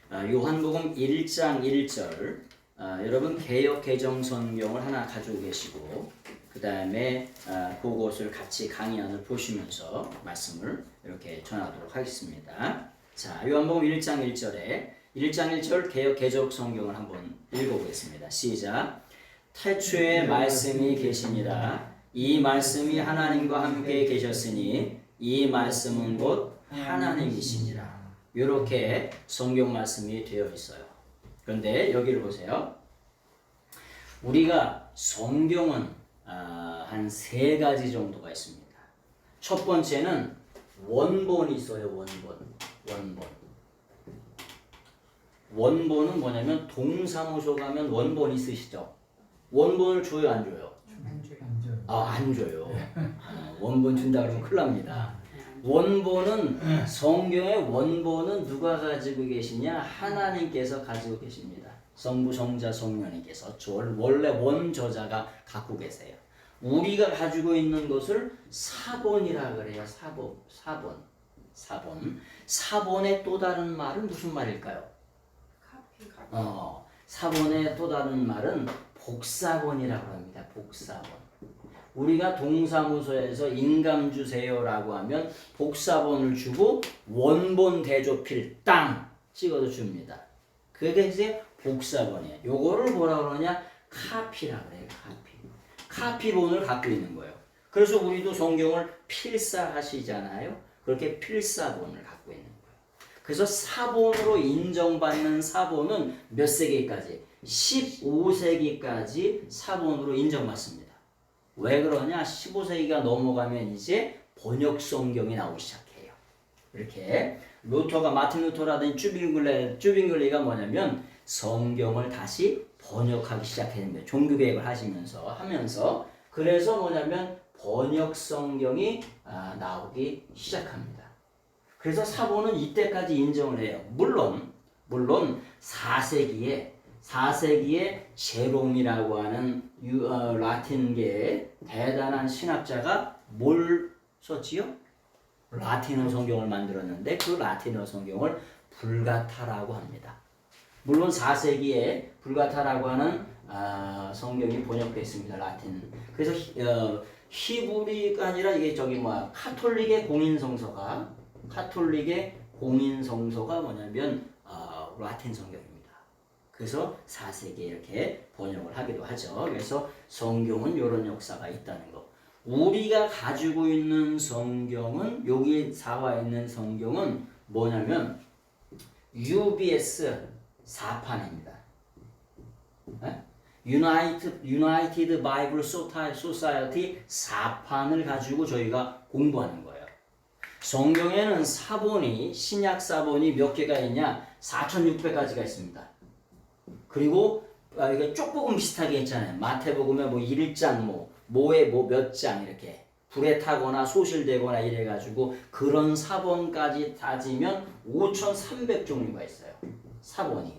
요한복음 1장 1절 여러분 개역 개정 성경을 하나 가지고 계시고 그 다음에 그것을 같이 강의안을 보시면서 말씀을 이렇게 전하도록 하겠습니다. 자, 요한복음 1장 1절에 1장 1절 개역 개정 성경을 한번 읽어보겠습니다. 시작. 태초에 말씀이 계시니라. 이 말씀이 하나님과 함께 계셨으니 이 말씀은 곧 하나님이시니라. 이렇게 성경 말씀이 되어 있어요. 그런데 여기를 보세요. 우리가 성경은 한 세 가지 정도가 있습니다. 첫 번째는 원본이 있어요. 원본은 뭐냐면 동사무소 가면 원본 있으시죠? 원본을 줘요, 안 줘요? 안 줘요. 원본 준다 그러면 큰일 납니다. 원본은 성경의 원본은 누가 가지고 계시냐? 하나님께서 가지고 계십니다. 성부, 성자, 성령님께서 원래 원저자가 갖고 계세요. 우리가 가지고 있는 것을 사본이라 그래요. 사본의 또 다른 말은 무슨 말일까요? 사본의 또 다른 말은 복사본이라고 합니다. 복사본. 우리가 동사무소에서 인감 주세요라고 하면 복사본을 주고 원본 대조필 땅 찍어서 줍니다. 그게 이제 복사본이에요. 요거를 뭐라 그러냐? 카피라 그래요. 카피본을 갖고 있는 거예요. 그래서 우리도 성경을 필사하시잖아요. 그렇게 필사본을 갖고 있는 거예요. 그래서 사본으로 인정받는 사본은 몇 세기까지? 15세기까지 사본으로 인정받습니다. 왜 그러냐? 15세기가 넘어가면 이제 번역 성경이 나오기 시작해요. 이렇게 마틴 루터라든지 쭈빙글레가 뭐냐면 성경을 다시 번역하기 시작했는데 종교개혁을 하면서 그래서 뭐냐면 번역 성경이 나오기 시작합니다. 그래서 사본은 이때까지 인정을 해요. 물론 4세기에 제롬이라고 하는 라틴계의 대단한 신학자가 뭘 썼지요? 라틴어 성경을 만들었는데 그 라틴어 성경을 불가타라고 합니다. 물론 4세기에 불가타라고 하는 성경이 번역됐습니다. 라틴. 그래서 히브리가 아니라 이게 카톨릭의 공인성서가 뭐냐면 라틴 성경입니다. 그래서 4세기에 이렇게 번역을 하기도 하죠. 그래서 성경은 이런 역사가 있다는 거. 우리가 가지고 있는 성경은 여기 나와 있는 성경은 뭐냐면 UBS 4판입니다. United Bible Society 4판을 가지고 저희가 공부하는 거예요. 성경에는 신약 사본이 몇 개가 있냐? 4,600가지가 있습니다. 그리고 이게 쪽복음 비슷하게 있잖아요. 마태복음에 1장 뭐에 몇 장 이렇게 불에 타거나 소실되거나 이래가지고 그런 사본까지 따지면 5,300종류가 있어요. 사본이.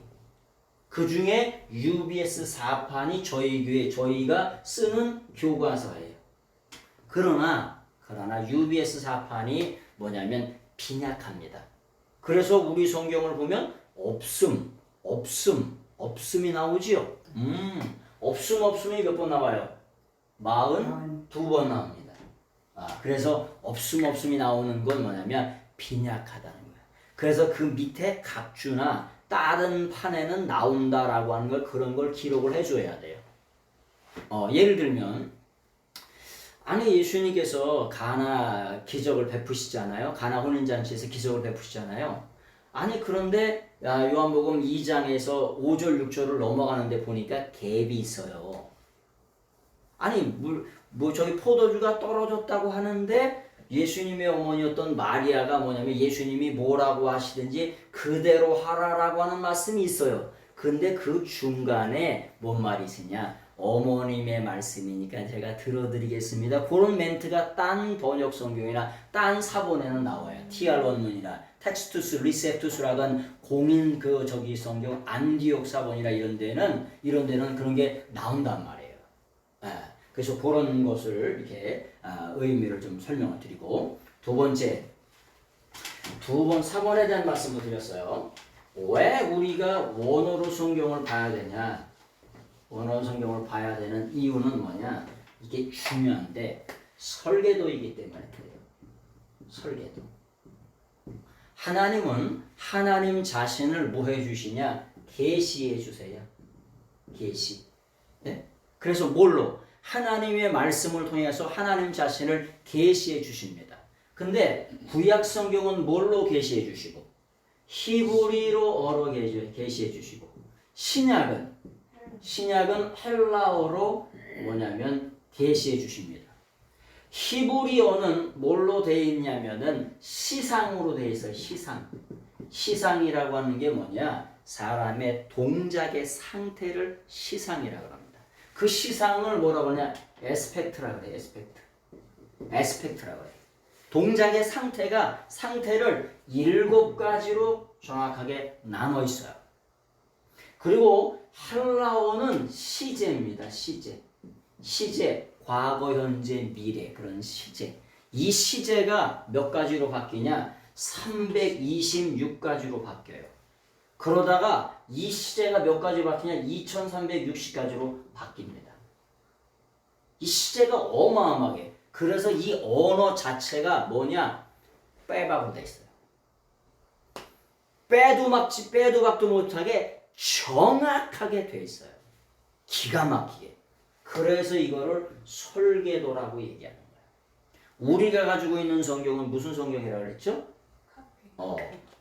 그 중에 UBS 4판이 저희 교회 저희가 쓰는 교과서예요. 그러나 UBS 4판이 뭐냐면 빈약합니다. 그래서 우리 성경을 보면 없음이 나오지요. 없음이 몇 번 나와요? 42번 나옵니다. 그래서 없음이 나오는 건 뭐냐면 빈약하다는 거예요. 그래서 그 밑에 각주나 다른 판에는 나온다라고 하는 걸 그런 걸 기록을 해줘야 돼요. 예를 들면 예수님께서 가나 기적을 베푸시잖아요. 가나 혼인잔치에서 기적을 베푸시잖아요. 그런데 요한복음 2장에서 5절 6절을 넘어가는데 보니까 갭이 있어요. 저기 포도주가 떨어졌다고 하는데 예수님의 어머니였던 마리아가 뭐냐면 예수님이 뭐라고 하시든지 그대로 하라라고 하는 말씀이 있어요. 근데 그 중간에 뭔 말이 있으냐? 어머님의 말씀이니까 제가 들어드리겠습니다. 그런 멘트가 딴 번역 성경이나 딴 사본에는 나와요. TR 원문이나 텍스투스, 리셉투스라던 공인 성경 안디옥 사본이나 이런 데는 그런 게 나온단 말이에요. 그래서 그런 것을 이렇게 의미를 좀 설명을 드리고 두 번 사본에 대한 말씀을 드렸어요. 왜 우리가 원어로 성경을 봐야 되냐? 원어 성경을 봐야 되는 이유는 뭐냐? 이게 중요한데 설계도이기 때문에 그래요. 설계도. 하나님은 하나님 자신을 뭐 해주시냐? 계시해 주세요. 계시. 네? 그래서 뭘로? 하나님의 말씀을 통해서 하나님 자신을 계시해 주십니다. 근데 구약 성경은 뭘로 계시해 주시고 히브리어로 계시해 주시고 신약은 헬라어로 뭐냐면 계시해 주십니다. 히브리어는 뭘로 되어 있냐면은 시상으로 되어 있어요. 시상이라고 하는 게 뭐냐? 사람의 동작의 상태를 시상이라고 합니다. 그 시상을 뭐라고 하냐? 에스펙트라고 그래요. 에스펙트라고 해요. 동작의 상태를 7가지로 정확하게 나눠 있어요. 그리고 헬라어는 시제입니다. 시제, 과거, 현재, 미래 그런 시제. 이 시제가 몇 가지로 바뀌냐? 326가지로 바뀌어요. 그러다가 이 시제가 몇 가지로 바뀌냐? 2360가지로 바뀝니다. 이 시제가 어마어마하게. 그래서 이 언어 자체가 뭐냐? 빼박으로 돼 있어요. 빼도 박도 못하게 정확하게 돼 있어요. 기가 막히게. 그래서 이거를 설계도라고 얘기하는 거예요. 우리가 가지고 있는 성경은 무슨 성경이라고 그랬죠?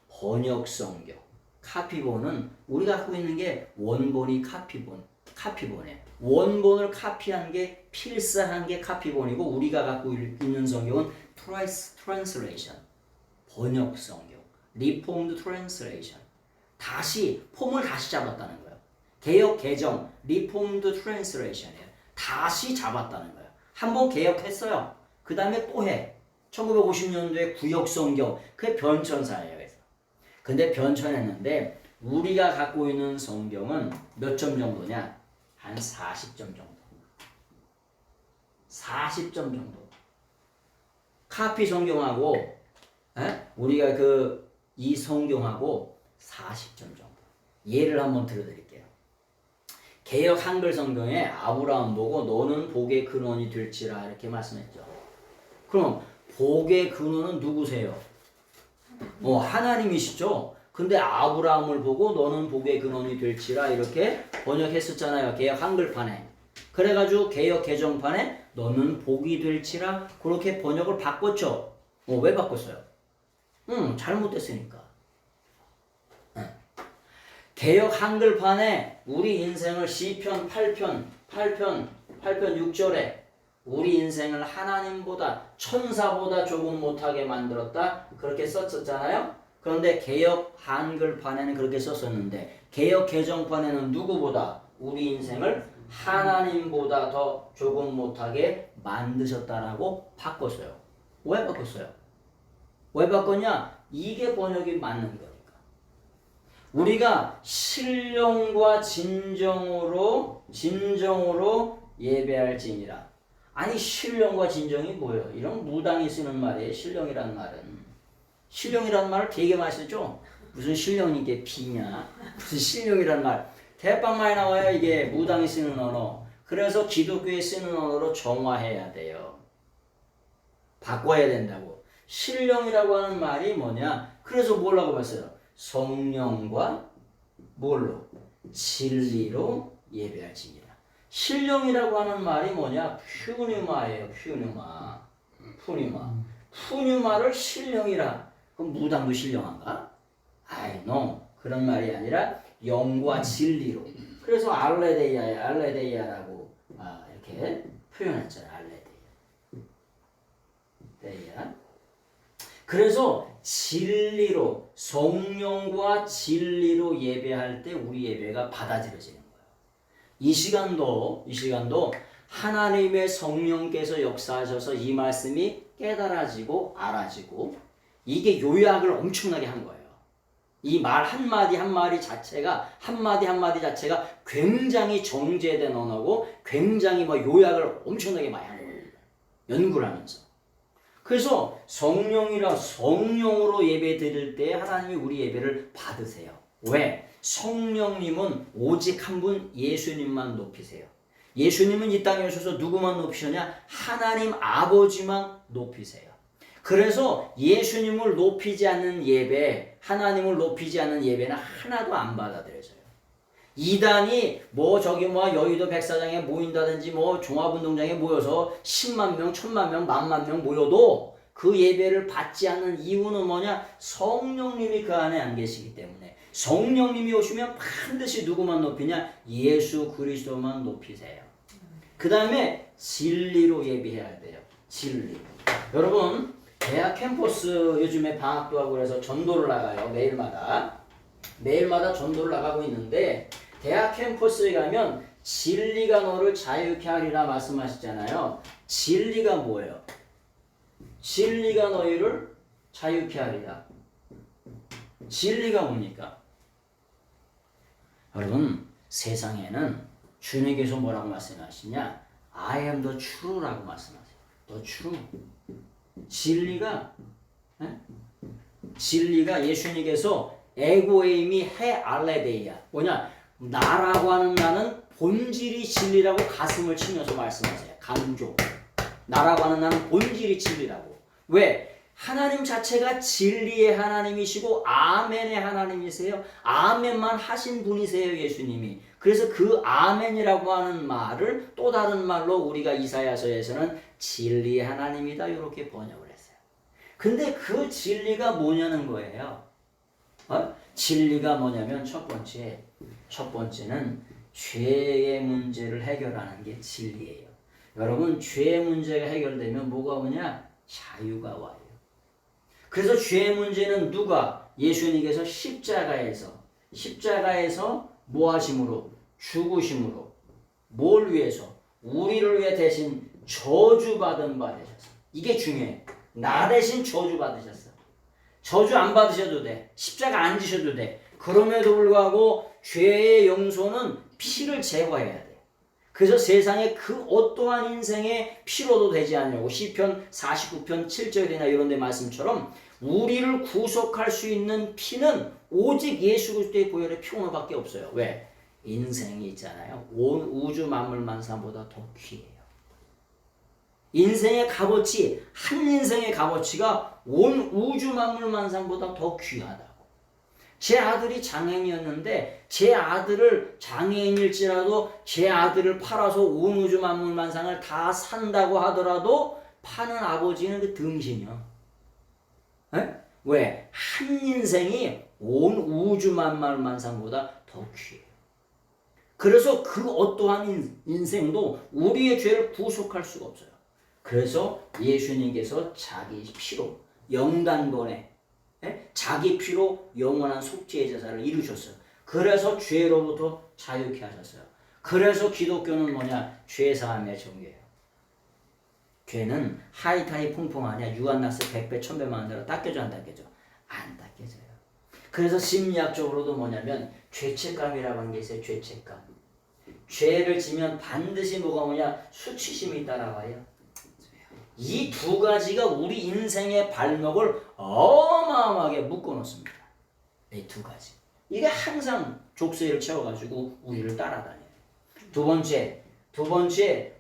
번역 성경. 카피본은 우리가 갖고 있는 게 원본이 카피본이에요. 원본을 카피한 게 필사한 게 카피본이고 우리가 갖고 있는 성경은 translation. 번역 성경. reformed translation. 폼을 다시 잡았다는 거예요. 개역 개정 reformed translation이에요. 다시 잡았다는 거예요. 한번 개혁했어요. 그 다음에 또 해. 1950년도에 구역성경. 그게 변천사예요. 그래서. 근데 변천했는데 우리가 갖고 있는 성경은 몇 점 정도냐? 한 40점 정도. 40점 정도. 카피 성경하고 우리가 이 성경하고 40점 정도. 예를 한번 들어드릴게요. 개역 한글 성경에 아브라함 보고 너는 복의 근원이 될지라 이렇게 말씀했죠. 그럼 복의 근원은 누구세요? 하나님이시죠. 근데 아브라함을 보고 너는 복의 근원이 될지라 이렇게 번역했었잖아요. 개역 한글판에. 그래가지고 개역 개정판에 너는 복이 될지라 그렇게 번역을 바꿨죠. 왜 바꿨어요? 잘못됐으니까. 개역 한글판에 우리 인생을 시편 8편 6절에 우리 인생을 하나님보다 천사보다 조금 못하게 만들었다 그렇게 썼었잖아요. 그런데 개역 한글판에는 그렇게 썼었는데 개역 개정판에는 누구보다 우리 인생을 하나님보다 더 조금 못하게 만드셨다라고 바꿨어요. 왜 바꿨어요? 왜 바꿨냐? 이게 번역이 맞는 거니까. 우리가 신령과 진정으로 예배할지니라. 아니 신령과 진정이 뭐예요? 이런 무당이 쓰는 말이에요. 신령이란 말은. 신령이란 말을 되게 많이 쓰죠. 무슨 신령이 이게 비냐? 무슨 신령이란 말. 대빵 많이 나와요. 이게 무당이 쓰는 언어. 그래서 기독교에 쓰는 언어로 정화해야 돼요. 바꿔야 된다고. 신령이라고 하는 말이 뭐냐? 그래서 뭐라고 봤어요? 성령과 뭘로? 진리로 예배할지니라. 신령이라고 하는 말이 뭐냐? 푸뉴마예요. 푸뉴마를 신령이라. 그럼 무당도 신령한가? no. 그런 말이 아니라 영과 진리로. 그래서 알레데이아라고 이렇게 표현했잖아요. 알레데이아. 그래서 진리로 성령과 진리로 예배할 때 우리 예배가 받아들여지는 거예요. 이 시간도 하나님의 성령께서 역사하셔서 이 말씀이 깨달아지고 알아지고 이게 요약을 엄청나게 한 거예요. 이 말 한마디 자체가 굉장히 정제된 언어고 굉장히 요약을 엄청나게 많이 하는 거예요. 연구를 하면서. 그래서 성령으로 예배 드릴 때 하나님이 우리 예배를 받으세요. 왜? 성령님은 오직 한 분 예수님만 높이세요. 예수님은 이 땅에 오셔서 누구만 높이셨냐? 하나님 아버지만 높이세요. 그래서 예수님을 높이지 않는 예배, 하나님을 높이지 않는 예배는 하나도 안 받아들여져요. 이단이 여의도 백사장에 모인다든지 종합운동장에 모여서 10만 명, 1000만 명, 10,000명 모여도 그 예배를 받지 않는 이유는 뭐냐? 성령님이 그 안에 안 계시기 때문에. 성령님이 오시면 반드시 누구만 높이냐? 예수 그리스도만 높이세요. 그 다음에 진리로 예배해야 돼요. 진리. 여러분, 대학 캠퍼스 요즘에 방학도 하고 그래서 전도를 나가요. 매일마다 전도를 나가고 있는데, 대학 캠퍼스에 가면 진리가 너를 자유케 하리라 말씀하시잖아요. 진리가 뭐예요? 진리가 너희를 자유케 하리라. 진리가 뭡니까? 여러분, 세상에는 주님께서 뭐라고 말씀하시냐? I am the true라고 말씀하세요. The true. 진리가 예수님께서 에고에이미 해 알레데이야. 뭐냐? 나라고 하는 나는 본질이 진리라고 가슴을 치면서 말씀하세요. 강조. 나라고 하는 나는 본질이 진리라고. 왜? 하나님 자체가 진리의 하나님이시고 아멘의 하나님이세요. 아멘만 하신 분이세요, 예수님이. 그래서 그 아멘이라고 하는 말을 또 다른 말로 우리가 이사야서에서는 진리의 하나님이다 이렇게 번역을 했어요. 근데 그 진리가 뭐냐는 거예요. 진리가 뭐냐면 첫 번째는 죄의 문제를 해결하는 게 진리예요. 여러분, 죄의 문제가 해결되면 뭐가 오냐? 자유가 와요. 그래서 죄의 문제는 누가? 예수님께서 십자가에서 뭐 하심으로? 죽으심으로. 뭘 위해서? 우리를 위해 대신 저주받은 바 되셨어. 이게 중요해. 나 대신 저주받으셨어. 저주 안 받으셔도 돼. 십자가 안 지셔도 돼. 그럼에도 불구하고 죄의 용서는 피를 제거해야 돼. 그래서 세상에 그 어떠한 인생의 피로도 되지 않냐고 시편 49편 7절이나 이런 데 말씀처럼 우리를 구속할 수 있는 피는 오직 예수 그리스도의 보혈의 피로밖에 없어요. 왜? 인생이 있잖아요. 온 우주 만물 만상보다 더 귀해요. 인생의 값어치, 한 인생의 값어치가 온 우주 만물 만상보다 더 귀하다고. 제 아들이 장애인이었는데 제 아들을 장애인일지라도 제 아들을 팔아서 온 우주 만물 만상을 다 산다고 하더라도 파는 아버지는 그 등신이요. 왜? 한 인생이 온 우주 만물 만상보다 더 귀해요. 그래서 그 어떠한 인생도 우리의 죄를 구속할 수가 없어요. 그래서 예수님께서 자기 피로 영단번에 자기 피로 영원한 속죄의 제사를 이루셨어요. 그래서 죄로부터 자유케 하셨어요. 그래서 기독교는 뭐냐? 죄사함의 종교예요. 죄는 하이타이 퐁퐁하냐? 유한낙스 100배 1000배 만들어 닦여져 안 닦여져? 안 닦여져요. 그래서 심리학적으로도 뭐냐면 죄책감이라고 하는 게 있어요. 죄책감. 죄를 지면 반드시 뭐가 오냐? 수치심이 따라와요. 이 두 가지가 우리 인생의 발목을 어마어마하게 묶어놓습니다. 이 두 가지. 이게 항상 족쇄를 채워가지고 우리를 따라다녀요. 두 번째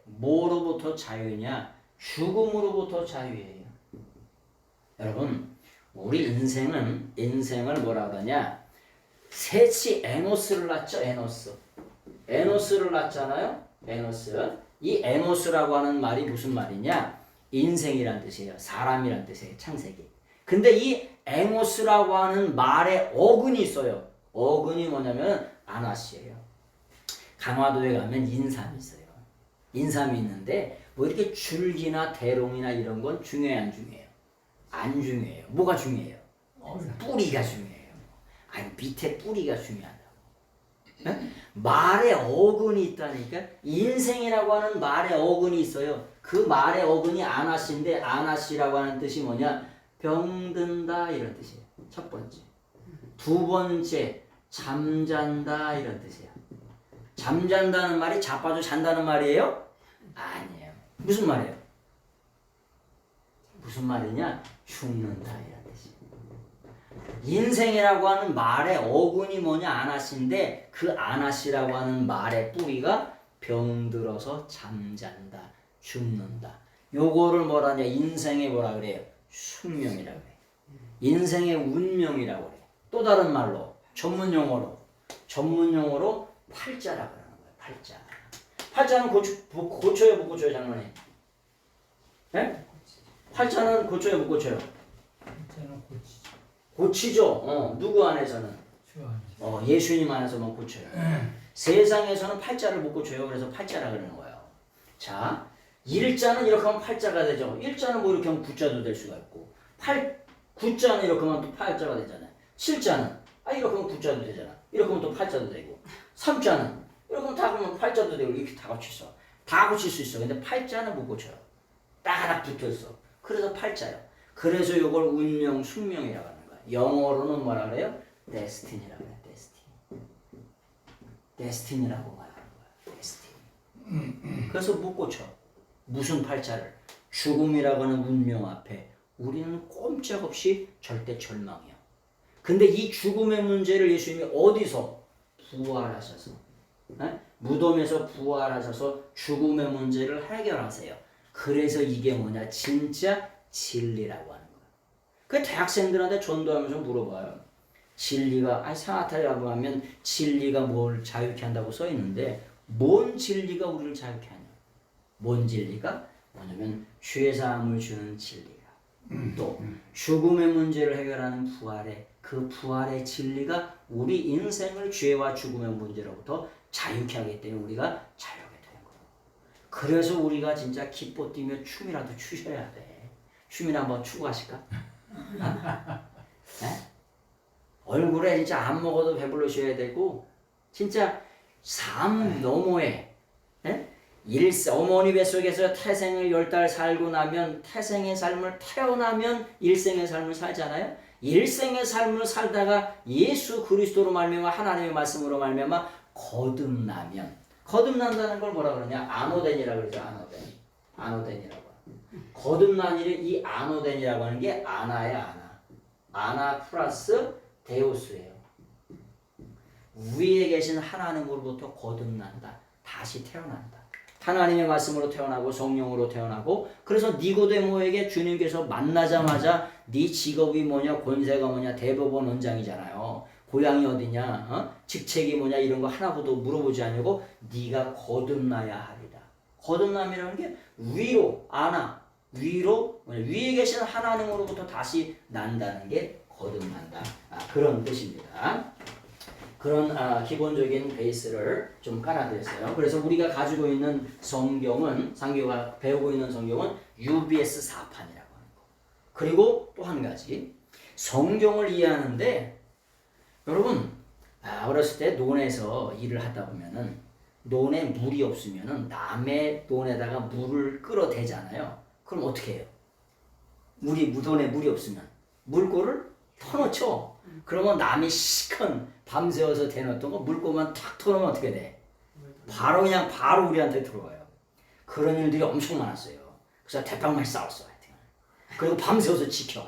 뭐로부터 자유냐? 죽음으로부터 자유예요. 여러분, 우리 인생을 뭐라 그러냐? 셋이 에노스를 낳죠. 에노스를 낳잖아요. 이 에노스라고 하는 말이 무슨 말이냐? 인생이란 뜻이에요. 사람이란 뜻이에요. 창세기. 근데 이 에노스라고 하는 말에 어근이 있어요. 어근이 뭐냐면 아나시예요. 강화도에 가면 인삼이 있어요. 인삼이 있는데 뭐 이렇게 줄기나 대롱이나 이런 건 중요해요, 안 중요해요? 안 중요해요. 뭐가 중요해요? 뿌리가 중요해요. 아니, 밑에 뿌리가 중요하다고. 말에 어근이 있다니까. 인생이라고 하는 말에 어근이 있어요. 그 말의 어근이 아나시인데 아나시라고 하는 뜻이 뭐냐? 병든다 이런 뜻이에요. 첫 번째. 두 번째, 잠잔다 이런 뜻이에요. 잠잔다는 말이 자빠져 잔다는 말이에요? 아니에요. 무슨 말이에요? 무슨 말이냐? 죽는다 이런 뜻이에요. 인생이라고 하는 말의 어근이 뭐냐? 아나시인데 그 아나시라고 하는 말의 뿌리가 병들어서 잠잔다, 죽는다. 요거를 뭐라냐? 인생의 뭐라 그래요? 숙명이라고 그래요. 인생의 운명이라고 그래요. 또 다른 말로 전문 용어로 팔자라고 하는 거예요. 팔자. 팔자는 고쳐요, 못 고쳐요, 장로님? 네? 팔자는 고쳐요, 못 고쳐요? 팔자는 고치죠. 고치죠. 누구 안에서는? 주 안에서. 예수님 안에서만 고쳐요. 세상에서는 팔자를 못 고쳐요. 그래서 팔자라 그러는 거예요. 자, 일자는 이렇게 하면 팔자가 되죠. 일자는 뭐 이렇게 하면 구자도 될 수가 있고, 구자는 이렇게 하면 또 팔자가 되잖아요. 칠자는 이렇게 하면 구자도 되잖아. 이렇게 하면 또 팔자도 되고, 삼자는 이렇게 하면 다 그러면 팔자도 되고 이렇게 다 고칠 수 있어. 다 고칠 수 있어. 근데 팔자는 못 고쳐요. 딱 붙어 있어. 그래서 팔자요. 그래서 이걸 운명, 숙명이라고 하는 거야. 영어로는 뭐라 그래요? 데스티니라고 해요. 데스티니라고 말하는 거야. 데스티니. 그래서 못 고쳐. 무슨 팔자를? 죽음이라고 하는 운명 앞에 우리는 꼼짝없이 절대 절망이야. 근데 이 죽음의 문제를 예수님이 어디서? 부활하셔서. 네? 무덤에서 부활하셔서 죽음의 문제를 해결하세요. 그래서 이게 뭐냐? 진짜 진리라고 하는 거야. 그 대학생들한테 전도하면서 물어봐요. 진리가 상하타라고 하면 진리가 뭘 자유케 한다고 써 있는데 뭔 진리가 우리를 자유케 하냐? 뭔 진리가? 뭐냐면 죄 사함을 주는 진리가 또 죽음의 문제를 해결하는 그 부활의 진리가 우리 인생을 죄와 죽음의 문제로부터 자유케 하기 때문에 우리가 자유하게 되는 거예요. 그래서 우리가 진짜 기뻐 뛰며 춤이라도 추셔야 돼. 춤이나 한번 추고 가실까? 네? 얼굴에 진짜 안 먹어도 배불러셔야 되고 진짜 삶 너머에 어머니 뱃속에서 태생을 10달 살고 나면 태생의 삶을 태어나면 일생의 삶을 살잖아요. 일생의 삶을 살다가 예수 그리스도로 말미암아 하나님의 말씀으로 말미암아 거듭난다는 걸 뭐라 그러냐? 아노덴이라고 그러죠. 아노덴이라고. 거듭난 일이 이 아노덴이라고 하는 게 아나야. 아나 플러스 데우스예요. 위에 계신 하나님으로부터 거듭난다. 다시 태어난다. 하나님의 말씀으로 태어나고 성령으로 태어나고 그래서 니고데모에게 주님께서 만나자마자 네 직업이 뭐냐 권세가 뭐냐 대법원 원장이잖아요. 고향이 어디냐 직책이 뭐냐 이런 거 하나도 물어보지 않고 네가 거듭나야 하리라. 거듭남이라는 게 위로 위에 계신 하나님으로부터 다시 난다는 게 거듭난다. 그런 뜻입니다. 그런 기본적인 베이스를 좀 깔아드렸어요. 그래서 우리가 가지고 있는 성경은 상교가 배우고 있는 성경은 UBS 4판이라고 하는 거. 그리고 또 한 가지 성경을 이해하는데 여러분 어렸을 때 논에서 일을 하다 보면은 논에 물이 없으면은 남의 논에다가 물을 끌어대잖아요. 그럼 어떻게 해요? 논에 물이 없으면 물꼬를 터놓죠. 그러면 남이 시큰 밤새워서 대놓던 거 물꼬만 탁 터놓으면 어떻게 돼? 바로 우리한테 들어와요. 그런 일들이 엄청 많았어요. 그래서 대빵만 싸웠어. 그리고 밤새워서 지켜.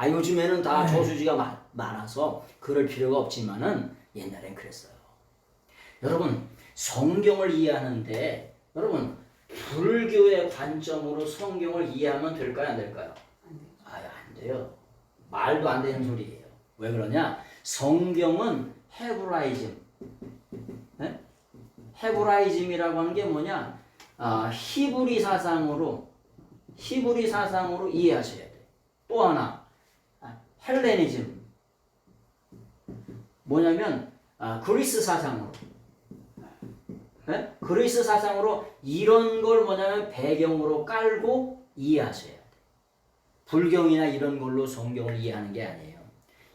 요즘에는 다 저수지가 많아서 그럴 필요가 없지만은 옛날엔 그랬어요. 여러분 성경을 이해하는데 여러분 불교의 관점으로 성경을 이해하면 될까요? 안 될까요? 안 돼요. 말도 안 되는 소리예요. 왜 그러냐? 성경은 헤브라이즘. 네? 헤브라이즘이라고 하는 게 뭐냐? 히브리 사상으로 이해하셔야 돼. 또 하나 헬레니즘. 뭐냐면 그리스 사상으로. 네? 그리스 사상으로 이런 걸 뭐냐면 배경으로 깔고 이해하셔야 돼. 불경이나 이런 걸로 성경을 이해하는 게 아니에요.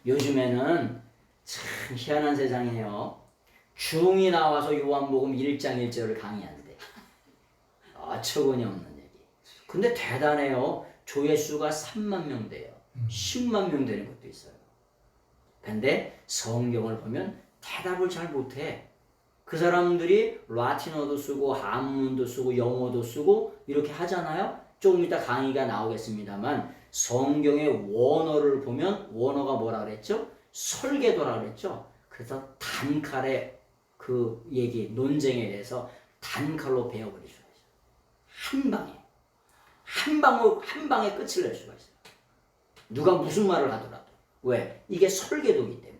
요즘에는 참 희한한 세상이에요. 중이 나와서 요한복음 1장 1절을 강의한대. 어처구니 없는 얘기. 근데 대단해요. 조회수가 3만 명 돼요. 10만 명 되는 것도 있어요. 근데 성경을 보면 대답을 잘 못해. 그 사람들이 라틴어도 쓰고 한문도 쓰고 영어도 쓰고 이렇게 하잖아요. 조금 이따 강의가 나오겠습니다만 성경의 원어를 보면 원어가 뭐라 그랬죠? 설계도라 그랬죠? 그래서 단칼에 그 얘기, 논쟁에 대해서 단칼로 베어버릴 수가 있어요. 한 방에. 한 방에 끝을 낼 수가 있어요. 누가 무슨 말을 하더라도. 왜? 이게 설계도이기 때문에.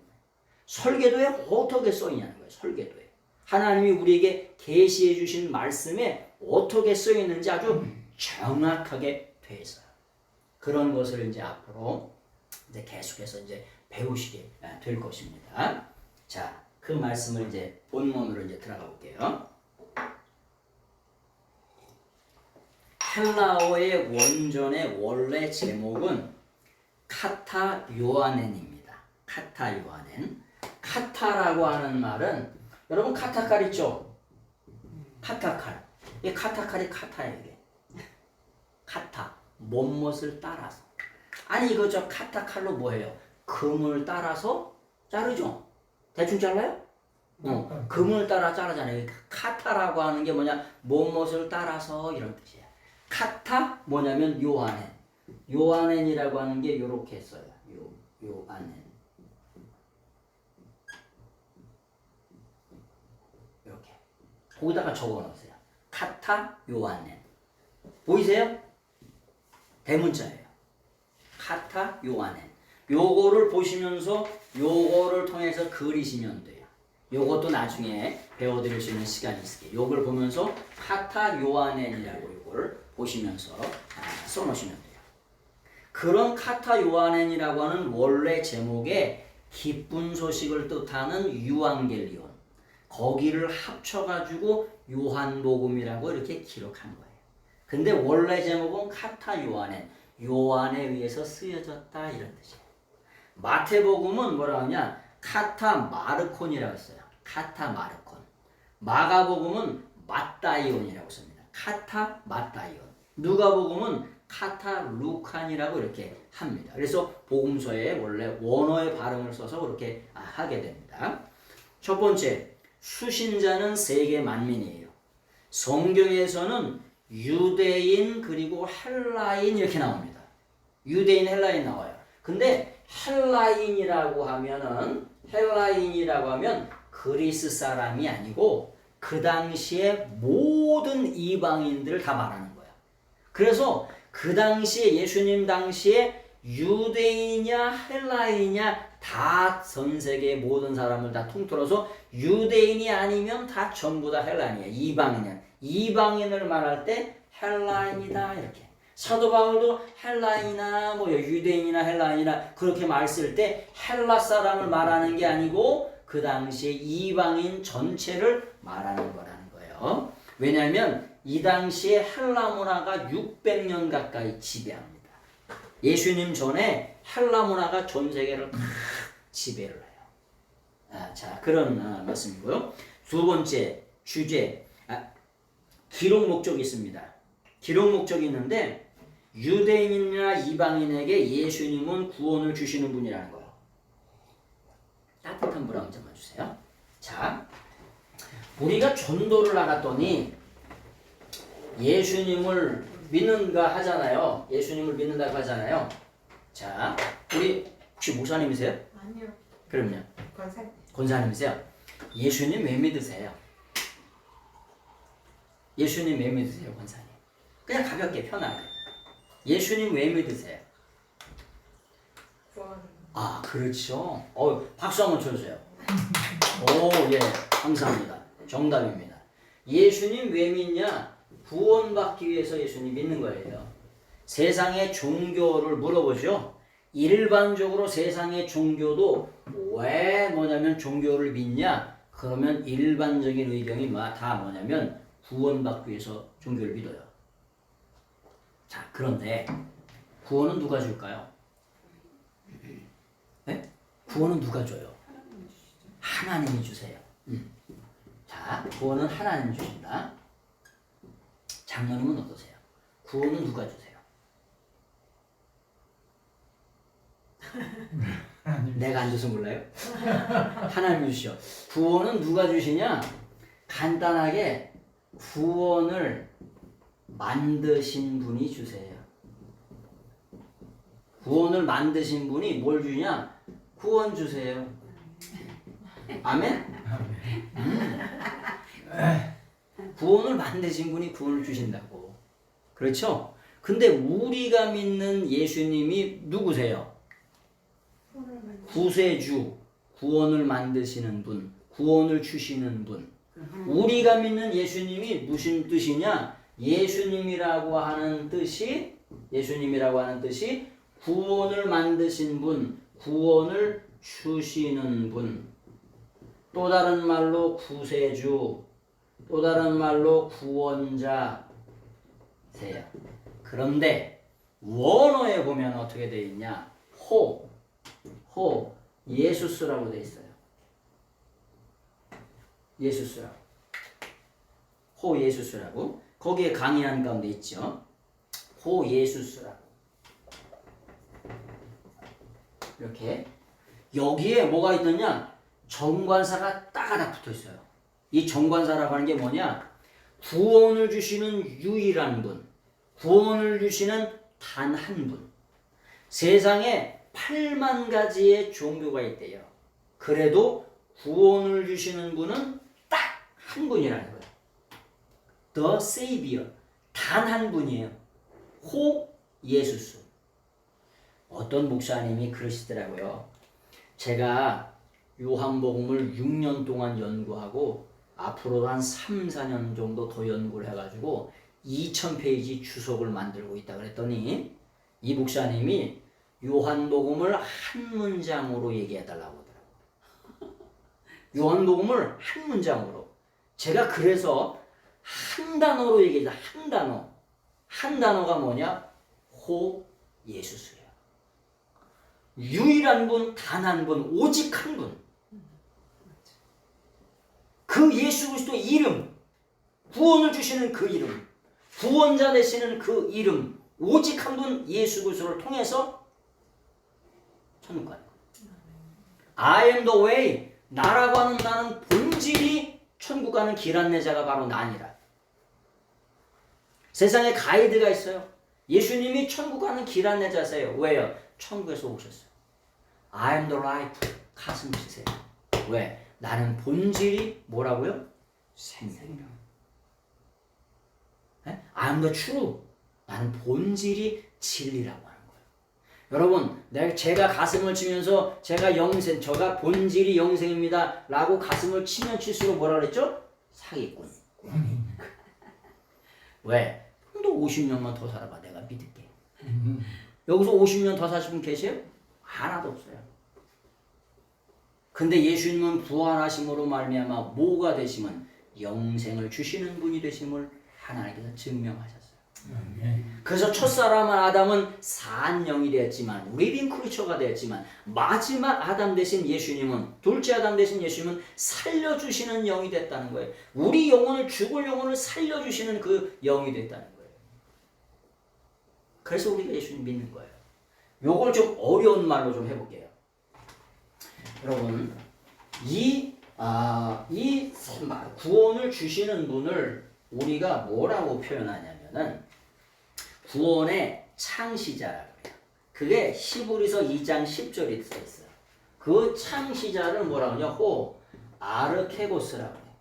설계도에 어떻게 써 있냐는 거예요. 설계도에. 하나님이 우리에게 계시해 주신 말씀에 어떻게 써 있는지 아주 정확하게 돼 있어요. 그런 것을 이제 앞으로 이제 계속해서 이제 배우시게 될 것입니다. 자, 그 말씀을 이제 본문으로 이제 들어가 볼게요. 헬라어의 원전의 원래 제목은 카타 요아넨입니다. 카타 요아넨. 카타라고 하는 말은 여러분 카타칼 있죠? 카타칼. 이 카타칼이 카타예요. 이게. 카타. 못못을 따라서. 아니 이거 저 카타칼로 뭐해요? 금을 따라서 자르죠? 대충 잘라요? 금을 따라 자르잖아요. 카타라고 하는 게 뭐냐? 못못을 따라서 이런 뜻이에요. 카타 뭐냐면 요아넨. 요아넨이라고 하는 게 요렇게 써요. 요아넨. 이렇게. 거기다가 적어 놓으세요. 카타 요아넨. 보이세요? 대문자예요. 카타 요아넨. 요거를 보시면서 요거를 통해서 그리시면 돼요. 요것도 나중에 배워드릴 수 있는 시간이 있을게요. 요걸 보면서 카타 요아넨이라고 요걸 보시면서 써놓으시면 돼요. 그런 카타 요아넨이라고 하는 원래 제목에 기쁜 소식을 뜻하는 유앙겔리온. 거기를 합쳐가지고 요한복음이라고 이렇게 기록한 거예요. 근데 원래 제목은 카타 요한에 요한에 의해서 쓰여졌다 이런 뜻이에요. 마태복음은 뭐라 하냐? 카타 마르콘이라고 했어요. 카타 마르콘. 마가복음은 마따이온이라고 씁니다. 카타 마따이온. 누가복음은 카타 루칸이라고 이렇게 합니다. 그래서 복음서에 원래 원어의 발음을 써서 그렇게 하게 됩니다. 첫 번째, 수신자는 세계 만민이에요. 성경에서는 유대인 그리고 헬라인 이렇게 나옵니다. 유대인 헬라인 나와요. 근데 헬라인이라고 하면 그리스 사람이 아니고 그 당시에 모든 이방인들을 다 말하는 거야. 그래서 그 당시에 예수님 당시에 유대인이냐 헬라인이냐 다 전 세계 모든 사람을 다 통틀어서 유대인이 아니면 다 전부 다 헬라인이야. 이방인이야. 이방인을 말할 때 헬라인이다 이렇게. 사도 바울도 헬라인이나 뭐 유대인이나 헬라인이나 그렇게 말 쓸 때 헬라 사람을 말하는 게 아니고 그 당시에 이방인 전체를 말하는 거라는 거예요. 왜냐하면 이 당시에 헬라 문화가 600년 가까이 지배합니다. 예수님 전에 헬라 문화가 전 세계를 다 지배를 해요. 자, 그런 말씀이고요. 두 번째 주제, 기록 목적이 있습니다. 기록 목적이 있는데 유대인이나 이방인에게 예수님은 구원을 주시는 분이라는 거예요. 따뜻한 물 한 잔만 주세요. 자, 우리가 전도를 나갔더니 예수님을 믿는가 하잖아요. 예수님을 믿는다고 하잖아요. 자, 우리 혹시 목사님이세요? 아니요. 그럼요. 권사님. 권사님이세요? 예수님 왜 믿으세요? 예수님 왜 믿으세요, 권사님? 그냥 가볍게 편하게. 예수님 왜 믿으세요? 구원. 그렇죠. 박수 한번 쳐주세요. 오, 예, 감사합니다. 정답입니다. 예수님 왜 믿냐? 구원받기 위해서 예수님 믿는 거예요. 세상의 종교를 물어보죠. 일반적으로 세상의 종교도 왜 뭐냐면 종교를 믿냐? 그러면 일반적인 의견이 다 뭐냐면 구원받기 위해서 종교를 믿어요. 자, 그런데 구원은 누가 줄까요? 네? 구원은 누가 줘요? 하나님이 주세요. 자, 구원은 하나님이 주신다. 장로님은 어떠세요? 구원은 누가 주세요? 내가 안 줘서 몰라요? 하나님이 주시오. 구원은 누가 주시냐? 간단하게 구원을 만드신 분이 주세요. 구원을 만드신 분이 뭘 주냐? 구원 주세요. 아멘? 구원을 만드신 분이 구원을 주신다고. 그렇죠? 근데 우리가 믿는 예수님이 누구세요? 구세주, 구원을 만드시는 분, 구원을 주시는 분. 우리가 믿는 예수님이 무슨 뜻이냐? 예수님이라고 하는 뜻이 구원을 만드신 분, 구원을 주시는 분. 또 다른 말로 구세주, 또 다른 말로 구원자세요. 그런데 원어에 보면 어떻게 되어 있냐? 호 예수스라고 되어 있어요. 예수스라고. 호 예수스라고. 거기에 강의한 가운데 있죠. 호 예수스라고. 이렇게 여기에 뭐가 있느냐? 정관사가 따가닥 붙어 있어요. 이 정관사라고 하는 게 뭐냐? 구원을 주시는 유일한 분, 구원을 주시는 단 한 분. 세상에 8만 가지의 종교가 있대요. 그래도 구원을 주시는 분은 딱 한 분이라는 거예요. The Savior. 단 한 분이에요. 호 예수스. 어떤 목사님이 그러시더라고요. 제가 요한복음을 6년 동안 연구하고 앞으로도 한 3, 4년 정도 더 연구를 해가지고 2000페이지 주석을 만들고 있다 그랬더니 이 목사님이 요한복음을 한 문장으로 얘기해달라고 하더라고요. 요한복음을 한 문장으로. 제가 그래서 한 단어로 얘기해서 한 단어. 한 단어가 뭐냐? 호 예수스예요. 유일한 분, 단 한 분, 오직 한 분. 그 예수 그리스도 이름, 구원을 주시는 그 이름, 구원자 되시는 그 이름, 오직 한 분 예수 그리스도를 통해서 천국 가는 거예요. I am the way. 나라고 하는 나는 본질이 천국 가는 길 안내자가 바로 나니라. 세상에 가이드가 있어요. 예수님이 천국 가는 길 안내자세요. 왜요? 천국에서 오셨어요. I am the light. 가슴 치세요. 왜? 나는 본질이 뭐라고요? 생명. I am the truth. 나는 본질이 진리라고 하는 거예요. 여러분, 제가 가슴을 치면서 제가 본질이 영생입니다 라고 가슴을 치면 칠수록 뭐라 그랬죠? 사기꾼. 왜? 너 50년만 더 살아봐. 내가 믿을게. 여기서 50년 더 사신 분 계세요? 하나도 없어요. 근데 예수님은 부활하심으로 말미암아 뭐가 되심은 영생을 주시는 분이 되심을 하나님께서 증명하셨어요. 그래서 첫사람 아담은 산 영이 되었지만 리빙 크리처가 되었지만 마지막 아담 되신 예수님은 둘째 아담 되신 예수님은 살려주시는 영이 됐다는 거예요. 우리 영혼을 죽을 영혼을 살려주시는 그 영이 됐다는 거예요. 그래서 우리가 예수님 믿는 거예요. 요걸 좀 어려운 말로 좀 해볼게요. 여러분 이 구원을 주시는 분을 우리가 뭐라고 표현하냐면은 구원의 창시자라고 해요. 그게 히브리서 2장 10절에 써 있어요. 그 창시자를 뭐라고 하냐? 호 아르케고스라고 해요.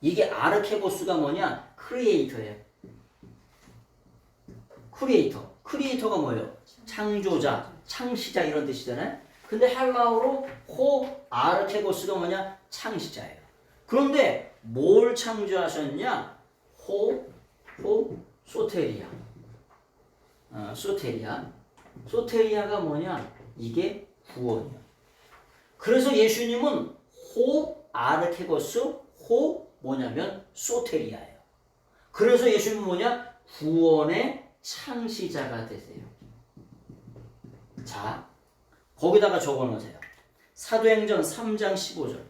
이게 아르케고스가 뭐냐? 크리에이터예요. 크리에이터가 뭐예요? 창조자, 창시자 이런 뜻이잖아요. 근데 헬라어로 호 아르케고스가 뭐냐? 창시자예요. 그런데 뭘 창조하셨냐? 호 소테리아. 소테리아가 뭐냐? 이게 구원이야. 그래서 예수님은 호 아르케고스, 호 뭐냐면 소테리아예요. 그래서 예수님은 뭐냐? 구원의 창시자가 되세요. 자, 거기다가 적어놓으세요. 사도행전 3장 15절.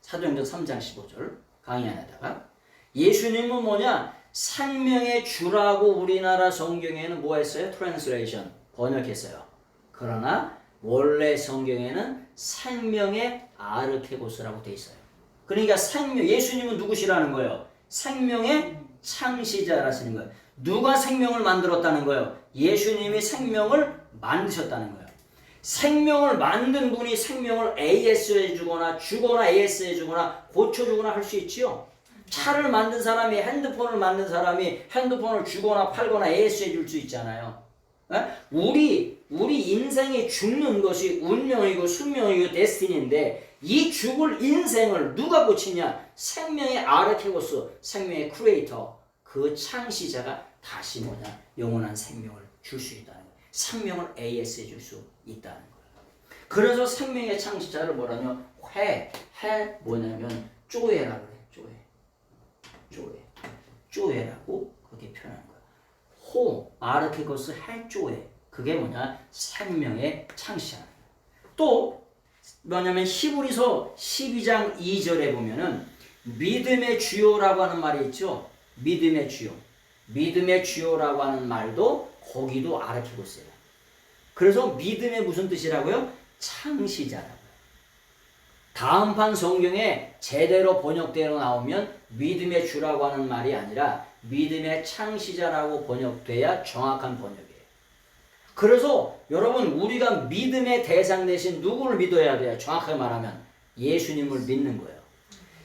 사도행전 3장 15절 강의 안에다가 예수님은 뭐냐? 생명의 주라고 우리나라 성경에는 뭐 했어요? 트랜스레이션 번역했어요. 그러나 원래 성경에는 생명의 아르케고스라고 돼 있어요. 그러니까 예수님은 누구시라는 거예요? 생명의 창시자라시는 거예요. 누가 생명을 만들었다는 거예요? 예수님이 생명을 만드셨다는 거예요. 생명을 만든 분이 생명을 AS해 주거나 AS해 주거나 고쳐주거나 할 수 있지요. 차를 만든 사람이 핸드폰을 만든 사람이 핸드폰을 주거나 팔거나 AS해 줄 수 있잖아요. 우리 인생이 죽는 것이 운명이고 숙명이고 데스티니인데 이 죽을 인생을 누가 고치냐? 생명의 아르케고스, 생명의 크리에이터, 그 창시자가 다시 뭐냐? 영원한 생명을 줄 수 있다는 거예요. 생명을 AS해 줄 수 있다는 거예요. 그래서 생명의 창시자를 뭐라냐? 뭐냐면 쪼에라 그래. 쪼에라고 그렇게 표현하는 거예요. 아르케고스 쪼에. 그게 뭐냐? 생명의 창시자. 또 뭐냐면 히브리서 12장 2절에 보면은 믿음의 주요라고 하는 말이 있죠. 믿음의 주요라고 하는 말도 거기도 아르케고스예요. 그래서 믿음의 무슨 뜻이라고요? 창시자라고요. 다음판 성경에 제대로 번역되어 나오면 믿음의 주라고 하는 말이 아니라 믿음의 창시자라고 번역돼야 정확한 번역이에요. 그래서 여러분 우리가 믿음의 대상 대신 누구를 믿어야 돼요? 정확하게 말하면 예수님을 믿는 거예요.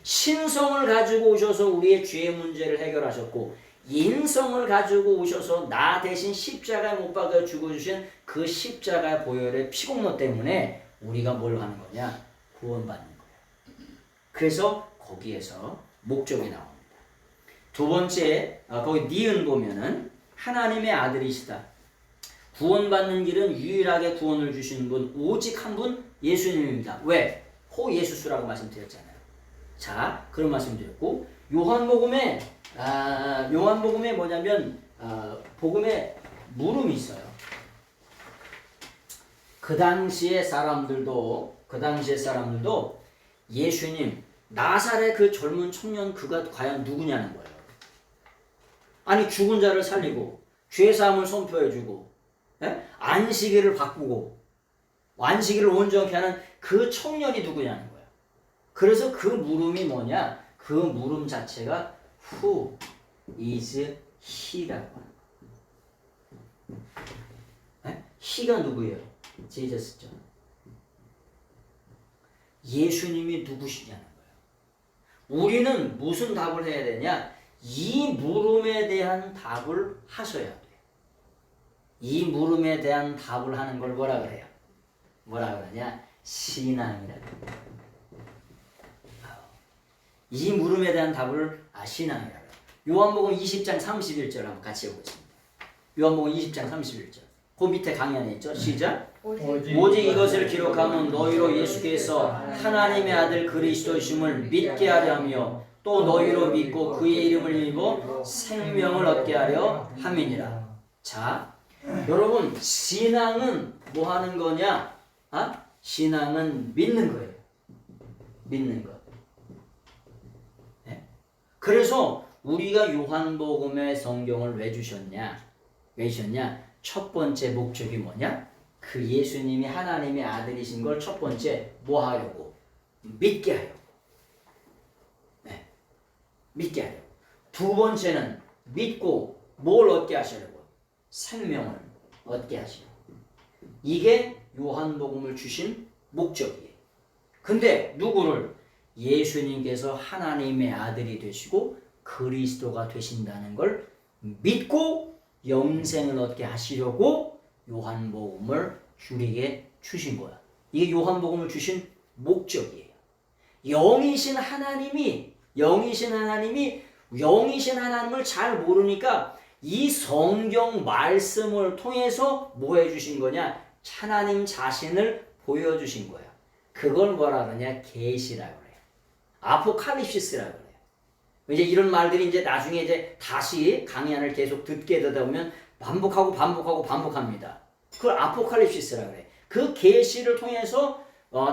신성을 가지고 오셔서 우리의 죄의 문제를 해결하셨고 인성을 가지고 오셔서 나 대신 십자가에 못 박아 죽어주신 그 십자가의 보혈의 피공로 때문에 우리가 뭘 하는 거냐? 구원받는 거예요. 그래서 거기에서 목적이 나옵니다. 두 번째, 거기 니은 보면은 하나님의 아들이시다. 구원받는 길은 유일하게 구원을 주시는 분, 오직 한 분, 예수님입니다. 왜? 호예수스라고 말씀드렸잖아요. 자, 그런 말씀드렸고, 요한복음에 뭐냐면, 복음에 물음이 있어요. 그 당시의 사람들도 예수님, 나사렛 그 젊은 청년 그가 과연 누구냐는 거예요. 아니, 죽은 자를 살리고, 죄사함을 선포해주고, 안식일을 바꾸고 안식일을 온전케 하는 그 청년이 누구냐는 거예요. 그래서 그 물음이 뭐냐? 그 물음 자체가 Who is He라고 하는 거예요. He가 누구예요? 제자스죠. 예수님이 누구시냐는 거예요. 우리는 무슨 답을 해야 되냐? 이 물음에 대한 답을 하셔야 돼요. 이 물음에 대한 답을 하는 걸 뭐라 그래요? 뭐라 그러냐? 신앙이라고. 이 물음에 대한 답을 신앙이라고 해요. 요한복음 20장 31절 한번 같이 해보겠습니다. 요한복음 20장 31절. 그 밑에 강의 안에 있죠? 시작. 오직 이것을 기록하면 너희로 예수께서 하나님의 아들 그리스도이심을 믿게 하려 하며 또 너희로 믿고 그의 이름을 입어 생명을 얻게 하려 함이니라. 자, 여러분 신앙은 뭐 하는 거냐? 신앙은 믿는 거예요. 믿는 것. 네? 그래서 우리가 요한복음의 성경을 왜 주셨냐? 첫 번째 목적이 뭐냐? 그 예수님이 하나님의 아들이신 걸 첫 번째 뭐 하려고? 믿게 하려고. 네. 믿게 하려고. 두 번째는 믿고 뭘 얻게 하시려고? 생명을 얻게 하시려고. 이게 요한복음을 주신 목적이에요. 근데 누구를? 예수님께서 하나님의 아들이 되시고 그리스도가 되신다는 걸 믿고 영생을 얻게 하시려고 요한복음을 우리에게 주신 거야. 이게 요한복음을 주신 목적이에요. 영이신 하나님을 잘 모르니까 이 성경 말씀을 통해서 뭐 해주신 거냐? 하나님 자신을 보여주신 거야. 그걸 뭐라 그러냐? 계시라고 그래요. 아포칼립시스라고 그래요. 이제 이런 말들이 이제 나중에 이제 다시 강의안을 계속 듣게 되다 보면 반복합니다. 그걸 아포칼립시스라고 그래. 그 계시를 통해서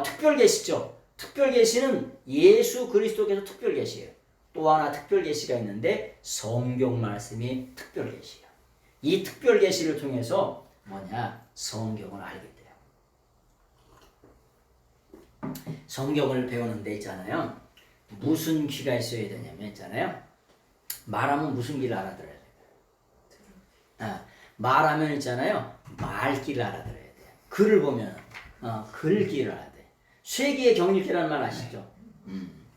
특별 계시죠. 특별 계시는 예수 그리스도께서 특별 계시예요. 또 하나 특별 계시가 있는데 성경 말씀이 특별 계시예요. 이 특별 계시를 통해서 뭐냐? 성경을 알게 돼요. 성경을 배우는 데 있잖아요. 무슨 귀가 있어야 되냐면 있잖아요. 말하면 무슨 귀를 알아들어야 돼요? 말하면 있잖아요. 말귀를 알아들어야 돼. 글을 보면 글귀를 알아야 돼. 쇠기의 경일기라는 말 아시죠?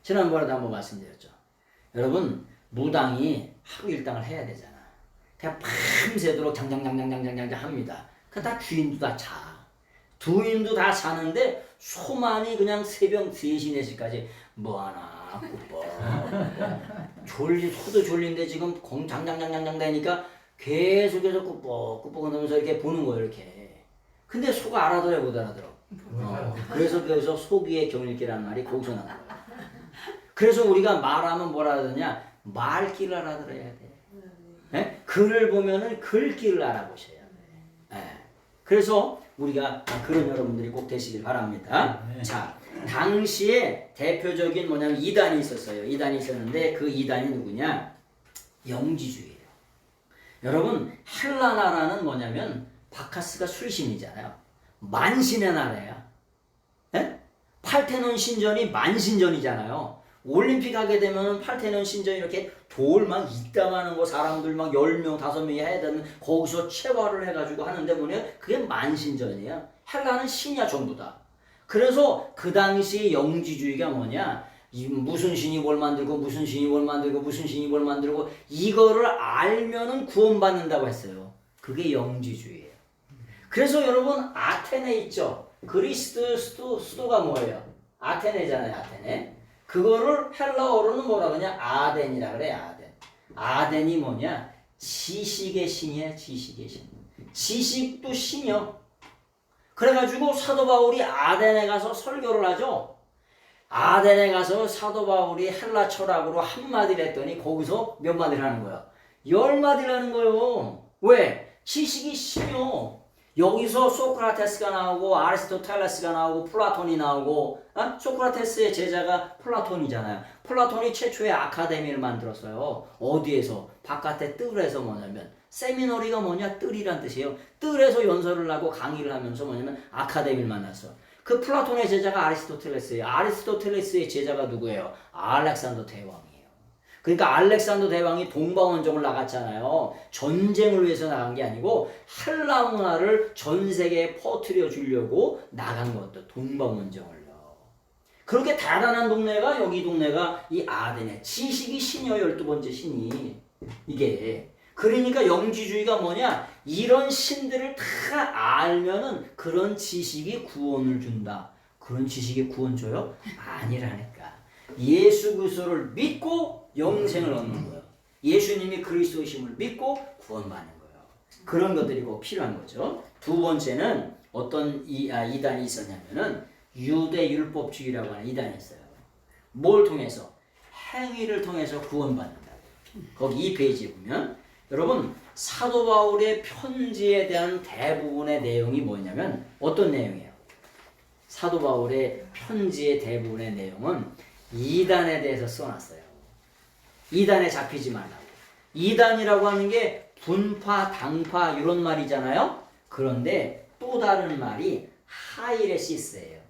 지난번에도 한번 말씀드렸죠. 여러분 무당이 하루 일당을 해야 되잖아. 그냥 밤새도록 장장장장장장장 합니다. 그 다 주인도 다 자. 두인도 다 자는데 소만이 그냥 새벽 3시, 4시까지 뭐하나 꾸벅 소도 졸린데 지금 장장장장장 되니까 계속해서 꾸벅꾸벅 하면서 이렇게 보는 거예요. 이렇게. 근데 소가 알아들어야 못 알아들어. 그래서 거기서 소기의 경일기라는 말이 거기서 나온 거야. 그래서 우리가 말하면 뭐라 하느냐 말귀를 알아들어야 돼. 네? 글을 보면은 글귀를 알아보셔야 돼. 네. 그래서 우리가 그런 여러분들이 꼭 되시길 바랍니다. 네. 자, 당시에 대표적인 뭐냐면 이단이 있었어요. 이단이 있었는데 그 이단이 누구냐? 영지주의예요. 여러분 헬라 나라는 뭐냐면 바카스가 술신이잖아요. 만신의 나라야. 네? 팔테논 신전이 만신전이잖아요. 올림픽 하게 되면 팔테논 신전 이렇게 돌 막 이따만한 거 사람들 막 10명, 5명이 해야 되는 거기서 체화를 해가지고 하는데 뭐냐? 그게 만신전이야. 헬라는 신이야 전부 다. 그래서 그 당시 영지주의가 뭐냐? 무슨 신이 뭘 만들고 무슨 신이 뭘 만들고 무슨 신이 뭘 만들고 이거를 알면은 구원받는다고 했어요. 그게 영지주의예요. 그래서 여러분 아테네 있죠? 그리스 수도가 뭐예요? 아테네잖아요. 아테네. 그거를 헬라어로는 뭐라 그러냐? 아덴이라 그래. 아덴. 아덴이 뭐냐? 지식의 신이야. 지식의 신. 지식도 신이요. 그래가지고 사도 바울이 아덴에 가서 설교를 하죠. 아덴에 가서 사도 바울이 헬라 철학으로 한마디를 했더니 거기서 몇 마디를 하는 거야? 10마디를 하는 거예요. 왜? 지식이 신이요. 여기서 소크라테스가 나오고 아리스토텔레스가 나오고 플라톤이 나오고 소크라테스의 제자가 플라톤이잖아요. 플라톤이 최초의 아카데미를 만들었어요. 어디에서? 바깥에 뜰에서 뭐냐면 세미너리가 뭐냐? 뜰이란 뜻이에요. 뜰에서 연설을 하고 강의를 하면서 뭐냐면 아카데미를 만났어. 그 플라톤의 제자가 아리스토텔레스예요. 아리스토텔레스의 제자가 누구예요? 알렉산더 대왕이에요. 그러니까 알렉산더 대왕이 동방원정을 나갔잖아요. 전쟁을 위해서 나간 게 아니고 헬라 문화를 전 세계에 퍼뜨려 주려고 나간 것도 동방원정을요. 그렇게 대단한 동네가 여기 동네가 이 아덴에 지식이 신이요. 12번째 신이 이게 그러니까 영지주의가 뭐냐? 이런 신들을 다 알면은 그런 지식이 구원을 준다. 그런 지식이 구원 줘요? 아니라니까. 예수 그리스도를 믿고 영생을 얻는 거예요. 예수님이 그리스도이심을 믿고 구원받는 거예요. 그런 것들이 꼭 필요한 거죠. 두 번째는 어떤 이단이 있었냐면은 유대 율법주의라고 하는 이단이 있어요. 뭘 통해서? 행위를 통해서 구원받는다. 거기 2페이지에 보면 여러분 사도 바울의 편지에 대한 대부분의 내용이 뭐냐면 어떤 내용이에요? 사도 바울의 편지의 대부분의 내용은 이단에 대해서 써놨어요. 이단에 잡히지 말라고. 이단이라고 하는 게 분파, 당파 이런 말이잖아요. 그런데 또 다른 말이 하이레시스예요.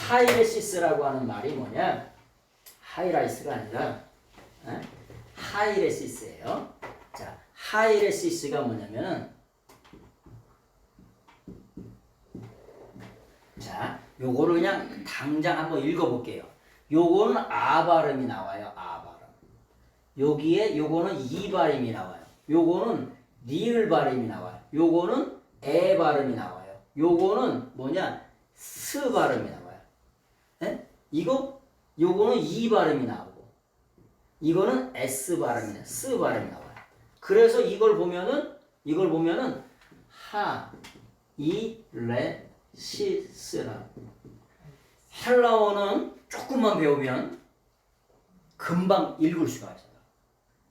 하이레시스라고 하는 말이 뭐냐? 하이라이스가 아니라 하이레시스예요. 자, 하이레시스가 뭐냐면은 자, 요거를 그냥 당장 한번 읽어볼게요. 요거는 아 발음이 나와요. 아 발음. 여기에 요거는 이 발음이 나와요. 요거는 리을 발음이 나와요. 요거는 에 발음이 나와요. 요거는 뭐냐? 스 발음이 나와요. 에? 요거는 이 발음이 나오고 이거는 S 발음이 나와요. 스 발음이 나와요. 그래서 이걸 보면은 하, 이, 레, 시, 스라. 헬라어는 조금만 배우면 금방 읽을 수가 있어요.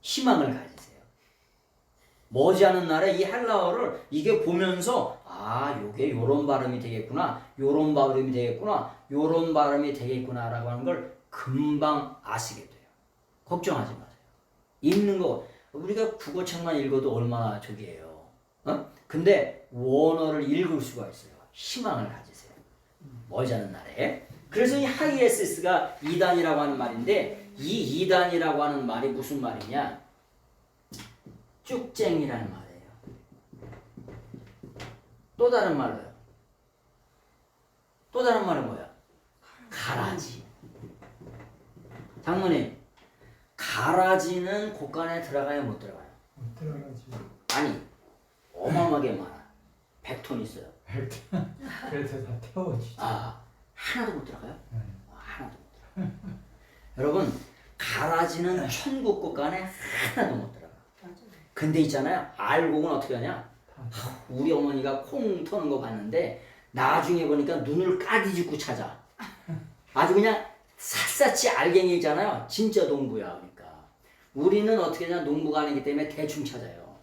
희망을 가지세요. 머지않은 날에 이 헬라어를 이게 보면서 요게 요런 발음이 되겠구나. 요런 발음이 되겠구나. 요런 발음이 되겠구나라고 하는 걸 금방 아시게 돼요. 걱정하지 마세요. 읽는 거 우리가 국어책만 읽어도 얼마나 저기예요. 근데 원어를 읽을 수가 있어요. 희망을 가지세요. 머지않은 날에. 그래서 이 하이에시스가 이단이라고 하는 말인데 이 이단이라고 하는 말이 무슨 말이냐? 쭉쟁이라는 말이에요. 또 다른 말로요. 또 다른 말은 뭐야? 가라지. 장모님, 가라지는 곳간에 들어가요, 못 들어가요? 못 들어가지. 아니, 어마어마하게 많아. 100톤 있어요. 그래서 다 태워지지. 아, 하나도 못 들어가요? 네. 하나도 못 들어가요. 여러분, 가라지는 천국 곳간에 하나도 못 들어가. 근데 있잖아요, 알곡은 어떻게 하냐? 우리 어머니가 콩 터는 거 봤는데 나중에 보니까 눈을 까디짓고 찾아. 아주 그냥 샅샅이 알갱이잖아요. 진짜 농부야. 그러니까 우리는 어떻게 하냐, 농부가 아니기 때문에 대충 찾아요.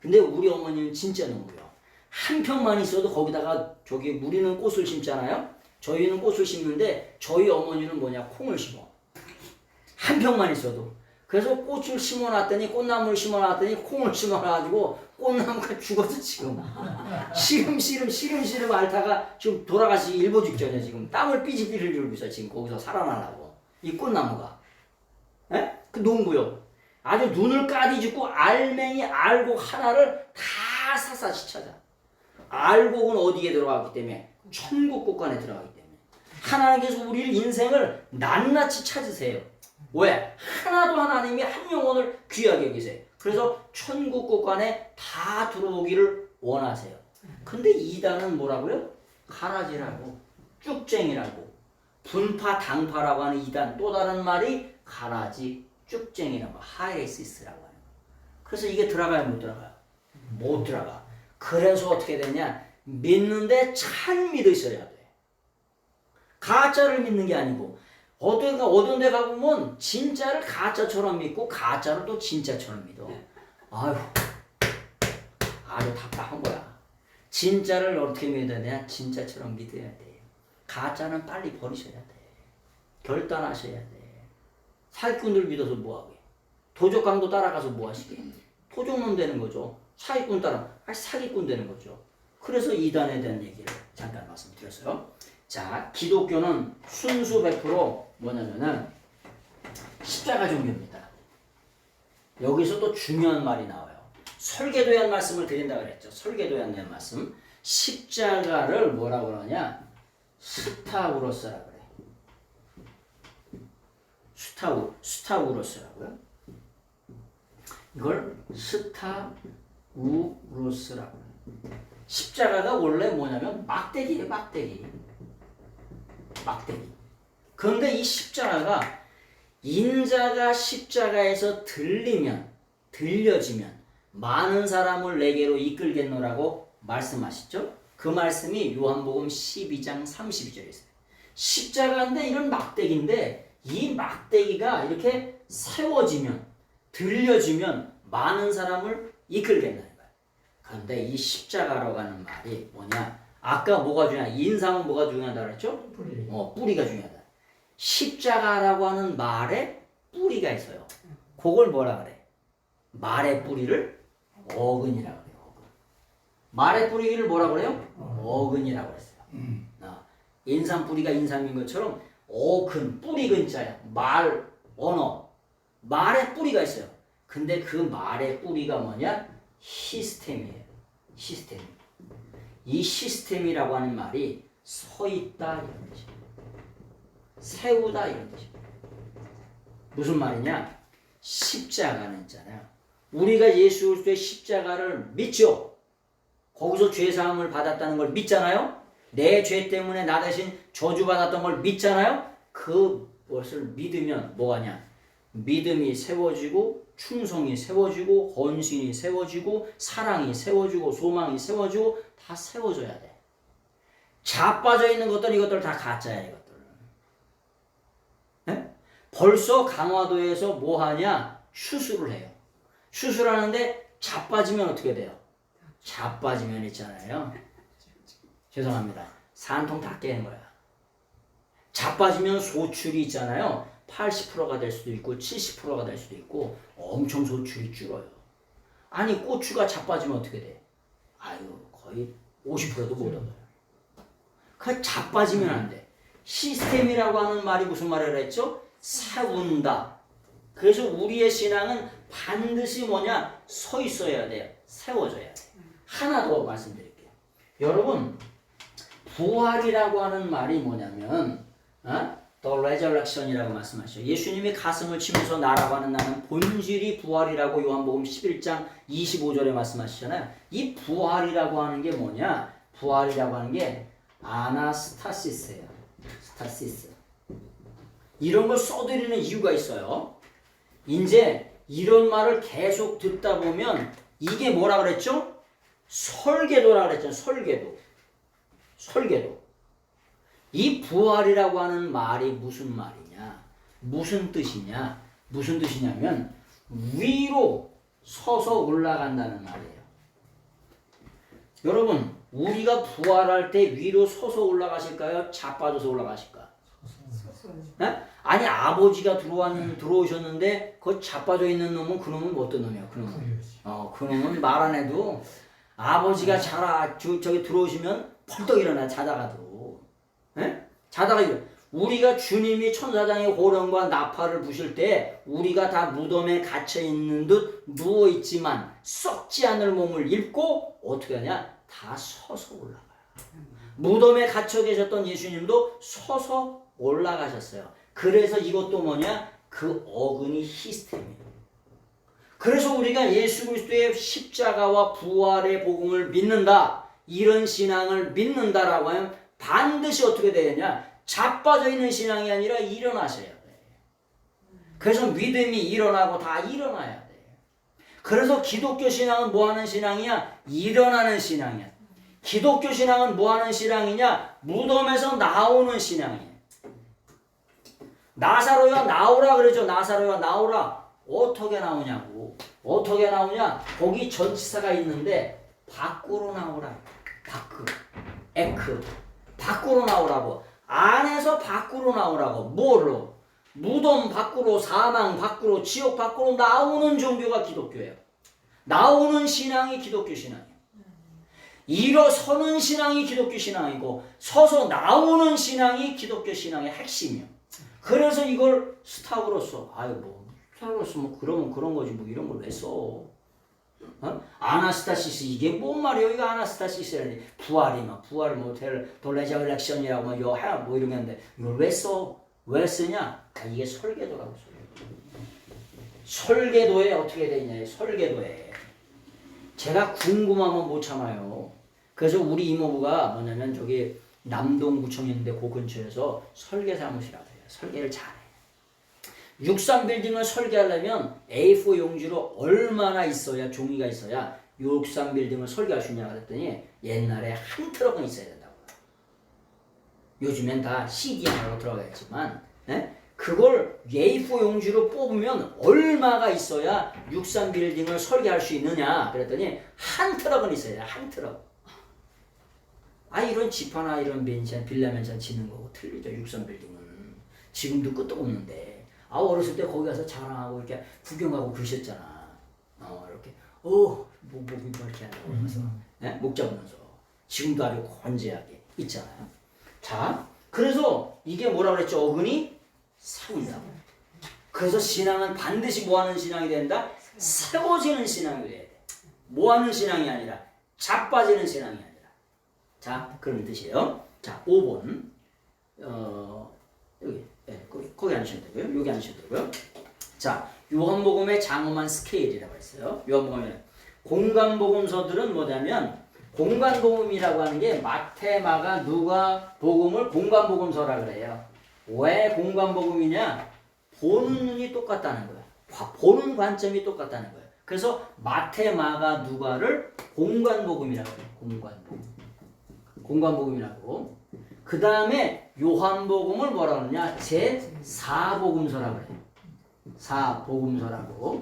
근데 우리 어머니는 진짜 농부요. 한 평만 있어도 거기다가 저기 우리는 꽃을 심잖아요. 저희는 꽃을 심는데 저희 어머니는 뭐냐, 콩을 심어. 한 평만 있어도. 그래서 꽃을 심어놨더니, 꽃나무를 심어놨더니 콩을 심어놔가지고 꽃나무가 죽어서 지금 시름시름 앓다가 지금 돌아가시 일보 직전이야. 지금 땀을 삐질삐질 흘리고 있어. 지금 거기서 살아나려고 이 꽃나무가. 에? 그 농부요. 아주 눈을 까디짓고 알맹이 알곡 하나를 다 샅샅이 찾아. 알곡은 어디에 들어가기 때문에? 천국 곳간에 들어가기 때문에. 하나님께서 우리를 인생을 낱낱이 찾으세요. 왜? 하나도 하나님이 한 영혼을 귀하게 여기세요. 그래서 천국 곳간에 다 들어오기를 원하세요. 근데 이단은 뭐라고요? 가라지라고, 쭉쟁이라고, 분파 당파라고 하는 이단, 또 다른 말이 가라지, 쭉쟁이라고, 하이레시스라고 하는 거. 그래서 이게 들어가요, 못 들어가요? 못 들어가. 그래서 어떻게 되냐? 믿는데 잘 믿으셔야 돼. 가짜를 믿는 게 아니고, 어떤 데 가보면 진짜를 가짜처럼 믿고 가짜를 또 진짜처럼 믿어. 아유, 아주 답답한 거야. 진짜를 어떻게 믿어야 되냐? 진짜처럼 믿어야 돼. 가짜는 빨리 버리셔야 돼. 결단하셔야 돼. 사기꾼들 믿어서 뭐하게? 도적강도 따라가서 뭐하시게? 도적놈 되는 거죠. 사기꾼 따라, 사기꾼 되는 거죠. 그래서 이단에 대한 얘기를 잠깐 말씀드렸어요. 자, 기독교는 순수 100% 뭐냐면은 십자가 종교입니다. 여기서 또 중요한 말이 나와요. 설계도에 한 말씀을 드린다 그랬죠. 설계도에 한 말씀. 십자가를 뭐라고 그러냐? 스타우로스라 그래. 스타우로스라고요. 이걸 스타우로스라고 해요. 십자가가 원래 뭐냐면 막대기예요, 막대기. 그런데 이 십자가가 인자가 십자가에서 들려지면 많은 사람을 내게로 이끌겠노라고 말씀하시죠? 그 말씀이 요한복음 12장 32절에 있어요. 십자가인데 이런 막대기인데 이 막대기가 이렇게 세워지면, 들려지면 많은 사람을 이끌겠다는 거예요. 그런데 이 십자가라고 하는 말이 뭐냐? 아까 뭐가 중요하냐? 인상은 뭐가 중요하다 그랬죠? 뿌리. 뿌리가 중요하다. 십자가라고 하는 말에 뿌리가 있어요. 그걸 뭐라 그래? 말의 뿌리를 어근이라고 그래요. 어근. 말의 뿌리를 뭐라 그래요? 어근이라고 했어요. 인삼 뿌리가 인삼인 것처럼 어근, 뿌리 근자야. 말, 언어. 말의 뿌리가 있어요. 근데 그 말의 뿌리가 뭐냐? 시스템이에요. 시스템. 이 시스템이라고 하는 말이 서 있다 이런 뜻이에요. 세우다 이런 뜻이에요. 무슨 말이냐? 십자가는 있잖아요. 우리가 예수 그리스도의 십자가를 믿죠. 거기서 죄 사함을 받았다는 걸 믿잖아요. 내 죄 때문에 나 대신 저주받았던 걸 믿잖아요. 그것을 믿으면 뭐하냐? 믿음이 세워지고 충성이 세워지고 헌신이 세워지고 사랑이 세워지고 소망이 세워지고 다 세워져야 돼. 자빠져 있는 것들 이것들 다 가짜야 이것들. 네? 벌써 강화도에서 뭐하냐? 수술을 해요. 수술하는데 자빠지면 어떻게 돼요? 자빠지면 있잖아요. 죄송합니다. 산통 다 깨는 거야. 자빠지면 소출이 있잖아요. 80%가 될 수도 있고 70%가 될 수도 있고 엄청 소출이 줄어요. 아니 고추가 자빠지면 어떻게 돼? 아유 거의 50%도 못 얻어요. 그 자빠지면 안 돼. 시스템이라고 하는 말이 무슨 말을 했죠? 세운다. 그래서 우리의 신앙은 반드시 뭐냐? 서 있어야 돼요. 세워져야 돼. 하나 더 말씀드릴게요. 여러분 부활이라고 하는 말이 뭐냐면 The resurrection이라고 말씀하시죠. 예수님이 가슴을 치면서 나라고 하는 나는 본질이 부활이라고 요한복음 11장 25절에 말씀하시잖아요. 이 부활이라고 하는 게 뭐냐? 부활이라고 하는 게 아나스타시스예요. 스타시스. 이런 걸 써드리는 이유가 있어요. 이제 이런 말을 계속 듣다 보면 이게 뭐라 그랬죠? 설계도라 그랬잖아요. 설계도. 이 부활이라고 하는 말이 무슨 말이냐? 무슨 뜻이냐? 무슨 뜻이냐면 위로 서서 올라간다는 말이에요. 여러분, 우리가 부활할 때 위로 서서 올라가실까요? 자빠져서 올라가실까? 네? 아니 아버지가 들어오셨는데 그 자빠져 있는 놈은 그놈은 어떤 놈이야? 그놈은 말 안 해도 아버지가 저기 들어오시면 펄떡 일어나 자다가도. 네? 자다가 우리가 주님이 천사장의 호령과 나팔을 부실 때 우리가 다 무덤에 갇혀 있는 듯 누워 있지만 썩지 않을 몸을 입고 어떻게 하냐? 다 서서 올라가요. 무덤에 갇혀 계셨던 예수님도 서서 올라가셨어요. 그래서 이것도 뭐냐? 그 어근이 시스템이에요. 그래서 우리가 예수 그리스도의 십자가와 부활의 복음을 믿는다. 이런 신앙을 믿는다라고 하면 반드시 어떻게 되느냐? 자빠져 있는 신앙이 아니라 일어나셔야 돼. 그래서 믿음이 일어나고 다 일어나야 돼. 그래서 기독교 신앙은 뭐 하는 신앙이야? 일어나는 신앙이야. 기독교 신앙은 뭐 하는 신앙이냐? 무덤에서 나오는 신앙이야. 나사로야 나오라 그러죠. 나사로야 나오라. 어떻게 나오냐고. 어떻게 나오냐? 거기 전치사가 있는데 밖으로 나오라. 밖으로 나오라고. 안에서 밖으로 나오라고. 뭐로? 무덤 밖으로, 사망 밖으로, 지옥 밖으로 나오는 종교가 기독교예요. 나오는 신앙이 기독교 신앙이에요. 일어서는 신앙이 기독교 신앙이고 서서 나오는 신앙이 기독교 신앙의 핵심이에요. 그래서 이걸 스타그로서 스타그로서 그러면 그런 거지 이런 걸 왜 써? 아나스타시스 이게 뭔 말이에요? 이거 아나스타시스라니 부활이면 레저렉션이라고 이러면 하는데 이걸 왜 써? 왜 쓰냐? 이게 설계도라고 설계도에 어떻게 돼 있냐? 설계도에 제가 궁금하면 못 참아요. 그래서 우리 이모부가 뭐냐면 저기 남동구청에 있는데 그 근처에서 설계 사무실이라고 해요. 설계를 잘해. 63빌딩을 설계하려면 A4 용지로 얼마나 있어야 종이가 있어야 63빌딩을 설계할 수 있냐 그랬더니 옛날에 한 트럭은 있어야 된다고. 요즘엔 다 CD하고 들어가 있지만 그걸 A4 용지로 뽑으면 얼마가 있어야 63빌딩을 설계할 수 있느냐 그랬더니 한 트럭은 있어야 돼. 한 트럭. 이런 집 하나 이런 맨션 빌라 맨션 짓는 거고 틀리죠. 63빌딩은 지금도 끝도 없는데 어렸을 때 거기 가서 자랑하고 이렇게 구경하고 그러셨잖아. 이렇게 목이 이렇게 하면서 목 잡으면서 지금도 아주 건재하게 있잖아요. 자, 그래서 이게 뭐라 그랬죠? 어근이 세운다고. 그래서 신앙은 반드시 뭐 하는 신앙이 된다? 세워지는 신앙이 돼야 돼. 뭐 하는 신앙이 아니라 자빠지는 신앙이 아니라. 자, 그런 뜻이에요. 자, 5번. 여기. 거기 앉으시면 되고요. 여기 앉으시면 되고요. 자, 요한복음의 장엄한 스케일이라고 했어요. 요한복음의 공간복음서들은 뭐냐면 공간복음이라고 하는 게 마태, 마가, 누가 복음을 공간복음서라 그래요. 왜 공간복음이냐? 보는 눈이 똑같다는 거예요. 보는 관점이 똑같다는 거예요. 그래서 마태, 마가, 누가를 공간복음이라고 해요. 공간복음이라고. 그 다음에 요한복음을 뭐라 그러냐? 제4복음서라고 그래요. 4복음서라고.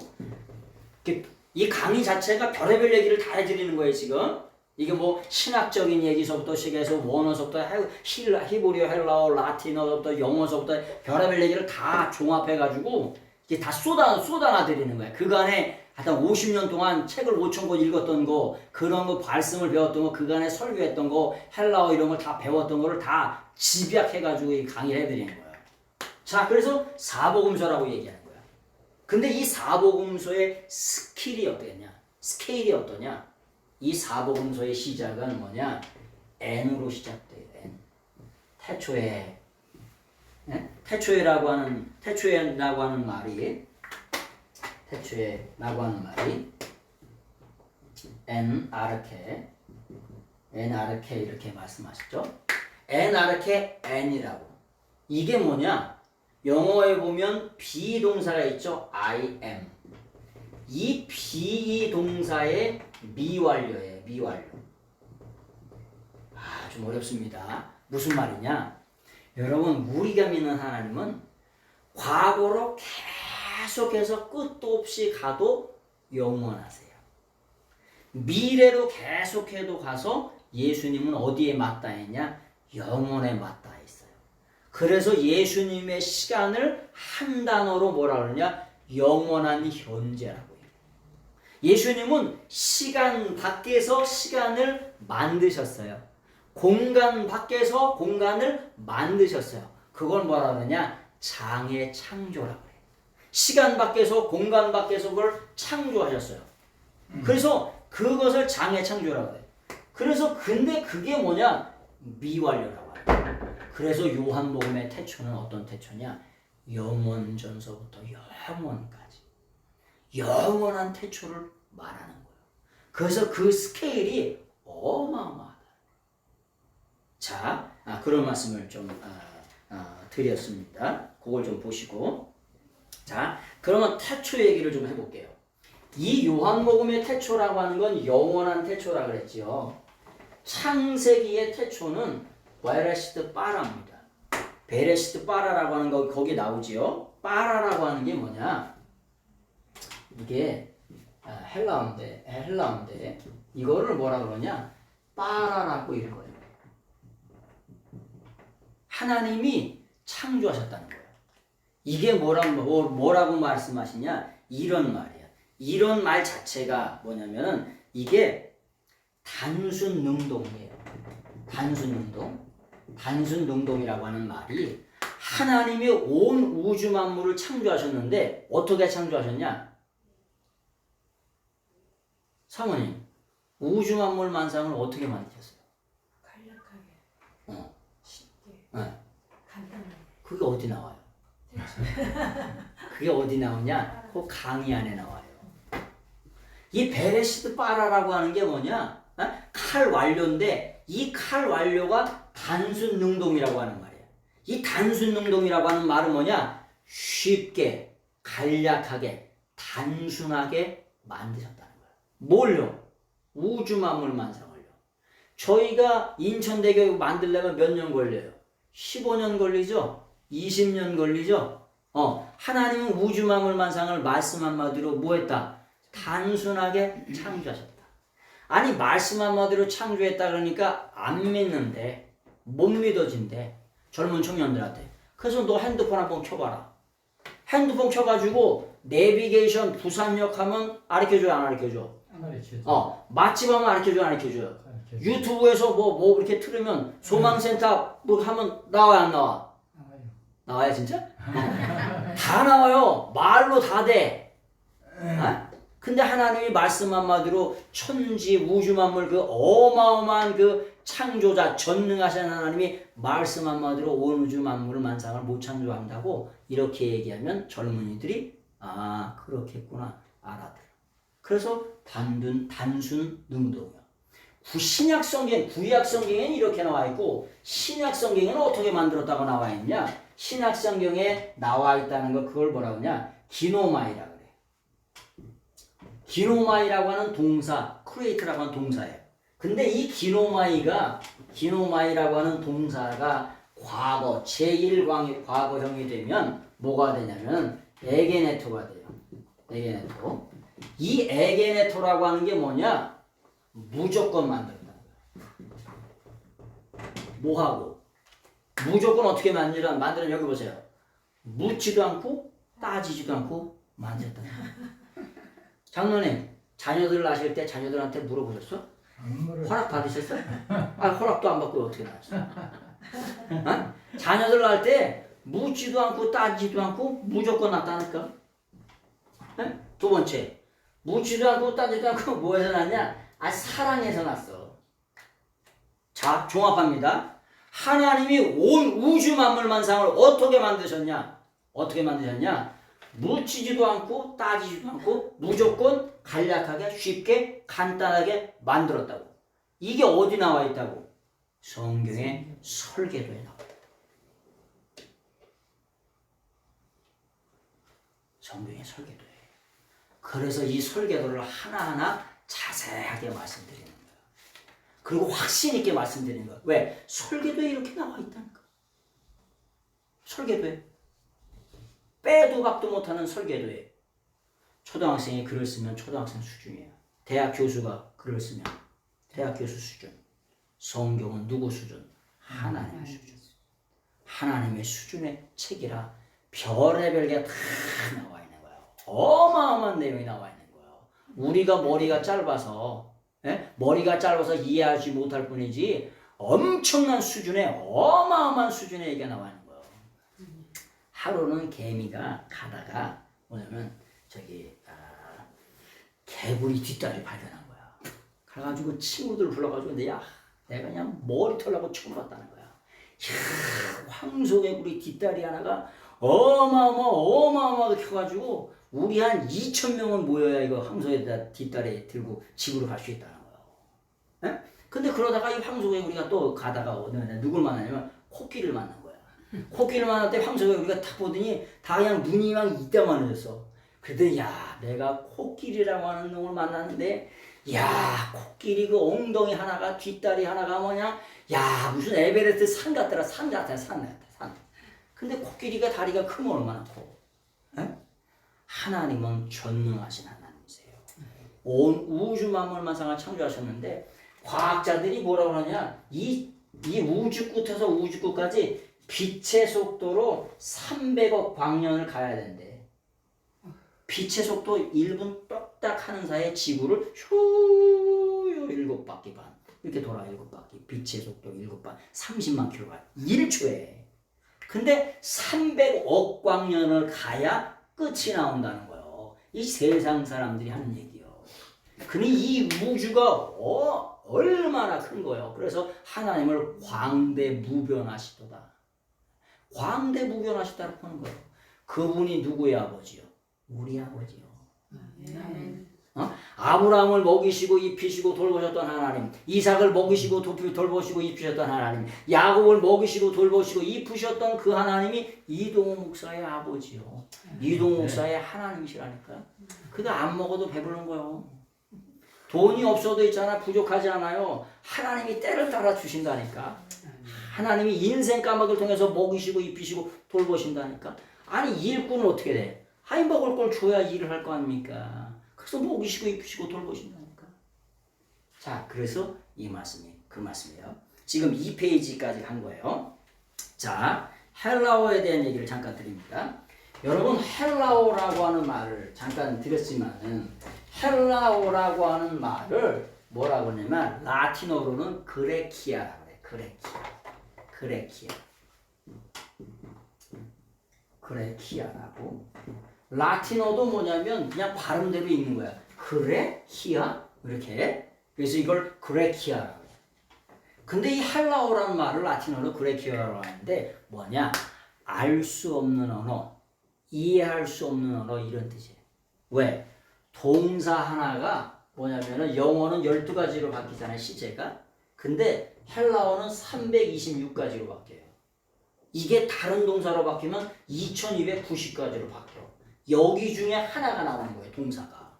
이 강의 자체가 별의별 얘기를 다 해드리는 거예요, 지금. 이게 뭐 신학적인 얘기서부터 시작해서 원어서부터 히브리어, 헬라어, 라틴어부터 영어서부터 별의별 얘기를 다 종합해가지고 이게 다 쏟아놔드리는 거예요. 그간에 하여튼 50년 동안 책을 5,000권 읽었던 거, 그런 거 말씀을 배웠던 거, 그간에 설교했던 거, 헬라어 이런 걸 다 배웠던 거를 다 집약해가지고 이 강의를 해드리는 거예요. 자, 그래서 사복음서라고 얘기하는 거야. 근데 이 사복음서의 스케일이 어떠냐? 이 사복음서의 시작은 뭐냐? N으로 시작돼요. N. 태초에. 네? 태초에라고 하는 말이 N 아르케 이렇게 말씀하시죠. N 아르케 N이라고. 이게 뭐냐? 영어에 보면 비동사가 있죠. I am. 이 비동사의 미완료예요. 미완료. 좀 어렵습니다. 무슨 말이냐? 여러분, 우리가 믿는 하나님은 과거로 계속해서 끝도 없이 가도 영원하세요. 미래로 계속해도 가서 예수님은 어디에 맞닿아있냐? 영원에 맞닿아있어요. 그래서 예수님의 시간을 한 단어로 뭐라 그러냐? 영원한 현재라고 해요. 예수님은 시간 밖에서 시간을 만드셨어요. 공간 밖에서 공간을 만드셨어요. 그걸 뭐라 그러냐? 장의 창조라고 해요. 시간 밖에서 공간 밖에서 그걸 창조하셨어요. 그래서 그것을 장의 창조라고 해요. 그래서 근데 그게 뭐냐? 미완료라고 해요. 그래서 요한복음의 태초는 어떤 태초냐? 영원전서부터 영원까지 영원한 태초를 말하는 거예요. 그래서 그 스케일이 어마어마하다. 자, 그런 말씀을 좀 드렸습니다. 그걸 좀 보시고, 자, 그러면 태초 얘기를 좀 해볼게요. 이 요한복음의 태초라고 하는 건 영원한 태초라 그랬지요. 창세기의 태초는 베레시트 바라입니다. 베레시트 바라라고 하는 거 거기 나오지요. 바라라고 하는 게 뭐냐? 이게 헬라어인데 이거를 뭐라 그러냐? 바라라고 읽어요. 하나님이 창조하셨다는 거예요. 이게 뭐라고 말씀하시냐? 이런 말이야. 이런 말 자체가 뭐냐면은 이게 단순 능동이에요. 단순 능동이라고 하는 말이 하나님이 온 우주 만물을 창조하셨는데 어떻게 창조하셨냐? 사모님, 우주 만물 만상을 어떻게 만드셨어요? 간략하게. 쉽게. 간단하게. 그게 어디 나와요? 그게 어디 나오냐? 그 강의 안에 나와요. 이 베레시트 바라라고 하는 게 뭐냐? 칼 완료인데 이 칼 완료가 단순 능동이라고 하는 말이에요. 이 단순 능동이라고 하는 말은 뭐냐? 쉽게, 간략하게, 단순하게 만드셨다는 거예요. 뭘요? 우주 만물 만상을요. 저희가 인천대교 만들려면 몇 년 걸려요? 15년 걸리죠? 20년 걸리죠? 하나님은 우주 만물 만상을 말씀 한마디로 뭐 했다? 단순하게 창조하셨다. 아니 말씀 한마디로 창조했다 그러니까 안 믿는데 못 믿어진대. 젊은 청년들한테. 그래서 너 핸드폰 한번 켜봐라. 핸드폰 켜가지고 내비게이션 부산역 하면 가르쳐줘요 안 가르쳐줘? 안 가르쳐줘. 맛집 하면 가르쳐줘요 안 가르쳐줘요? 유튜브에서 뭐 이렇게 틀으면 소망센터 뭐 하면 나와요 안 나와? 나와요. 나와요 진짜? 다 나와요. 말로 다 돼. 근데 하나님이 말씀 한마디로 천지 우주 만물 그 어마어마한 그 창조자 전능하신 하나님이 말씀 한마디로 온 우주 만물을 만상을 못 창조한다고 이렇게 얘기하면 젊은이들이 그렇겠구나 알아들어. 그래서 단순 능동이야. 구약 성경에는 이렇게 나와 있고 신약 성경에는 어떻게 만들었다고 나와 있냐? 신약 성경에 나와 있다는 거 그걸 뭐라 그러냐? 기노마이라 그래. 기노마이라고 하는 동사, 크리에이트라고 하는 동사예요. 근데 이 기노마이라고 하는 동사가 과거 과거형이 되면 뭐가 되냐면 에게네토가 돼요. 에게네토. 이 에게네토라고 하는 게 뭐냐? 무조건 만든다는 거예요. 뭐하고? 무조건 어떻게 만드는 여기 보세요. 묻지도 않고 따지지도 않고 만졌다는 거예요. 장로님, 자녀들 낳으실 때 자녀들한테 물어보셨어? 허락 받으셨어? 허락도 안 받고 어떻게 낳았어? 자녀들 낳을 때 묻지도 않고 따지지도 않고 무조건 낳았다니까. 두 번째, 묻지도 않고 따지지도 않고 뭐해서 낳냐? 사랑해서 낳았어. 자, 종합합니다. 하나님이 온 우주 만물 만상을 어떻게 만드셨냐? 어떻게 만드셨냐? 묻히지도 않고 따지지도 않고 무조건 간략하게 쉽게 간단하게 만들었다고. 이게 어디 나와 있다고? 성경의 설계도에 나와 있다. 성경의 설계도에. 그래서 이 설계도를 하나하나 자세하게 말씀드리는 거예요. 그리고 확신 있게 말씀드리는 거예요. 왜? 설계도에 이렇게 나와 있다니까. 설계도에. 빼도 박도 못하는 설계도에. 초등학생이 글을 쓰면 초등학생 수준이에요. 대학 교수가 글을 쓰면 대학 교수 수준. 성경은 누구 수준? 하나님의 수준. 하나님의 수준의 책이라 별의별 게 다 나와 있는 거예요. 어마어마한 내용이 나와 있는 거예요. 우리가 머리가 짧아서 이해하지 못할 뿐이지 엄청난 수준의 어마어마한 수준의 얘기가 나와 있는 거예요. 하루는 개미가 가다가 뭐냐면 개구리 뒷다리 발견한 거야. 가가지고 친구들 불러가지고 내가 그냥 머리 털라고 쳐물었다는 거야. 황소개구리 뒷다리 하나가 어마어마하게 켜가지고 우리 한 2,000명은 모여야 이거 황소의 뒷다리 들고 집으로 갈 수 있다는 거야. 에? 근데 그러다가 이 황소개구리가 또 가다가 누굴 만나냐면 코끼리를 만난 거야. 코끼리를 만날 때 황소개구리가 딱 보더니 다 그냥 눈이 막 이따만해졌어. 그랬더니 내가 코끼리라고 하는 놈을 만났는데 코끼리 그 엉덩이 하나가 뒷다리 하나가 무슨 에베레스트 산 같더라. 산. 근데 코끼리가 다리가 크면 얼마나 커. 에? 하나님은 전능하신 하나님이세요. 온 우주 만물 만상을 창조하셨는데 과학자들이 뭐라고 하냐? 이 우주 끝에서 우주 끝까지 빛의 속도로 300억 광년을 가야 된대. 빛의 속도 1분 뚝딱 하는 사이에 지구를 휴 7바퀴 반 이렇게 돌아 7바퀴. 빛의 속도 7반 30만 킬로가 1초에. 근데 300억 광년을 가야 끝이 나온다는 거예요. 이 세상 사람들이 하는 얘기요. 그니 이 우주가 얼마나 큰 거예요. 그래서 하나님을 광대무변하시도다. 광대무변하시다고 하는 거예요. 그분이 누구의 아버지요? 우리 아버지요. 아브라함을 먹이시고 입히시고 돌보셨던 하나님, 이삭을 먹이시고 돌보시고 입히셨던 하나님, 야곱을 먹이시고 돌보시고 입히셨던 그 하나님이 이동호 목사의 아버지요. 이동호 목사의 하나님이시라니까. 그거 안 먹어도 배부른 거요. 돈이 없어도 있잖아. 부족하지 않아요. 하나님이 때를 따라 주신다니까. 하나님이 인생 까마귀를 통해서 먹이시고 입히시고 돌보신다니까. 아니 일꾼은 어떻게 돼? 먹을 걸 줘야 일을 할 거 아닙니까? 그래서 먹이시고 입히시고 돌보신다니까. 자, 그래서 이 말씀이 그 말씀이에요. 지금 2페이지까지 간 거예요. 자, 헬라어에 대한 얘기를 잠깐 드립니다. 여러분 헬라어라고 하는 말을 잠깐 드렸지만은 헬라어라고 하는 말을 뭐라고 하냐면 라틴어로는 그레키아라고 그래. 그레키아라고. 라틴어도 뭐냐면 그냥 발음대로 읽는 거야. 그레키아 이렇게. 그래서 이걸 그레키아라고 해. 근데 이 헬라어라는 말을 라틴어로 그레키아라고 하는데 뭐냐? 알 수 없는 언어, 이해할 수 없는 언어 이런 뜻이에요. 왜? 동사 하나가 뭐냐면은 영어는 12가지로 바뀌잖아요, 시제가. 근데 헬라어는 326가지로 바뀌어요. 이게 다른 동사로 바뀌면 2290가지로 바뀌어. 여기 중에 하나가 나오는 거예요, 동사가.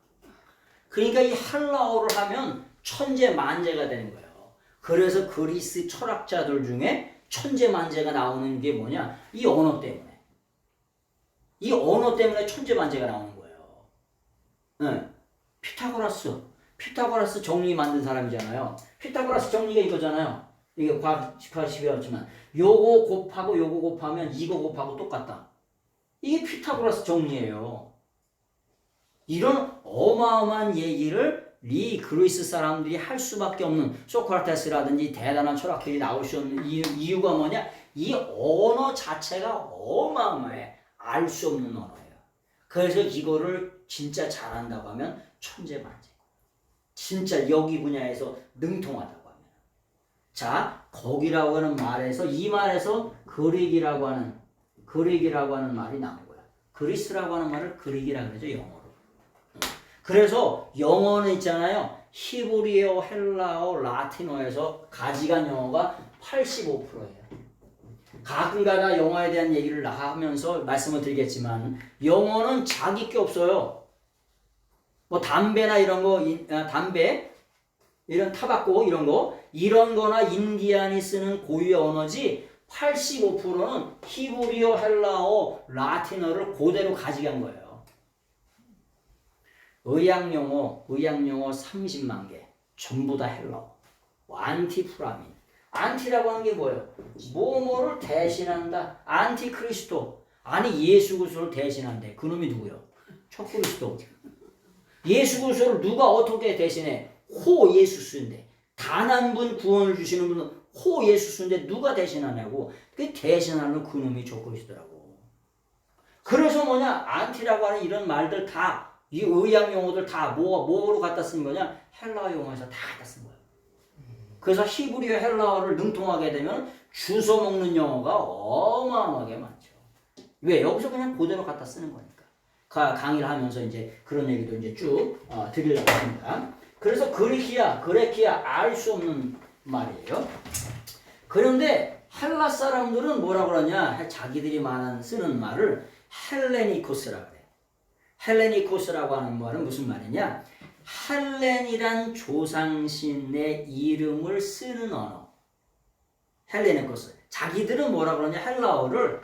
그러니까 이 헬라어를 하면 천재만재가 되는 거예요. 그래서 그리스 철학자들 중에 천재만재가 나오는 게 뭐냐? 이 언어 때문에. 이 언어 때문에 천재만재가 나오는 거예요. 네. 피타고라스 정리 만든 사람이잖아요. 피타고라스 정리가 이거잖아요. 이게 과학 10에 왔지만 요거 곱하고 요거 곱하면 이거 곱하고 똑같다. 이게 피타고라스 정리예요. 이런 어마어마한 얘기를 이 그리스 사람들이 할 수밖에 없는 소크라테스라든지 대단한 철학들이 나올 수 없는 이유가 뭐냐? 이 언어 자체가 어마어마해. 알 수 없는 언어예요. 그래서 이거를 진짜 잘한다고 하면 천재만재. 진짜 여기 분야에서 능통하다고 하면. 자, 거기라고 하는 말에서 이 말에서 그릭이라고 하는 말이 나온 거야. 그리스라고 하는 말을 그릭이라고 그러죠, 영어로. 그래서 영어는 있잖아요. 히브리어, 헬라어, 라틴어에서 가지간 영어가 85%예요. 가끔가다 영어에 대한 얘기를 하면서 말씀을 드리겠지만 영어는 자기 게 없어요. 뭐 담배나 이런 거, 담배, 이런 타바코 이런 거나 인디안이 쓰는 고유의 언어지 85%는 히브리어, 헬라어, 라틴어를 그대로 가져간 거예요. 의학용어 30만 개. 전부 다 헬라어. 안티프라민. 안티라고 하는 게 뭐예요? 뭐뭐를 대신한다. 안티크리스토. 아니 예수 그리스도를 대신한대. 그놈이 누구요? 척그리스도. 예수 그리스도를 누가 어떻게 대신해? 호 예수스인데. 단 한 분 구원을 주시는 분은 호 예수스인데 누가 대신하냐고. 그 대신하는 그놈이 척그리스도라고. 그래서 뭐냐? 안티라고 하는 이런 말들 다 이 의학 용어들 다 뭐로 갖다 쓴 거냐? 헬라어 용어에서 다 갖다 쓴 거예요. 그래서 히브리어 헬라어를 능통하게 되면 주워 먹는 영어가 어마어마하게 많죠. 왜? 여기서 그냥 그대로 갖다 쓰는 거니까. 강의를 하면서 이제 그런 얘기도 이제 쭉 드리려고 합니다. 그래서 그레키아 알 수 없는 말이에요. 그런데 헬라 사람들은 뭐라 그러냐? 자기들이 쓰는 말을 헬레니코스라 그래요. 헬레니코스라고 하는 말은 무슨 말이냐? 헬렌이란 조상신의 이름을 쓰는 언어. 헬레니코스. 자기들은 뭐라 그러냐? 헬라어를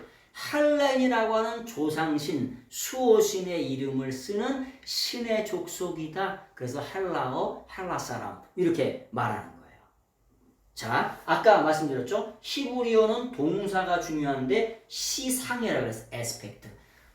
헬렌이라고 하는 조상신, 수호신의 이름을 쓰는 신의 족속이다. 그래서 헬라어, 헬라 사람 이렇게 말하는 거예요. 자, 아까 말씀드렸죠? 히브리어는 동사가 중요한데 시상이라고 그랬어요. 에스펙트.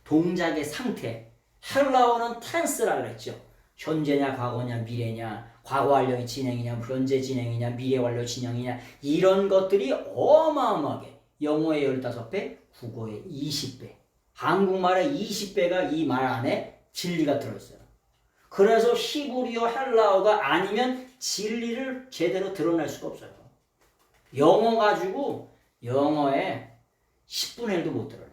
동작의 상태. 헬라어는 텐스라고 그랬죠. 현재냐, 과거냐, 미래냐, 과거 완료의 진행이냐, 현재 진행이냐, 미래 완료 진행이냐 이런 것들이 어마어마하게 영어의 15배, 국어의 20배, 한국말의 20배가 이 말 안에 진리가 들어있어요. 그래서 히브리어, 헬라어가 아니면 진리를 제대로 드러낼 수가 없어요. 영어 가지고 영어의 10분의 1도 못 드러내.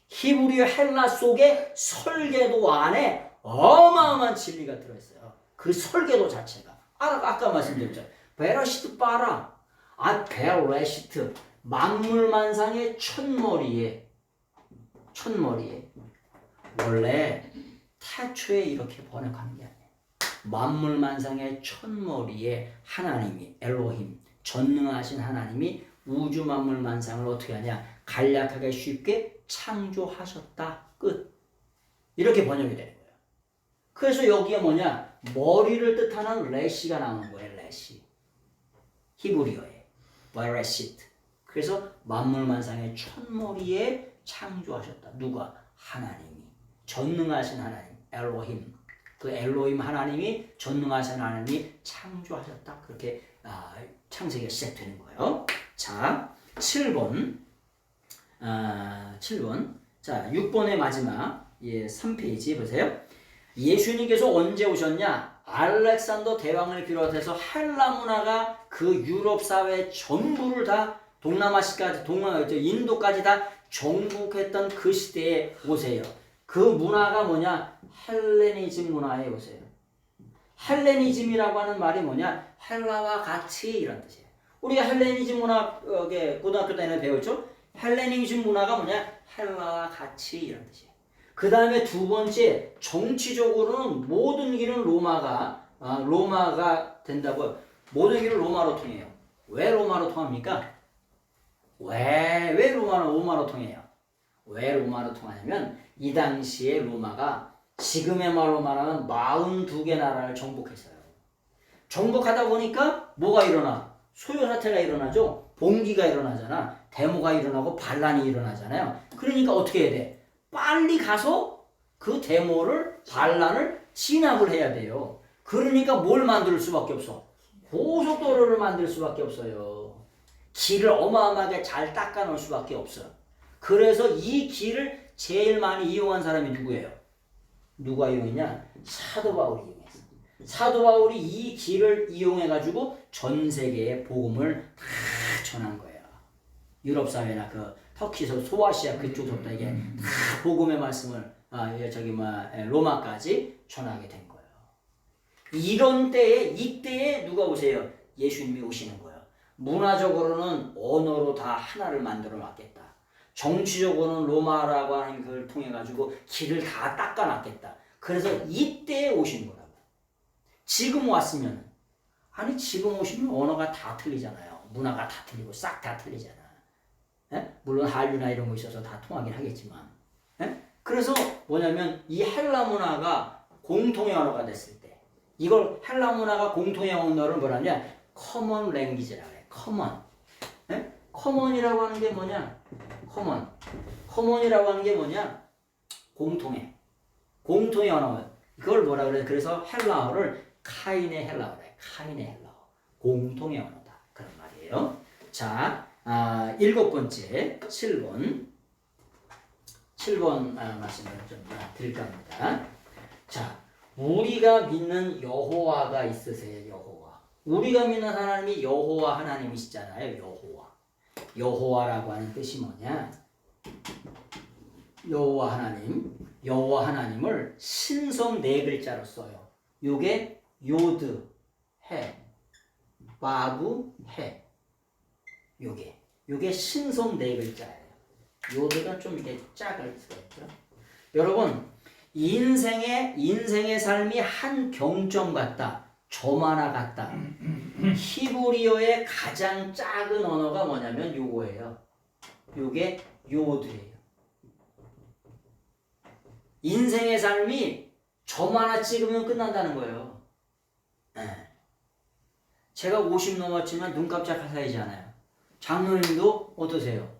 히브리어, 헬라 속에 설계도 안에 어마어마한 진리가 들어있어요. 그 설계도 자체가. 아까 말씀드렸죠. 베라시트 바라. 베레시트. 만물만상의 첫머리에. 원래 태초에 이렇게 번역하는 게 아니에요. 만물만상의 첫머리에 하나님이, 엘로힘, 전능하신 하나님이 우주 만물만상을 어떻게 하냐. 간략하게 쉽게 창조하셨다. 끝. 이렇게 번역이 되는 거예요. 그래서 여기에 뭐냐? 머리를 뜻하는 레시가 나오는 거예요. 레시. 히브리어에. 베레시트. 그래서 만물만상의 첫머리에 창조하셨다. 누가? 하나님이. 전능하신 하나님. 엘로힘. 그 엘로힘 하나님이 전능하신 하나님이 창조하셨다. 그렇게 창세기가 시작되는 거예요. 자, 7번. 7번. 자, 6번의 마지막 3페이지 보세요. 예수님께서 언제 오셨냐? 알렉산더 대왕을 비롯해서 헬라 문화가 그 유럽 사회 전부를 다 동남아시아까지, 인도까지 다 정복했던 그 시대에 오세요. 그 문화가 뭐냐? 헬레니즘 문화에 오세요. 헬레니즘이라고 하는 말이 뭐냐? 헬라와 같이 이런 뜻이에요. 우리가 헬레니즘 문화 고등학교 때는 배웠죠? 헬레니즘 문화가 뭐냐? 헬라와 같이 이런 뜻이에요. 그 다음에 두 번째, 정치적으로는 모든 길은 로마가 된다고요. 모든 길은 로마로 통해요. 왜 로마로 통합니까? 왜 로마로 통해요? 왜 로마로 통하냐면 이 당시에 로마가 지금의 말로 말하면 42개 나라를 정복했어요. 정복하다 보니까 뭐가 일어나? 소요사태가 일어나죠. 봉기가 일어나잖아. 데모가 일어나고 반란이 일어나잖아요. 그러니까 어떻게 해야 돼? 빨리 가서 그 데모를, 반란을 진압을 해야 돼요. 그러니까 뭘 만들 수밖에 없어? 고속도로를 만들 수밖에 없어요. 길을 어마어마하게 잘 닦아 놓을 수밖에 없어요. 그래서 이 길을 제일 많이 이용한 사람이 누구예요? 누가 이용했냐? 사도 바울이 이용했어. 사도 바울이 이 길을 이용해 가지고 전 세계에 복음을 다 전한 거예요. 유럽 사회나 그 터키에서 소아시아 그쪽부터 이게 다 복음의 말씀을 로마까지 전하게 된 거예요. 이런 때에 이때에 누가 오세요? 예수님이 오시는 거예요. 문화적으로는 언어로 다 하나를 만들어 놨겠다. 정치적으로는 로마라고 하는 걸 통해 가지고 길을 다 닦아 놨겠다. 그래서 이때에 오신 거라고. 지금 왔으면 아니 지금 오시면 언어가 다 틀리잖아요. 문화가 다 틀리고 싹 다 틀리잖아. 예? 물론 한류나 이런 거 있어서 다 통하긴 하겠지만. 예? 그래서 뭐냐면 이 헬라 문화가 공통의 언어가 됐을 때 이걸 헬라 문화가 공통의 언어를 뭐라냐? 커먼 랭귀지라고 해요. 커먼. 예? 커먼이라고 하는 게 뭐냐? 커먼이라고 하는 게 뭐냐? 공통의 언어. 이걸 뭐라 그래? 그래서 헬라어를 카인의 헬라어래. 카인의 헬라어. 공통의 언어다. 그런 말이에요. 자, 7번째 7번 말씀을 좀 드릴까 합니다. 자, 우리가 믿는 여호와가 있으세요. 여호와. 우리가 믿는 하나님이 여호와 하나님이시잖아요. 여호와라고 하는 뜻이 뭐냐? 여호와 하나님을 신성 4글자로 써요. 요게 요드, 해, 바브, 해. 요게 신성 4글자예요. 요드가 좀 이렇게 작을 수가 있죠. 여러분, 인생의 삶이 한 경점 같다. 점 하나 같다. 히브리어의 가장 작은 언어가 뭐냐면 요거예요. 요게 요드예요. 인생의 삶이 점 하나 찍으면 끝난다는 거예요. 네. 제가 50 넘었지만 눈 깜짝할 사이잖아요. 장로님도 어떠세요?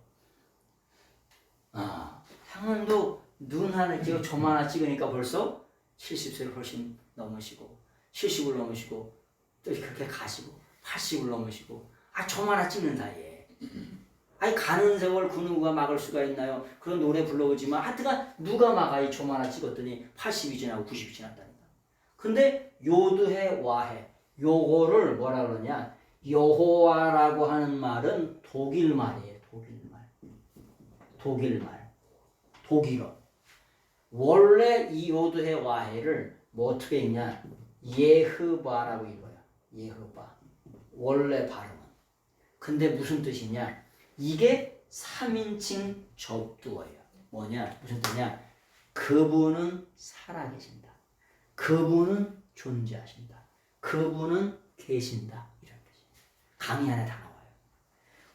장로님도 눈 하나 찍고 점 하나 찍으니까 벌써 70세를 훨씬 넘으시고 70을 넘으시고 또 그렇게 가시고 80을 넘으시고 점 하나 찍는 사이에 가는 세월 그 누가 막을 수가 있나요? 그런 노래 불러오지만 하여튼간 누가 막아 이 점 하나 찍었더니 80이 지나고 90이 지났다니까. 근데 요드해 와해 요거를 뭐라 그러냐? 여호와라고 하는 말은 독일 말이에요. 독일어. 원래 이 요드해 와해를 뭐 어떻게 읽냐? 예흐바라고 읽어요. 예흐바. 원래 발음은. 근데 무슨 뜻이냐? 이게 3인칭 접두어예요. 뭐냐? 무슨 뜻이냐? 그분은 살아계신다. 그분은 존재하신다. 그분은 계신다. 이런 뜻이에요. 강의 안에 다 나와요.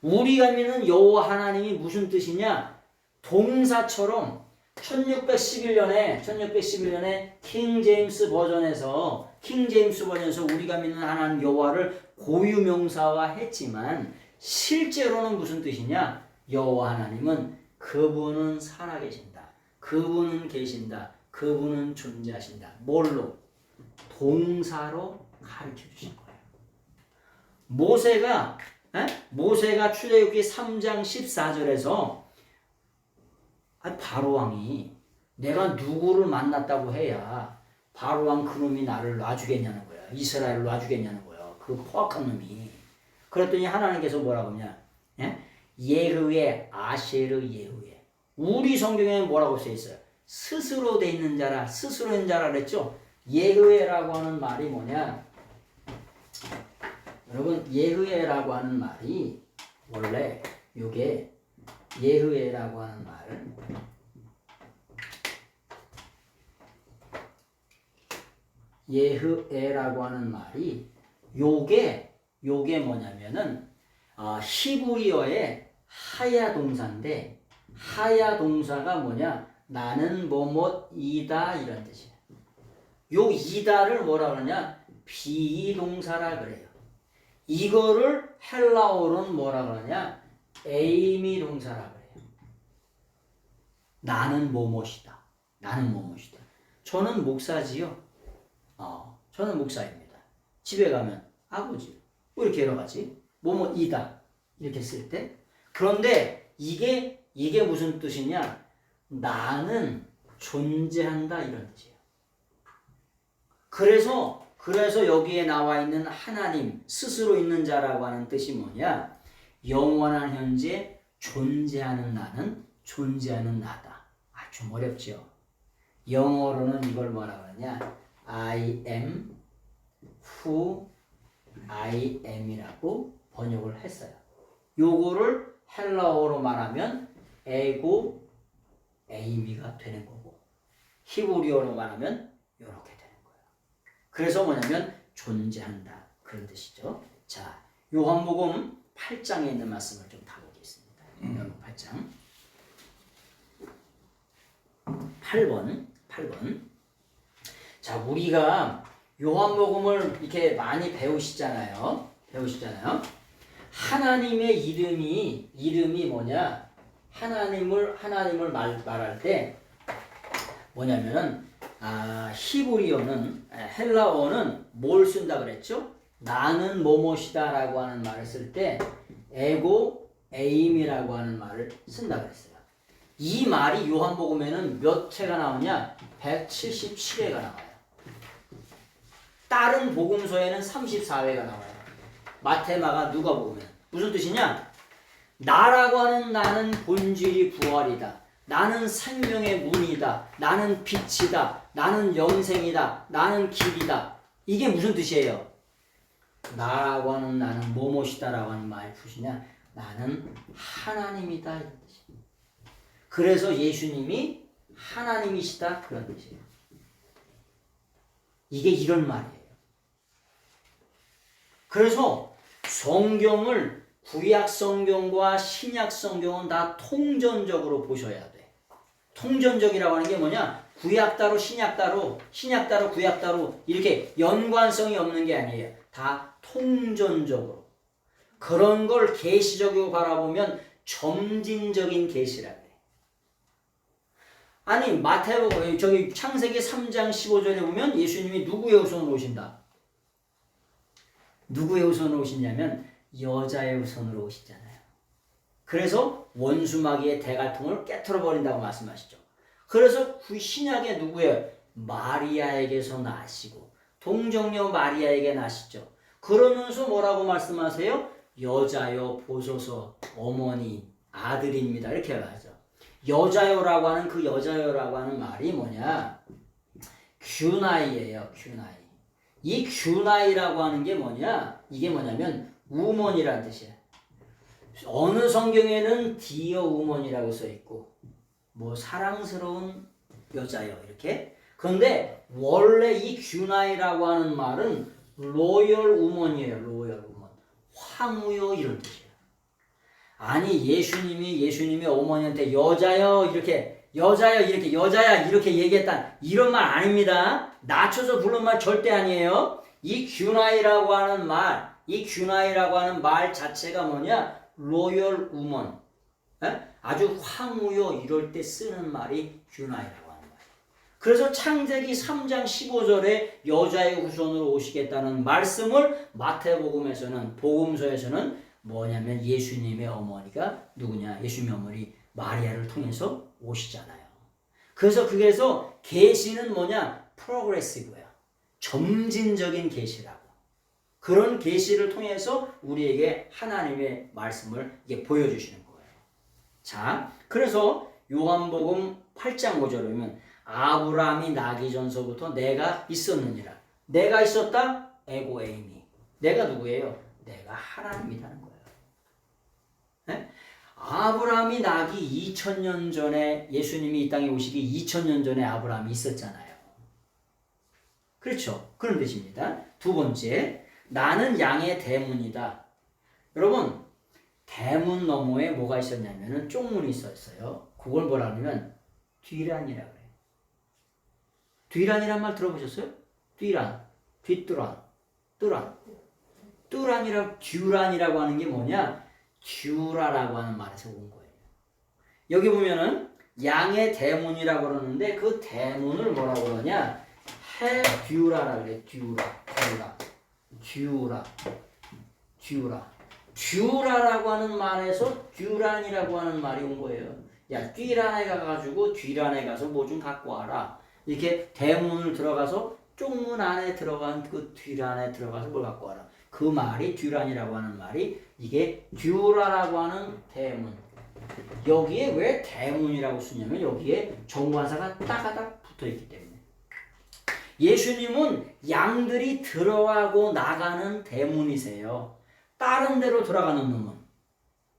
우리가 믿는 여호와 하나님이 무슨 뜻이냐? 동사처럼 1611년에 킹 제임스 버전에서 우리가 믿는 하나님 여호와를 고유명사화 했지만 실제로는 무슨 뜻이냐? 여호와 하나님은 그분은 살아계신다. 그분은 계신다. 그분은 존재하신다. 뭘로? 동사로 가르쳐 주신 거예요. 모세가 출애굽기 3장 14절에서 바로왕이 내가 누구를 만났다고 해야 바로왕 그놈이 나를 놔주겠냐는 거야. 이스라엘을 놔주겠냐는 거야. 그 포악한 놈이. 그랬더니 하나님께서 뭐라고 하냐? 예흐웨 아셰르 예흐웨. 우리 성경에는 뭐라고 써 있어요? 스스로 돼 있는 자라 그랬죠? 예흐웨라고 하는 말이 뭐냐? 여러분, 예흐웨라고 하는 말이 원래 요게 예흐웨라고 하는 말은 예흐에라고 하는 말이 요게 뭐냐면은 히브리어의 하야 동사인데 하야 동사가 뭐냐? 나는 뭐뭐이다 이런 뜻이에요. 요 이다를 뭐라 그러냐? 비동사라 그래요. 이거를 헬라어로는 뭐라 그러냐? 에이미 동사라 그래요. 나는 뭐뭐이다. 저는 목사지요. 저는 목사입니다. 집에 가면 아버지 뭐 이렇게 여러 가지 뭐뭐이다 이렇게 쓸 때. 그런데 이게 무슨 뜻이냐? 나는 존재한다 이런 뜻이에요. 그래서 그래서 여기에 나와 있는 하나님 스스로 있는 자라고 하는 뜻이 뭐냐? 영원한 현재 존재하는 나는 존재하는 나다. 아, 좀 어렵죠. 영어로는 이걸 뭐라고 하냐? I am who I am이라고 번역을 했어요. 요거를 헬라어로 말하면 에고 에이미가 되는 거고, 히브리어로 말하면 이렇게 되는 거예요. 그래서 뭐냐면 존재한다, 그런 뜻이죠. 자, 요한복음 8장에 있는 말씀을 좀 다루겠습니다. 요한복음 8장 8번. 자, 우리가 요한복음을 이렇게 많이 배우시잖아요. 하나님의 이름이 뭐냐? 하나님을 말할 때 뭐냐면은 히브리어는 헬라어는 뭘 쓴다 그랬죠? 나는 뭐뭐시다라고 하는 말을 쓸 때 에고 에임이라고 하는 말을 쓴다 그랬어요. 이 말이 요한복음에는 몇 회가 나오냐? 177회가 나와요. 다른 복음서에는 34회가 나와요. 마테마가 누가복음에 무슨 뜻이냐? 나라고 하는 나는 본질이 부활이다. 나는 생명의 문이다. 나는 빛이다. 나는 영생이다. 나는 길이다. 이게 무슨 뜻이에요? 나라고 하는 나는 뭐뭐시다라고 하는 말이 무엇이냐? 나는 하나님이다, 이런 뜻이에요. 그래서 예수님이 하나님이시다, 그런 뜻이에요. 이게 이런 말이에요. 그래서 성경을 구약 성경과 신약 성경은 다 통전적으로 보셔야 돼. 통전적이라고 하는 게 뭐냐? 구약 따로 신약 따로, 신약 따로 구약 따로 이렇게 연관성이 없는 게 아니에요. 다 통전적으로. 그런 걸 계시적으로 바라보면 점진적인 계시라고 해. 아니 마태복음 저기 창세기 3장 15절에 보면 예수님이 누구의 후손으로 오신다? 누구의 후손으로 오시냐면 여자의 후손으로 오시잖아요. 그래서 원수마귀의 대갈통을 깨트려 버린다고 말씀하시죠. 그래서 그 신약의 누구예요? 마리아에게서 나시고 동정녀 마리아에게 나시죠. 그러면서 뭐라고 말씀하세요? 여자여 보소서 어머니 아들입니다. 이렇게 하죠. 여자여라고 하는 그 여자여라고 하는 말이 뭐냐? 규나이예요. 규나이. 이 규나이라고 하는 게 뭐냐? 이게 뭐냐면 우먼이라는 뜻이에요. 어느 성경에는 디어 우먼이라고 써 있고 뭐 사랑스러운 여자여 이렇게. 그런데 원래 이 규나이라고 하는 말은 로열 우먼이에요. 로열 우먼. 황후여 이런 뜻이에요. 아니 예수님이 어머니한테 여자여 이렇게 여자여 이렇게 여자야 이렇게 얘기했다 이런 말 아닙니다. 낮춰서 부른 말 절대 아니에요. 이 규나이라고 하는 말, 이 규나이라고 하는 말 자체가 뭐냐? 로열 우먼. 아주 황후여 이럴 때 쓰는 말이 규나이라고 하는 말이에요. 그래서 창세기 3장 15절에 여자의 후손으로 오시겠다는 말씀을 마태복음에서는 복음서에서는 뭐냐면 예수님의 어머니가 누구냐? 예수님의 어머니 마리아를 통해서 오시잖아요. 그래서 계시는 뭐냐? 프로그레시브야. 점진적인 계시라고. 그런 계시를 통해서 우리에게 하나님의 말씀을 이게 보여주시는 거예요. 자, 그래서 요한복음 8장 5절에 보면 아브라함이 나기 전서부터 내가 있었느니라. 내가 있었다? 에고 에이미. 내가 누구예요? 내가 하나님이라는 거예요. 네? 아브라함이 나기 2000년 전에 예수님이 이 땅에 오시기 2000년 전에 아브라함이 있었잖아요. 그렇죠? 그런 뜻입니다. 두 번째, 나는 양의 대문이다. 여러분, 대문 너머에 뭐가 있었냐면은 쪽문이 있었어요. 그걸 뭐라 하냐면 뒤란이라고 해요. 뒤란이란 말 들어보셨어요? 뒤란, 뒷두란, 뚜란. 듀란이라고 하는 게 뭐냐? 듀라라고 하는 말에서 온 거예요. 여기 보면은 양의 대문이라고 그러는데 그 대문을 뭐라고 그러냐? 헤듀라라고 그래. 듀라라고 하는 말에서 듀란이라고 하는 말이 온 거예요. 야, 듀란에 가가지고 듀란에 가서 뭐 좀 갖고 와라. 이렇게 대문을 들어가서 쪽문 안에 들어간 그 듀란에 들어가서 뭘 갖고 와라. 그 말이 듀란이라고 하는 말이 이게 듀라라고 하는 대문. 여기에 왜 대문이라고 쓰냐면 여기에 정관사가 따가닥 붙어있기 때문에. 예수님은 양들이 들어가고 나가는 대문이세요. 다른 데로 들어가는 놈은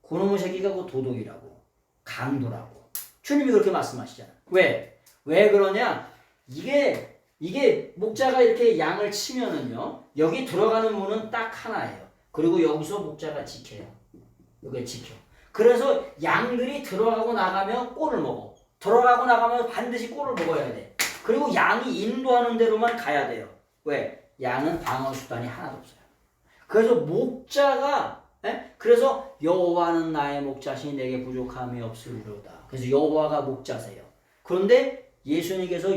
그놈의 새끼가 그 도둑이라고 강도라고 주님이 그렇게 말씀하시잖아요. 왜 그러냐? 이게 목자가 이렇게 양을 치면은요 여기 들어가는 문은 딱 하나예요. 그리고 여기서 목자가 지켜요. 여기 지켜. 그래서 양들이 들어가고 나가면 꼴을 먹어. 들어가고 나가면 반드시 꼴을 먹어야 돼. 그리고 양이 인도하는 대로만 가야 돼요. 왜? 양은 방어 수단이 하나도 없어요. 그래서 목자가 그래서 여호와는 나의 목자시니 내게 부족함이 없으리로다. 그래서 여호와가 목자세요. 그런데 예수님께서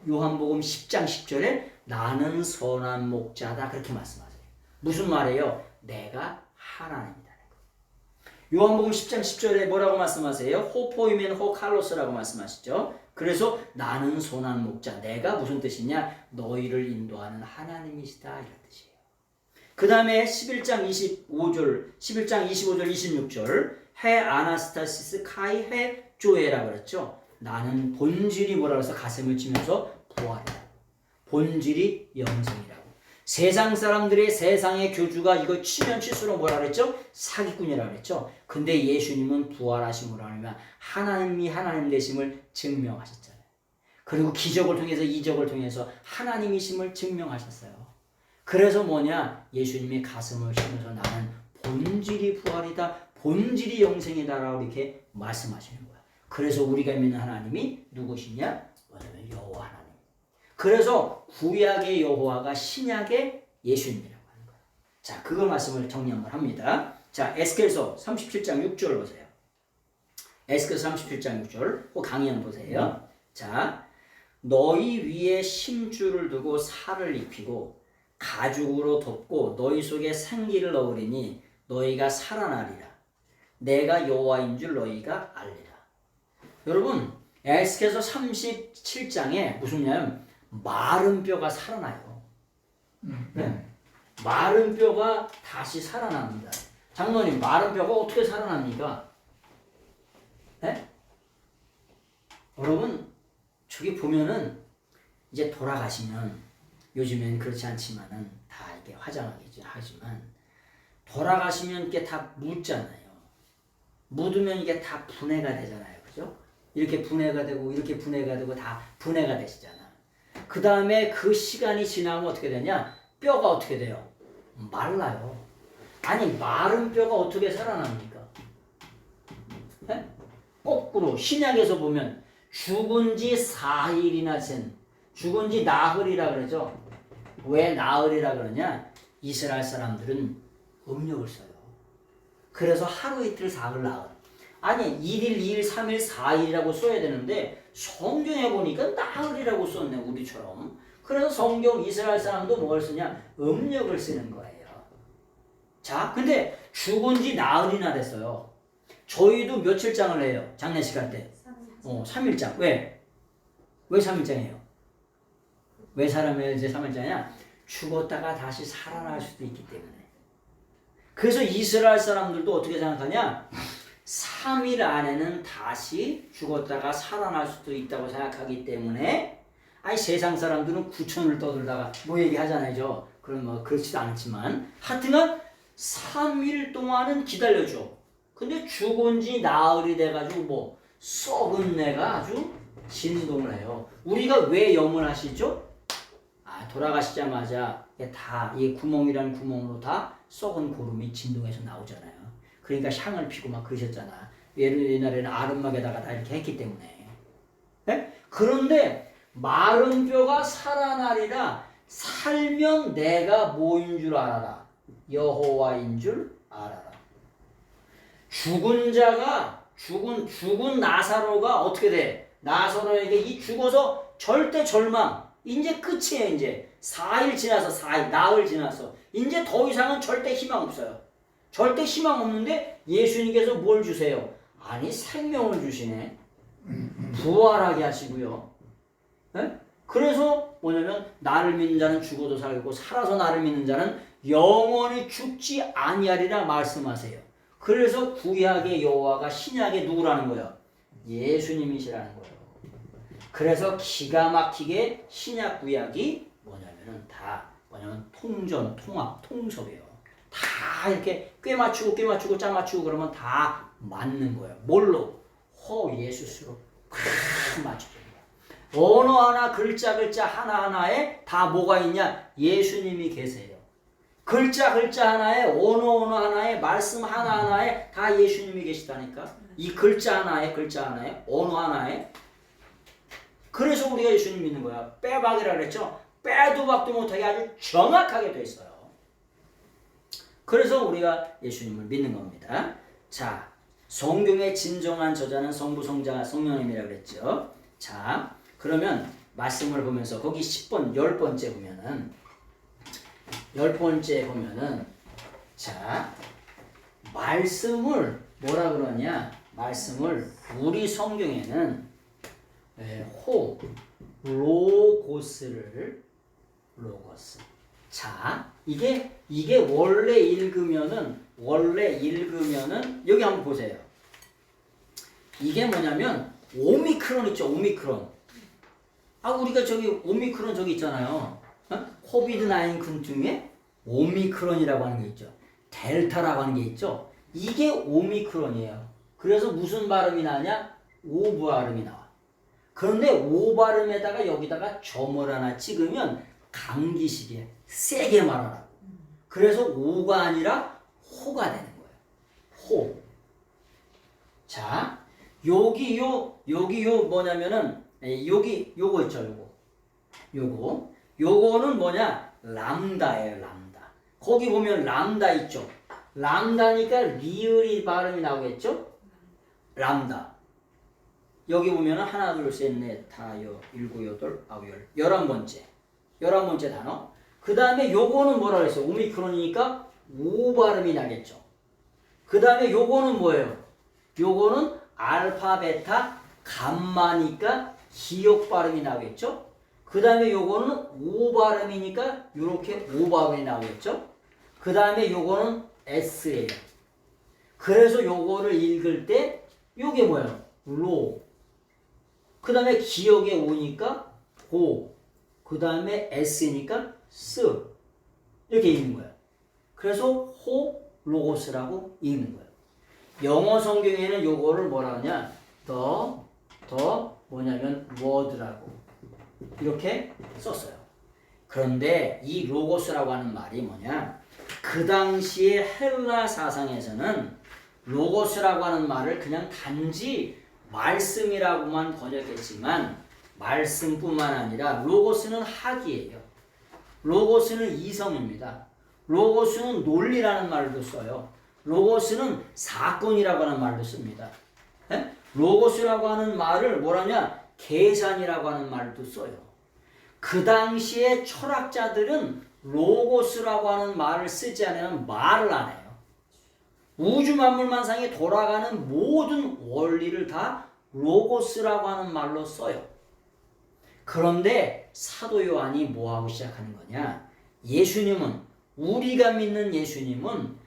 요한복음 10장 10절에 나는 선한 목자다 그렇게 말씀하세요. 무슨 말이에요? 내가 하나님이다. 요한복음 10장 10절에 뭐라고 말씀하세요? 호포이면 호칼로스라고 말씀하시죠. 그래서 나는 선한 목자. 내가 무슨 뜻이냐? 너희를 인도하는 하나님이시다 이런 뜻이에요. 그 다음에 11장 25절 26절 해 아나스타시스 카이 해 조에라고 그랬죠. 나는 본질이 뭐라고 해서 가슴을 치면서 부활이다. 본질이 영생이라고. 세상 사람들의 세상의 교주가 이거 치면 칠수록 뭐라 그랬죠? 사기꾼이라고 그랬죠. 근데 예수님은 부활하심으로 하면 하나님이 하나님 되심을 증명하셨잖아요. 그리고 기적을 통해서 이적을 통해서 하나님이심을 증명하셨어요. 그래서 뭐냐? 예수님의 가슴을 치면서 나는 본질이 부활이다. 본질이 영생이다라고 이렇게 말씀하시는 거야. 그래서 우리가 믿는 하나님이 누구시냐? 뭐냐면 여호와 하나님. 그래서 구약의 여호와가 신약의 예수님이라고 하는 거예요. 자, 그걸 말씀을 정리 한번 합니다. 자, 에스겔서 37장 6절 보세요. 에스겔서 37장 6절. 그 강의 보세요. 자, 너희 위에 심줄을 두고 살을 입히고 가죽으로 덮고 너희 속에 생기를 넣으리니 너희가 살아나리라. 내가 여호와인 줄 너희가 알리라. 여러분, 에스겔서 37장에 무슨 냐면 마른 뼈가 살아나요. 네. 마른 뼈가 다시 살아납니다. 장로님, 마른 뼈가 어떻게 살아납니까? 네? 여러분, 저기 보면은 이제 돌아가시면 요즘엔 그렇지 않지만은 다 이렇게 화장하겠죠. 하지만 돌아가시면 이게 다 묻잖아요. 묻으면 이게 다 분해가 되잖아요. 그죠? 이렇게 분해가 되고 이렇게 분해가 되고 다 분해가 되시잖아. 그 다음에 그 시간이 지나면 어떻게 되냐? 뼈가 어떻게 돼요? 말라요. 아니 마른 뼈가 어떻게 살아납니까? 네? 거꾸로 신약에서 보면 죽은 지 4일이나 된 죽은 지 나흘이라 그러죠. 왜 나흘이라 그러냐? 이스라엘 사람들은 음력을 써요. 그래서 하루 이틀 사흘 나흘. 아니 1일 2일 3일 4일이라고 써야 되는데 성경에 보니까 나흘이라고 썼네 우리처럼. 그래서 성경 이스라엘 사람도 뭘 쓰냐? 음력을 쓰는 거예요. 자, 근데 죽은 지 나흘이나 됐어요. 저희도 며칠장을 해요? 장례식 할 때. 3일장. 왜 3일장이에요? 왜 사람이 이제 3일장이냐? 죽었다가 다시 살아날 수도 있기 때문에. 그래서 이스라엘 사람들도 어떻게 생각하냐? 3일 안에는 다시 죽었다가 살아날 수도 있다고 생각하기 때문에 아니 세상 사람들은 9천을 떠들다가 뭐 얘기하잖아요. 그럼 뭐 그렇지도 않지만 하여튼간 3일 동안은 기다려줘. 근데 죽은 지 나흘이 돼가지고 뭐 썩은 내가 아주 진동을 해요. 우리가 왜 염을 하시죠? 돌아가시자마자 다 이 구멍이라는 구멍으로 다 썩은 고름이 진동해서 나오잖아요. 그러니까 향을 피고 막 그러셨잖아. 옛날에는 아름막에다가 다 이렇게 했기 때문에. 네? 그런데 마른 뼈가 살아나리라. 살면 내가 뭐인 줄 알아라. 여호와인 줄 알아라. 죽은 자가 죽은 나사로가 어떻게 돼? 나사로에게 이 죽어서 절대 절망. 이제 끝이에요. 이제 4일 지나서 4일 나흘 지나서 이제 더 이상은 절대 희망 없어요. 절대 희망 없는데 예수님께서 뭘 주세요? 아니 생명을 주시네. 부활하게 하시고요. 네? 그래서 뭐냐면 나를 믿는 자는 죽어도 살고 살아서 나를 믿는 자는 영원히 죽지 아니하리라 말씀하세요. 그래서 구약의 여호와가 신약의 누구라는 거예요? 예수님이시라는 거예요. 그래서 기가 막히게 신약 구약이 뭐냐면 통전, 통합, 통섭이에요. 다 이렇게 꽤 맞추고 짝 맞추고 그러면 다 맞는 거예요. 뭘로? 예수스로 꽉 맞춰줍니다. 언어 하나 글자 하나하나에 다 뭐가 있냐? 예수님이 계세요. 글자 하나에 언어 하나에 말씀 하나하나에 다 예수님이 계시다니까. 이 글자 하나에 언어 하나에. 그래서 우리가 예수님 믿는 거야. 빼박이라 그랬죠. 빼도 박도 못하게 아주 정확하게 돼 있어요. 그래서 우리가 예수님을 믿는 겁니다. 자, 성경의 진정한 저자는 성부, 성자, 성령님이라고 그랬죠. 자, 그러면 말씀을 보면서 거기 10번, 10번째 보면은 자, 말씀을 뭐라 그러냐? 말씀을 우리 성경에는 로고스. 자, 이게 원래 읽으면은 여기 한번 보세요. 이게 뭐냐면 오미크론 있죠, 오미크론. 우리가 저기 오미크론 저기 있잖아요. 코비드-19 중에 오미크론이라고 하는 게 있죠. 델타라고 하는 게 있죠. 이게 오미크론이에요. 그래서 무슨 발음이 나냐? 오 발음이 나와. 그런데 오 발음에다가 여기다가 점을 하나 찍으면 감기식이에요. 세게 말하라고. 그래서 오가 아니라 호가 되는 거예요. 호. 자, 여기 뭐냐면은 요거 있죠, 요거는 뭐냐? 람다예요, 람다. 거기 보면 람다 있죠. 람다니까 리을이 발음이 나오겠죠? 람다. 여기 보면은 하나, 둘, 셋, 넷, 다, 일곱, 여덟, 아홉, 11번째 단어. 그 다음에 요거는 뭐라 그랬어요? 오미크론이니까 오 발음이 나겠죠. 그 다음에 요거는 뭐예요? 요거는 알파, 베타, 감마니까 기역 발음이 나겠죠. 그 다음에 요거는 오 발음이니까 요렇게 오 발음이 나오겠죠. 그 다음에 요거는 S예요. 그래서 요거를 읽을 때 요게 뭐예요? 로. 그 다음에 기역에 오니까 고. 그 다음에 S니까 스. 이렇게 읽는 거예요. 그래서 로고스라고 읽는 거예요. 영어 성경에는 요거를 뭐라 하냐? 뭐냐면 word라고 이렇게 썼어요. 그런데 이 로고스라고 하는 말이 뭐냐? 그 당시에 헬라 사상에서는 로고스라고 하는 말을 그냥 단지 말씀이라고만 번역했지만 말씀뿐만 아니라 로고스는 학이에요. 로고스는 이성입니다. 로고스는 논리라는 말도 써요. 로고스는 사건이라고 하는 말도 씁니다. 에? 로고스라고 하는 말을 뭐라냐? 계산이라고 하는 말도 써요. 그 당시에 철학자들은 로고스라고 하는 말을 쓰지 않으면 말을 안 해요. 우주 만물만상에 돌아가는 모든 원리를 다 로고스라고 하는 말로 써요. 그런데 사도 요한이 뭐하고 시작하는 거냐? 우리가 믿는 예수님은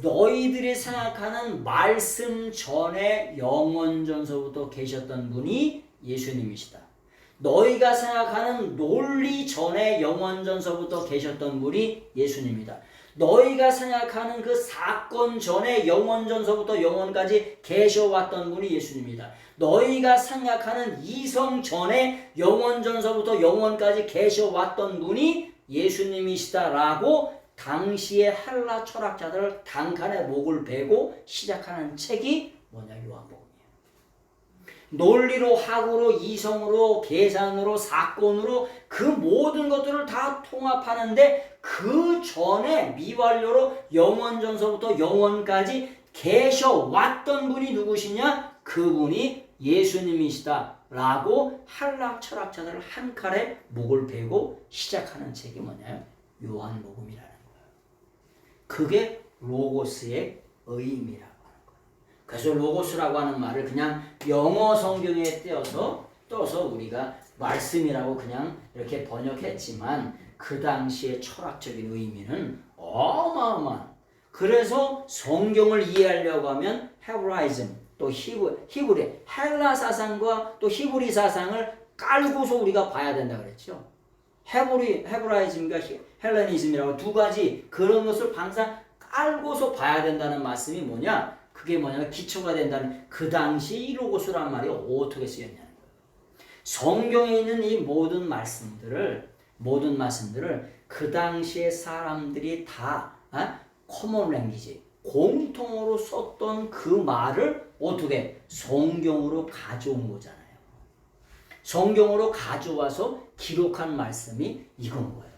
너희들이 생각하는 말씀 전에 영원 전서부터 계셨던 분이 예수님이시다. 너희가 생각하는 논리 전에 영원 전서부터 계셨던 분이 예수님이다. 너희가 생각하는 그 사건 전에 영원 전서부터 영원까지 계셔왔던 분이 예수님이다. 너희가 생각하는 이성 전에 영원 전서부터 영원까지 계셔왔던 분이 예수님이시다라고 당시의 헬라 철학자들 단칸에 목을 베고 시작하는 책이 뭐냐? 요한복음이에요. 논리로, 학으로, 이성으로, 계산으로, 사건으로 그 모든 것들을 다 통합하는데 그 전에 미완료로 영원 전서부터 영원까지 계셔왔던 분이 누구시냐? 그분이 예수님이시다라고 헬라 철학자들 한 칼에 목을 베고 시작하는 책이 뭐냐요? 요한복음이라는 거예요. 그게 로고스의 의미라고 하는 거예요. 그래서 로고스라고 하는 말을 그냥 영어 성경에 떼어서 떠서 우리가 말씀이라고 그냥 이렇게 번역했지만 그 당시의 철학적인 의미는 어마어마한. 그래서 성경을 이해하려고 하면 헤브라이즘 또 히브리 헬라 사상과 또 히브리 사상을 깔고서 우리가 봐야 된다 그랬죠. 헤브라이즘과 헬레니즘이라고 두 가지 그런 것을 항상 깔고서 봐야 된다는 말씀이 뭐냐? 그게 뭐냐면 기초가 된다는 그 당시 이 로고스란 말이 어떻게 쓰였냐는 거예요. 성경에 있는 이 모든 말씀들을 그 당시의 사람들이 다 커먼 랭귀지 공통으로 썼던 그 말을 어떻게 성경으로 가져온 거잖아요. 성경으로 가져와서 기록한 말씀이 이건 거예요.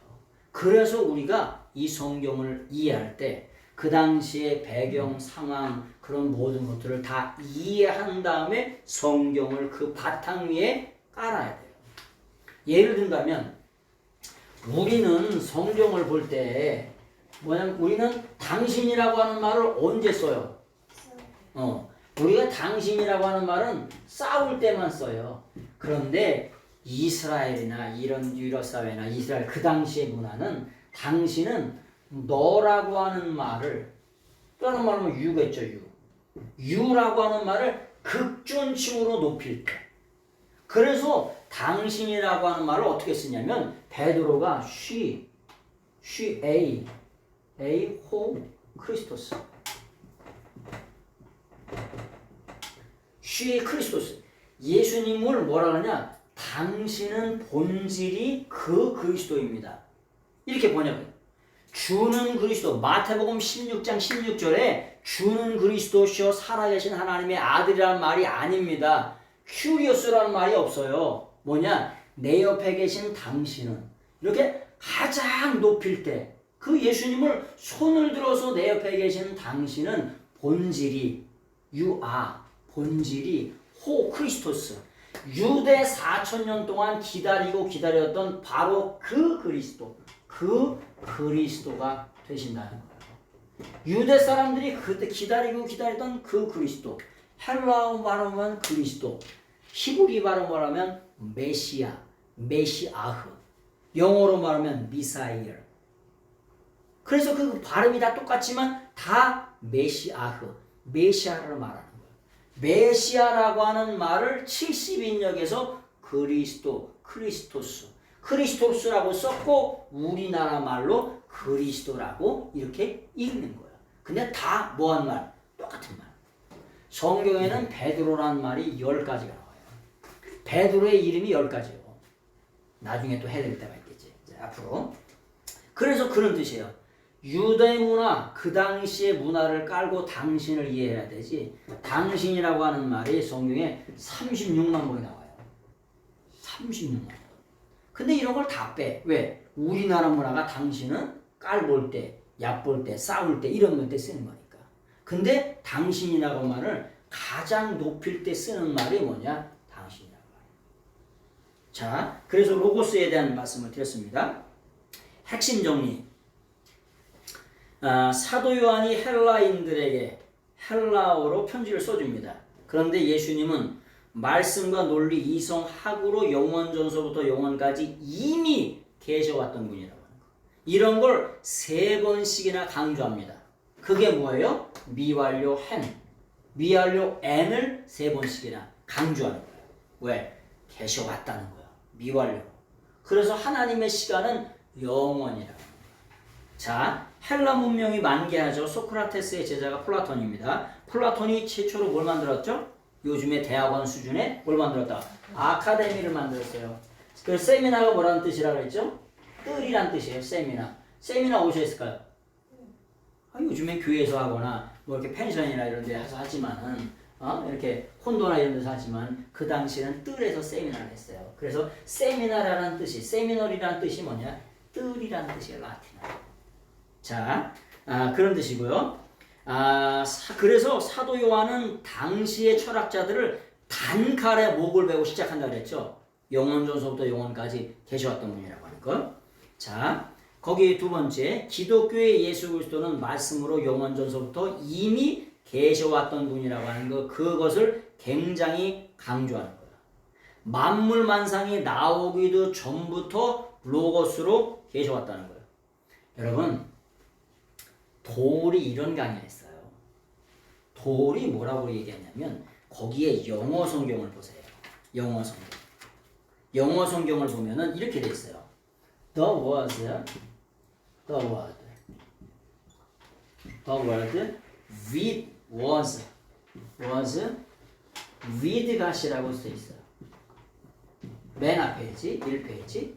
그래서 우리가 이 성경을 이해할 때 그 당시의 배경, 상황 그런 모든 것들을 다 이해한 다음에 성경을 그 바탕 위에 깔아야 돼요. 예를 든다면 우리는 성경을 볼 때 뭐냐면 우리는 당신이라고 하는 말을 언제 써요? 우리가 당신이라고 하는 말은 싸울 때만 써요. 그런데 이스라엘이나 이런 유럽 사회나 이스라엘 그 당시의 문화는 당신은 너라고 하는 말을 다른 말로 하면 유겠죠. 유라고 하는 말을 극존칭으로 높일 때 그래서 당신이라고 하는 말을 어떻게 쓰냐면 베드로가 she, a, who, 크리스토스 she, 크리스토스 예수님을 뭐라 그러냐 당신은 본질이 그 그리스도입니다. 이렇게 번역해요. 주는 그리스도 마태복음 16장 16절에 주는 그리스도시요 살아계신 하나님의 아들이라는 말이 아닙니다. 큐리오스라는 말이 없어요. 뭐냐 내 옆에 계신 당신은 이렇게 가장 높일 때 그 예수님을 손을 들어서 내 옆에 계신 당신은 본질이 본질이 호 크리스토스 유대 4,000년 동안 기다렸던 바로 그 그리스도가 되신다는 거예요. 유대 사람들이 그때 기다리던 그 그리스도 헬라어 말하면 그리스도 히브리 발음으로 하면 메시아흐 영어로 말하면 미사일 그래서 그 발음이 다 똑같지만 다 메시아를 말하는 거예요. 메시아라고 하는 말을 70인역에서 크리스토스라고 썼고 우리나라 말로 그리스도라고 이렇게 읽는 거예요. 근데 다 뭐한 말? 똑같은 말. 성경에는 베드로라는 말이 10가지가 나와요. 베드로의 이름이 10가지예요. 나중에 또 해드릴 때가 있겠지. 이제 앞으로. 그래서 그런 뜻이에요. 유대 문화, 그 당시의 문화를 깔고 당신을 이해해야 되지. 당신이라고 하는 말이 성경에 36만 번이 나와요. 36만 번. 근데 이런 걸 다 빼. 왜? 우리나라 문화가 당신은 깔볼 때, 얕볼 때, 싸울 때 이런 때 쓰는 거니까. 근데 당신이라고 말을 가장 높일 때 쓰는 말이 뭐냐? 당신이라고 말이에요. 자, 그래서 로고스에 대한 말씀을 드렸습니다. 핵심 정리. 사도 요한이 헬라인들에게 헬라어로 편지를 써줍니다. 그런데 예수님은 말씀과 논리, 이성, 학으로 영원 전서부터 영원까지 이미 계셔왔던 분이라고 하는 거. 이런 걸 3번씩이나 강조합니다. 그게 뭐예요? 미완료 n을 3번씩이나 강조하는 거예요. 왜? 계셔왔다는 거예요. 미완료. 그래서 하나님의 시간은 영원이라고. 자, 헬라 문명이 만개하죠. 소크라테스의 제자가 플라톤입니다. 플라톤이 최초로 뭘 만들었죠? 요즘의 대학원 수준의 뭘 만들었다? 아카데미를 만들었어요. 그 세미나가 뭐라는 뜻이라고 했죠? 뜰이란 뜻이에요. 세미나 오셨을까요? 요즘에 교회에서 하거나 뭐 이렇게 펜션이나 이런 데 가서 하지만은 이렇게 콘도나 이런 데서 하지만 그 당시에는 뜰에서 세미나를 했어요. 그래서 세미나라는 뜻이 세미널이라는 뜻이 뭐냐? 뜰이라는 뜻이에요. 라틴어. 자, 그런 뜻이고요. 그래서 사도 요한은 당시의 철학자들을 단칼에 목을 베고 시작한다 그랬죠. 영원전서부터 영원까지 계셔왔던 분이라고 하는 거. 자, 거기 두 번째, 기독교의 예수 그리스도는 말씀으로 영원전서부터 이미 계셔왔던 분이라고 하는 거. 그것을 굉장히 강조하는 거예요. 만물만상이 나오기도 전부터 로고스로 계셔왔다는 거예요. 여러분, 돌이 이런 강의를 했어요. 돌이 뭐라고 얘기했냐면 거기에 영어 성경을 보세요. 영어 성경. 영어 성경을 보면은 이렇게 돼 있어요. The word with was with God이라고 써 있어요. 맨 앞에지 1페이지.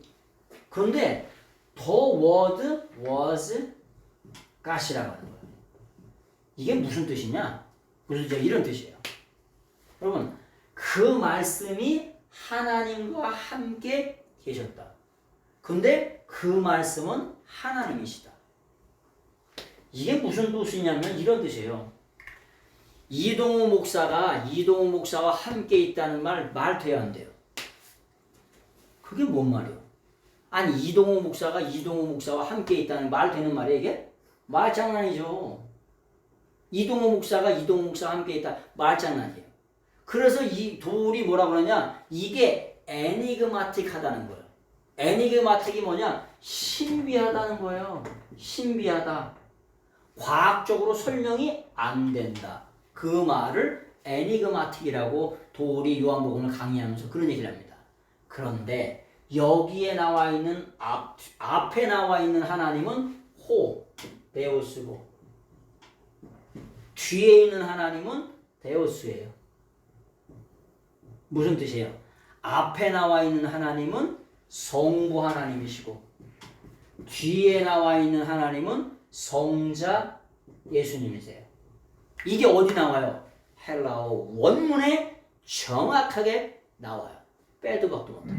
그런데 the word was God이라고 하는 거예요. 이게 무슨 뜻이냐? 무슨 이런 뜻이에요. 여러분, 그 말씀이 하나님과 함께 계셨다. 근데 그 말씀은 하나님이시다. 이게 무슨 뜻이냐면 이런 뜻이에요. 이동우 목사와 함께 있다는 말 돼야 안 돼요. 그게 뭔 말이에요? 아니, 이동우 목사와 함께 있다는 말 되는 말이에요, 이게? 말장난이죠. 이동우 목사와 함께 있다. 말장난이에요. 그래서 이 돌이 뭐라고 그러냐? 이게 애니그마틱하다는 거예요. 애니그마틱이 뭐냐? 신비하다는 거예요. 신비하다. 과학적으로 설명이 안 된다. 그 말을 애니그마틱이라고 돌이 요한복음을 강의하면서 그런 얘기를 합니다. 그런데 여기에 나와 있는 앞에 나와 있는 하나님은 데오스고 뒤에 있는 하나님은 데오스예요. 무슨 뜻이에요? 앞에 나와 있는 하나님은 성부 하나님이시고 뒤에 나와 있는 하나님은 성자 예수님이세요. 이게 어디 나와요? 헬라어 원문에 정확하게 나와요. 빼도 박도 못해요.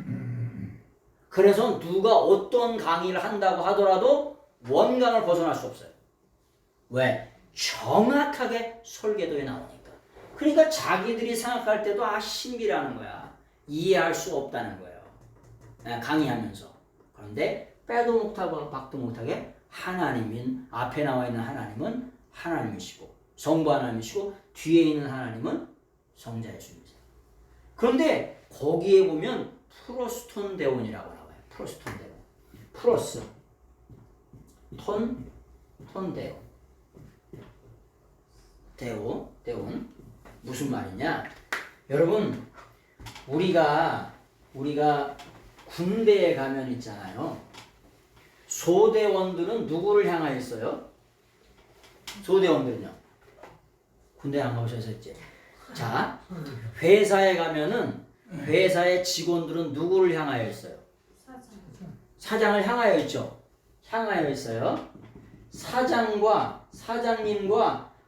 그래서 누가 어떤 강의를 한다고 하더라도 원강을 벗어날 수 없어요. 왜? 정확하게 설계도에 나오니까. 그러니까 자기들이 생각할 때도 신비라는 거야. 이해할 수 없다는 거예요. 강의하면서. 그런데 빼도 못하고 박도 못하게 앞에 나와 있는 하나님은 하나님이시고 성부 하나님이시고 뒤에 있는 하나님은 성자 예수님이세요. 그런데 거기에 보면 프로스톤 대원이라고 나와요. 프로스톤 대원. 프로스 톤 대원 무슨 말이냐? 여러분, 우리가 군대에 가면 있잖아요. 소대원들은 누구를 향하여 있어요? 소대원들은요. 군대 안 가보셨었지? 자, 회사에 가면은 회사의 직원들은 누구를 향하여 있어요? 사장을 향하여 있죠. 향하여 있어요. 사장님과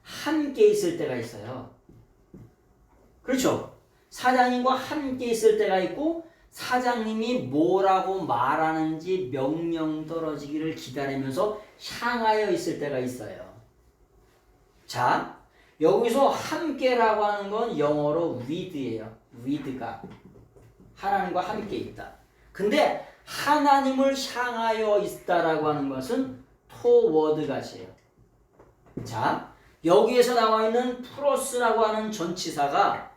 함께 있을 때가 있어요. 그렇죠? 사장님과 함께 있을 때가 있고 사장님이 뭐라고 말하는지 명령 떨어지기를 기다리면서 향하여 있을 때가 있어요. 자, 여기서 함께라고 하는 건 영어로 with예요. with가 하나님과 함께 있다. 근데 하나님을 향하여 있다라고 하는 것은 toward God이에요. 자, 여기에서 나와 있는 플러스라고 하는 전치사가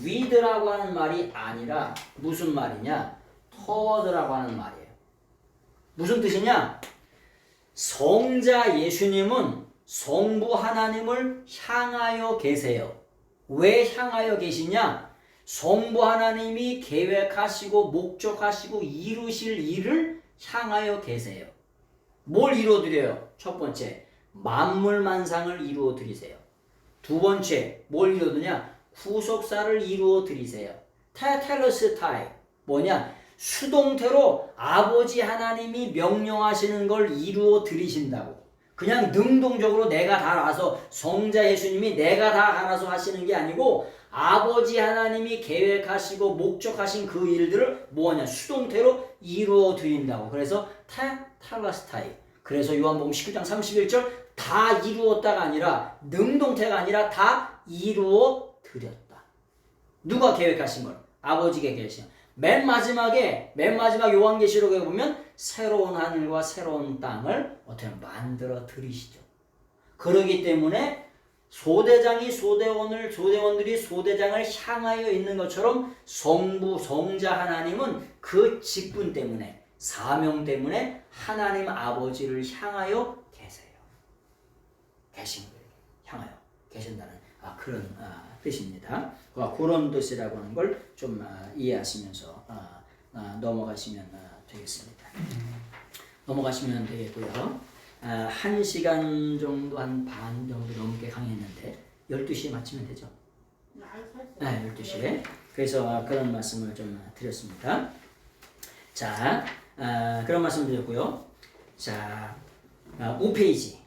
with라고 하는 말이 아니라 무슨 말이냐? toward라고 하는 말이에요. 무슨 뜻이냐? 성자 예수님은 성부 하나님을 향하여 계세요. 왜 향하여 계시냐? 성부 하나님이 계획하시고 목적하시고 이루실 일을 향하여 계세요. 뭘 이루어드려요? 첫 번째, 만물만상을 이루어드리세요. 두 번째, 뭘 이루어드냐? 구속사를 이루어드리세요. 테텔레스타이 뭐냐? 수동태로 아버지 하나님이 명령하시는 걸 이루어드리신다고. 그냥 능동적으로 내가 다 알아서 성자 예수님이 내가 다 알아서 하시는 게 아니고 아버지 하나님이 계획하시고 목적하신 그 일들을 뭐냐? 수동태로 이루어 드린다고. 그래서 탈라스타이. 그래서 요한복음 19장 31절 다 이루었다가 아니라 능동태가 아니라 다 이루어 드렸다. 누가 계획하신 걸? 아버지가 계획하신 걸. 맨 마지막 요한계시록에 보면 새로운 하늘과 새로운 땅을 어떻게 만들어 드리시죠. 그러기 때문에 소대장이 소대원들이 소대장을 향하여 있는 것처럼 성부, 성자 하나님은 그 직분 때문에, 사명 때문에 하나님 아버지를 향하여 계세요. 계신 거예요. 향하여 계신다는 그런 뜻입니다. 그런 뜻이라고 하는 걸 좀 이해하시면서 넘어가시면 되겠습니다. 넘어가시면 되겠고요. 1시간 정도, 한 반 정도 넘게 강의했는데 12시에 마치면 되죠? 네, 12시에. 그래서 그런 말씀을 좀 드렸습니다. 자, 그런 말씀을 드렸고요. 자, 5페이지.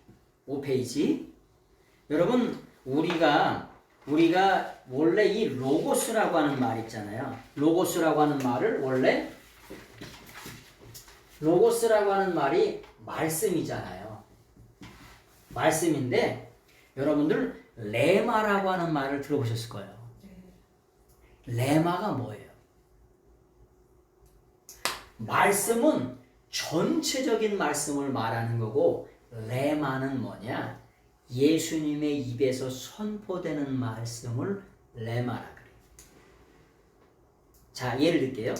여러분, 우리가 원래 이 로고스라고 하는 말 있잖아요. 로고스라고 하는 말을 원래 로고스라고 하는 말이 말씀이잖아요. 말씀인데 여러분들 레마라고 하는 말을 들어보셨을 거예요. 레마가 뭐예요? 말씀은 전체적인 말씀을 말하는 거고 레마는 뭐냐? 예수님의 입에서 선포되는 말씀을 레마라 그래요. 자, 예를 들게요.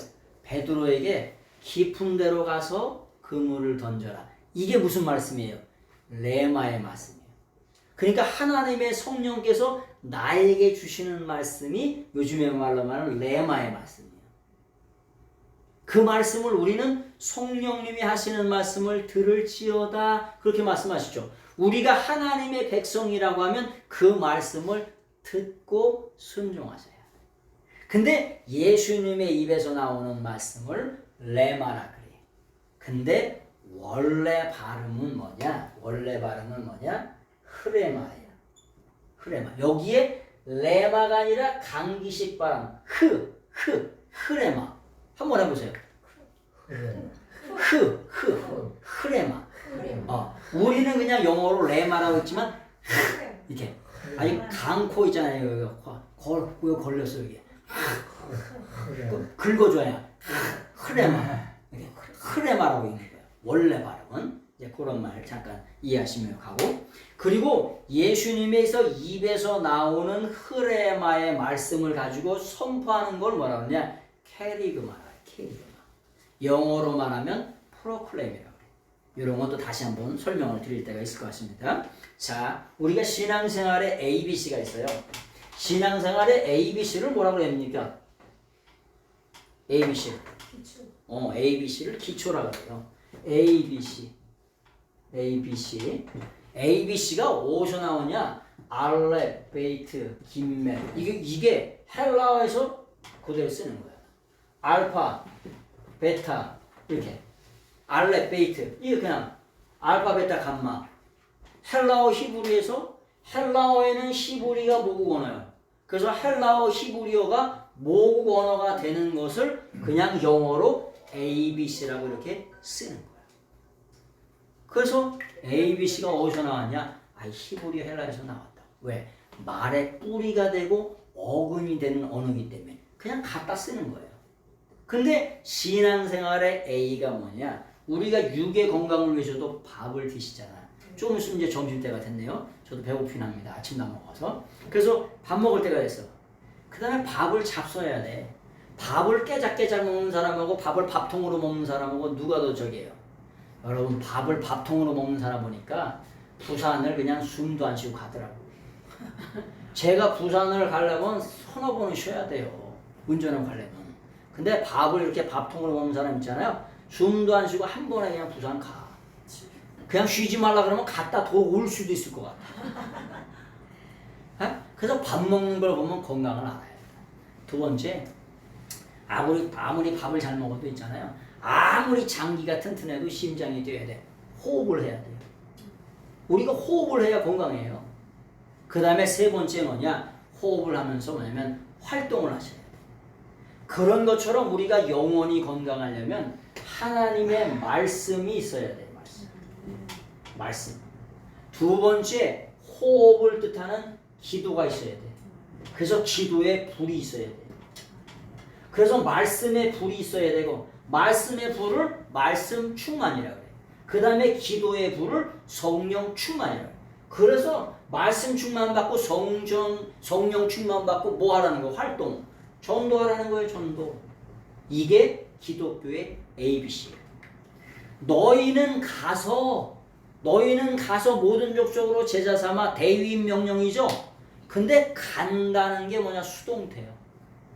베드로에게 깊은 데로 가서 그물을 던져라. 이게 무슨 말씀이에요? 레마의 말씀이에요. 그러니까 하나님의 성령께서 나에게 주시는 말씀이 요즘에 말로 말하는 레마의 말씀이에요. 그 말씀을 우리는 성령님이 하시는 말씀을 들을지어다 그렇게 말씀하시죠. 우리가 하나님의 백성이라고 하면 그 말씀을 듣고 순종하셔야 돼요. 근데 예수님의 입에서 나오는 말씀을 레마라 그래요. 근데 원래 발음은 뭐냐? 흐레마예요. 흐레마. 여기에 레마가 아니라 강기식 발음. 흐레마. 한번 해보세요. 흐레마. 우리는 그냥 영어로 레마라고 했지만 이렇게 아니 강코 있잖아요. 여기 걸렸어 이게. 긁어줘야 흐레마라고 있는 거예요. 원래 발음은 이제 그런 말 잠깐 이해하시면 가고 그리고 예수님에서 입에서 나오는 흐레마의 말씀을 가지고 선포하는 걸 뭐라고 하냐? 캐리그마라. 영어로 말하면 프로클레임이라고 해요. 이런 것도 다시 한번 설명을 드릴 때가 있을 것 같습니다. 자, 우리가 신앙생활에 ABC가 있어요. 신앙생활에 ABC를 뭐라고 합니까? ABC. 기초. ABC를 기초라고 해요. ABC가 어디서 나오냐? 알렙, 베이트, 김멜. 이게 헬라어에서 그대로 쓰는 거예요. 알파, 베타 이렇게. 알렙, 베이트. 이게 그냥 알파, 베타, 감마. 헬라어, 히브리에서 헬라어에는 히브리가 모국 언어예요. 그래서 헬라어, 히브리어가 모국 언어가 되는 것을 그냥 영어로 ABC라고 이렇게 쓰는 거예요. 그래서 ABC가 어디서 나왔냐? 히브리어 헬라에서 나왔다. 왜? 말의 뿌리가 되고 어근이 되는 언어이기 때문에 그냥 갖다 쓰는 거예요. 근데 신앙생활의 A가 뭐냐? 우리가 육의 건강을 위해서도 밥을 드시잖아. 조금 있으면 이제 점심때가 됐네요. 저도 배고프긴 합니다. 아침 다 먹어서. 그래서 밥 먹을 때가 됐어. 그 다음에 밥을 잡숴야 돼. 밥을 깨작깨작 먹는 사람하고 밥을 밥통으로 먹는 사람하고 누가 더 적이에요? 여러분 밥을 밥통으로 먹는 사람 보니까 부산을 그냥 숨도 안 쉬고 가더라고. 제가 부산을 가려면 서너 번은 쉬어야 돼요. 운전을 가려면. 근데 밥을 이렇게 밥통으로 먹는 사람 있잖아요. 숨도 안 쉬고 한 번에 그냥 부산 가. 그냥 쉬지 말라 그러면 갔다 올 수도 있을 것 같아. 그래서 밥 먹는 걸 보면 건강을 알아야 돼. 두 번째, 아무리 밥을 잘 먹어도 있잖아요. 아무리 장기가 튼튼해도 심장이 뛰어야 돼. 호흡을 해야 돼요. 우리가 호흡을 해야 건강해요. 그 다음에 세 번째 뭐냐? 호흡을 하면서 뭐냐면 활동을 하셔야 돼요. 그런 것처럼 우리가 영원히 건강하려면 하나님의 말씀이 있어야 돼요. 말씀. 두 번째, 호흡을 뜻하는 기도가 있어야 돼. 그래서 기도에 불이 있어야 돼. 그래서 말씀에 불이 있어야 되고 말씀의 불을 말씀 충만이라고 그래. 그 다음에 기도의 불을 성령 충만이라고 그래. 그래서 말씀 충만받고 성령 충만받고 뭐 하라는 거? 활동. 전도하라는 거예요. 전도. 이게 기독교의 ABC예요. 너희는 가서 모든 족속으로 제자 삼아 대위임 명령이죠. 근데 간다는 게 뭐냐? 수동태예요.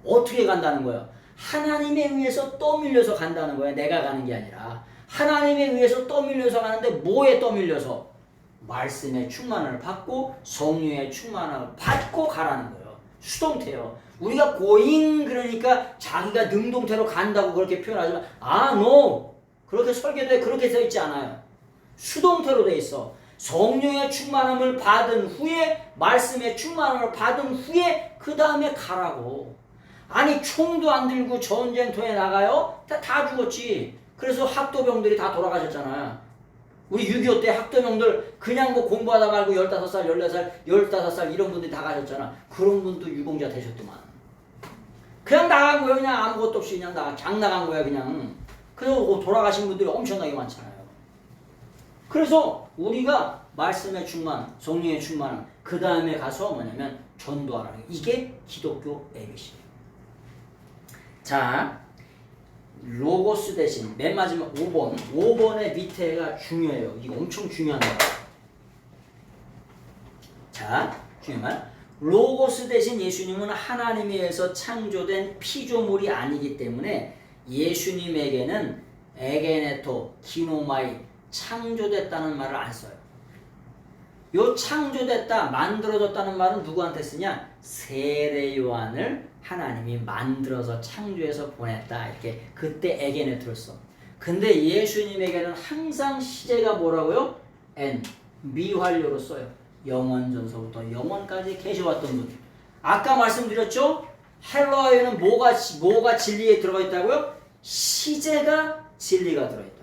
어떻게 간다는 거야? 하나님에 의해서 떠밀려서 간다는 거야. 내가 가는 게 아니라 하나님에 의해서 떠밀려서 가는데 뭐에 떠밀려서? 말씀의 충만을 받고 성령의 충만을 받고 가라는 거예요. 수동태예요. 우리가 고잉 그러니까 자기가 능동태로 간다고 그렇게 표현하지만 no 그렇게 설계도에 그렇게 써 있지 않아요. 수동태로 돼 있어. 성령의 충만함을 받은 후에 말씀의 충만함을 받은 후에 그 다음에 가라고. 아니 총도 안 들고 전쟁터에 나가요? 다 죽었지. 그래서 학도병들이 다 돌아가셨잖아요. 우리 6.25 때 학도병들 그냥 뭐 공부하다 말고 15살, 14살, 15살 이런 분들이 다 가셨잖아. 그런 분도 유공자 되셨더만. 그냥 나간 거예요. 그냥 아무것도 없이 그냥 장 나간 거야 그냥. 그래서 돌아가신 분들이 엄청나게 많잖아요. 그래서 우리가 말씀의 충만, 성령의 충만, 그 다음에 가서 뭐냐면 전도하라는 게 이게 기독교 ABC예요. 자, 로고스 대신 맨 마지막 5번. 5번의 밑에가 중요해요. 이거 엄청 중요한 거예요. 자, 중요한 로고스 대신 예수님은 하나님에 의해서 창조된 피조물이 아니기 때문에 예수님에게는 에게네토, 기노마이, 창조됐다는 말을 안 써요. 요 창조됐다, 만들어졌다는 말은 누구한테 쓰냐? 세례 요한을 하나님이 만들어서 창조해서 보냈다. 이렇게 그때 에게네토를 써. 근데 예수님에게는 항상 시제가 뭐라고요? 미완료로 써요. 영원전서부터 영원까지 계셔왔던 분. 아까 말씀드렸죠? 헬라어에는 뭐가 진리에 들어가 있다고요? 시제가 진리가 들어있다.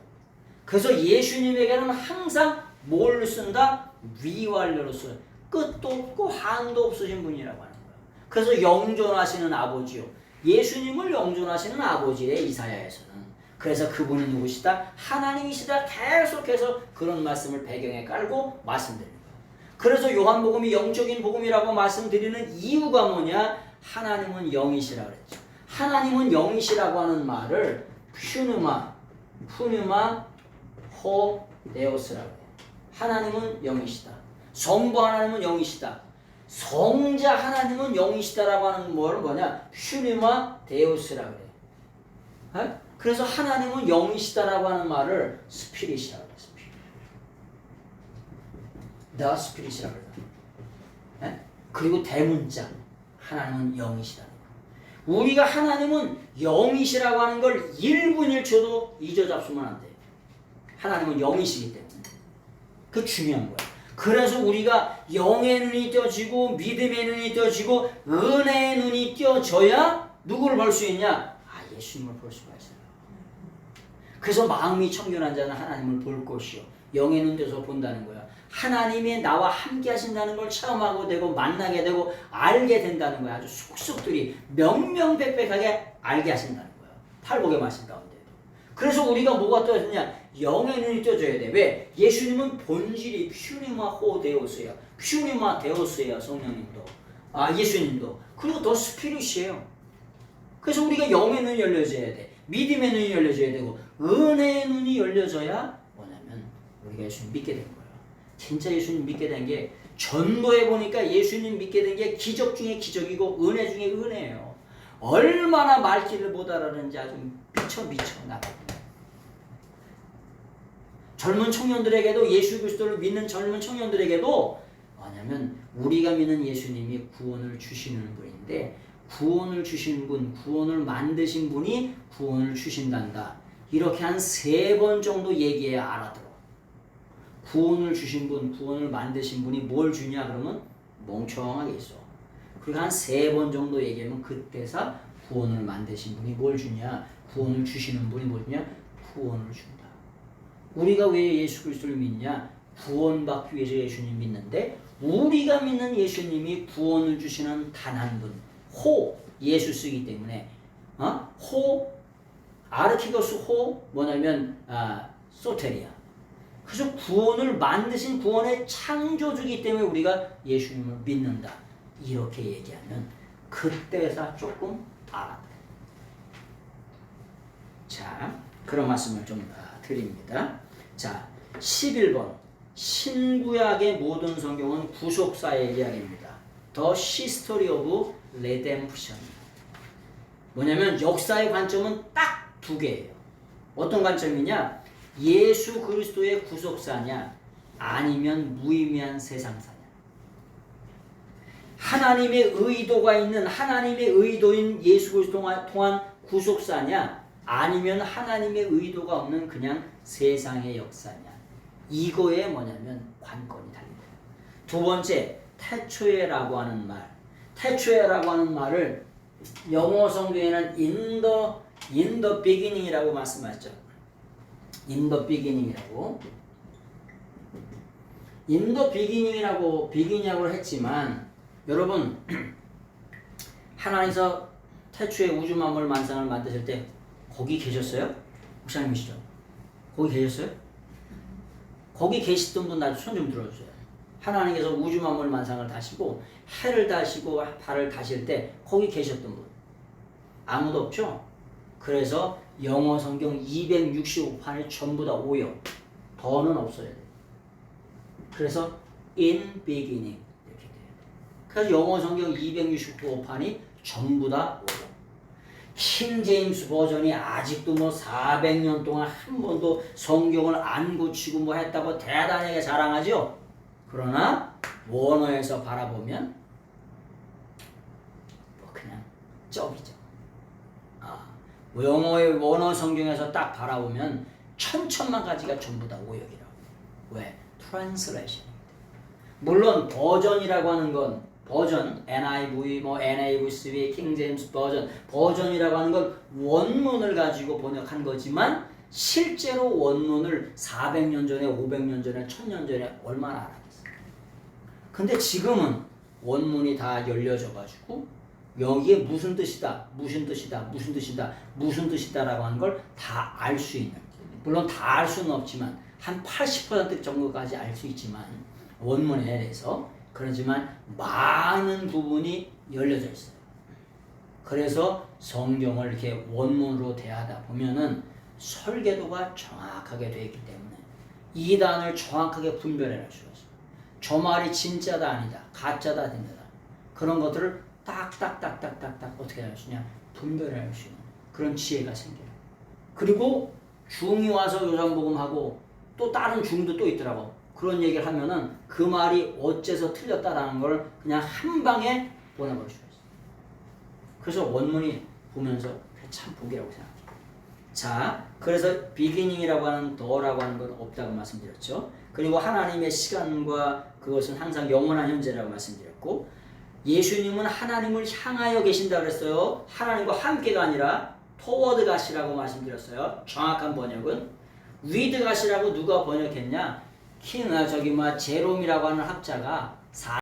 그래서 예수님에게는 항상 뭘 쓴다? 미완료로 써요. 끝도 없고 한도 없으신 분이라고 하는 거예요. 그래서 영존하시는 아버지요. 예수님을 영존하시는 아버지래 이사야에서는. 그래서 그분은 누구시다? 하나님이시다. 계속해서 그런 말씀을 배경에 깔고 말씀드립니다. 그래서 요한복음이 영적인 복음이라고 말씀드리는 이유가 뭐냐? 하나님은 영이시라 그랬죠. 하나님은 영이시라고 하는 말을 푸누마, 호, 네오스라고 해요. 하나님은 영이시다. 성부 하나님은 영이시다. 성자 하나님은 영이시다라고 하는 뭐냐? 슈누마 데우스라고 그래요. 그래서 하나님은 영이시다라고 하는 말을 스피릿이라고 해요. The Spirit이라고 그래요. 그리고 대문자 하나님은 영이시다. 우리가 하나님은 영이시라고 하는 걸 1분 1초도 잊어잡수면 안 돼요. 하나님은 영이시기 때문에. 그 중요한 거야. 그래서 우리가 영의 눈이 띄어지고 믿음의 눈이 띄어지고 은혜의 눈이 띄어져야 누구를 볼 수 있냐? 예수님을 볼 수가 있어요. 그래서 마음이 청결한 자는 하나님을 볼 것이요. 영의 눈 띄어서 본다는 거야. 하나님이 나와 함께 하신다는 걸 체험하고 되고 만나게 되고 알게 된다는 거야. 아주 속속들이 명명백백하게 알게 하신다는 거야. 팔복의 말씀 가운데도. 그래서 우리가 뭐가 떠졌냐? 영의 눈이 떠져야 돼. 왜? 예수님은 본질이 퓨니마 호데오스야. 퓨니마 데오스야. 성령님도. 예수님도. 그리고 더 스피릿이에요. 그래서 우리가 영의 눈이 열려져야 돼. 믿음의 눈이 열려져야 되고 은혜의 눈이 열려져야 뭐냐면 우리가 예수님 믿게 된 거야. 진짜 예수님 믿게 된 게 전도해 보니까 예수님 믿게 된 게 기적 중에 기적이고 은혜 중에 은혜예요. 얼마나 말귀를 못 알아듣는지 아주 미쳐 나가고. 젊은 청년들에게도 예수 그리스도를 믿는 젊은 청년들에게도 뭐냐면 우리가 믿는 예수님이 구원을 주시는 분인데 구원을 주신 분, 구원을 만드신 분이 구원을 주신단다. 이렇게 한 3번 정도 얘기해야 알아들어. 구원을 주신 분, 구원을 만드신 분이 뭘 주냐 그러면 멍청하게 있어. 그리고 한 3번 정도 얘기하면 그때서 구원을 만드신 분이 뭘 주냐, 구원을 주시는 분이 뭘 주냐, 구원을 준다. 우리가 왜 예수 그리스도를 믿냐? 구원받기 위해서 예수님 믿는데 우리가 믿는 예수님이 구원을 주시는 단 한 분, 호 예수 쓰기 때문에 호 아르키고스 호 뭐냐면 소테리아. 그래서 구원을 만드신 구원의 창조주기 때문에 우리가 예수님을 믿는다. 이렇게 얘기하면 그때서 조금 알아야 돼. 자, 그런 말씀을 좀 드립니다. 자, 11번. 신구약의 모든 성경은 구속사의 이야기입니다. The History of Redemption. 뭐냐면 역사의 관점은 딱 두 개예요. 어떤 관점이냐? 예수 그리스도의 구속사냐 아니면 무의미한 세상사냐. 하나님의 의도가 있는 하나님의 의도인 예수 그리스도 통한 구속사냐 아니면 하나님의 의도가 없는 그냥 세상의 역사냐. 이거에 뭐냐면 관건이 달립니다. 두 번째, 태초에라고 하는 말. 태초에라고 하는 말을 영어 성경에는 in the beginning이라고 말씀하셨죠. in the beginning이라고. in the beginning이라고 했지만 여러분 하나님께서 태초에 우주 만물 만상을 만드실 때 거기 계셨어요? 목사님이시죠? 거기 계셨어요? 거기 계시던 분 나 손 좀 들어주세요. 하나님께서 우주 만물 만상을 다시고 해를 다시고 달을 다실 때 거기 계셨던 분 아무도 없죠? 그래서 영어 성경 265판이 전부 다 오요. 더는 없어야 돼요. 그래서 in beginning 이렇게 돼요. 그래서 영어 성경 265판이 전부 다 오요. 킹 제임스 버전이 아직도 뭐 400년 동안 한 번도 성경을 안 고치고 뭐 했다고 대단하게 자랑하죠. 그러나 원어에서 바라보면 뭐 그냥 쩍이죠. 영어의 원어 성경에서 딱 바라보면 천천만 가지가 전부 다 오역이라고. 왜? 트랜슬레이션입니다. 물론 버전이라고 하는 건 버전, NIV, 뭐 NAVC, 킹 제임스 버전이라고 하는 건 원문을 가지고 번역한 거지만 실제로 원문을 400년 전에, 500년 전에, 1000년 전에 얼마나 알아봤어요. 근데 지금은 원문이 다 열려져 가지고 여기에 무슨 뜻이다, 무슨 뜻이다, 무슨 뜻이다, 무슨 뜻이다라고 하는 걸 다 알 수 있는. 물론 다 알 수는 없지만 한 80% 정도까지 알 수 있지만 원문에 대해서 그렇지만 많은 부분이 열려져 있어요. 그래서 성경을 이렇게 원문으로 대하다 보면은 설계도가 정확하게 되어 있기 때문에 이단을 정확하게 분별해낼 수가 있어요. 저 말이 진짜다 아니다, 가짜다 된다. 그런 것들을 딱딱딱딱딱딱 어떻게 할 수 있냐 분별할 수 있는 그런 지혜가 생겨요. 그리고 중이 와서 요한복음하고 또 다른 중도 또 있더라고. 그런 얘기를 하면은 그 말이 어째서 틀렸다라는 걸 그냥 한 방에 보내버릴 수가 있어요. 그래서 원문이 보면서 참 복이라고 생각해요. 자, 그래서 beginning이라고 하는 더라고 하는 건 없다고 말씀드렸죠. 그리고 하나님의 시간과 그것은 항상 영원한 현재라고 말씀드렸고 예수님은 하나님을 향하여 계신다 그랬어요. 하나님과 함께가 아니라 toward God이라고 말씀드렸어요. 정확한 번역은 with God이라고 누가 번역했냐? 제롬이라고 하는 학자가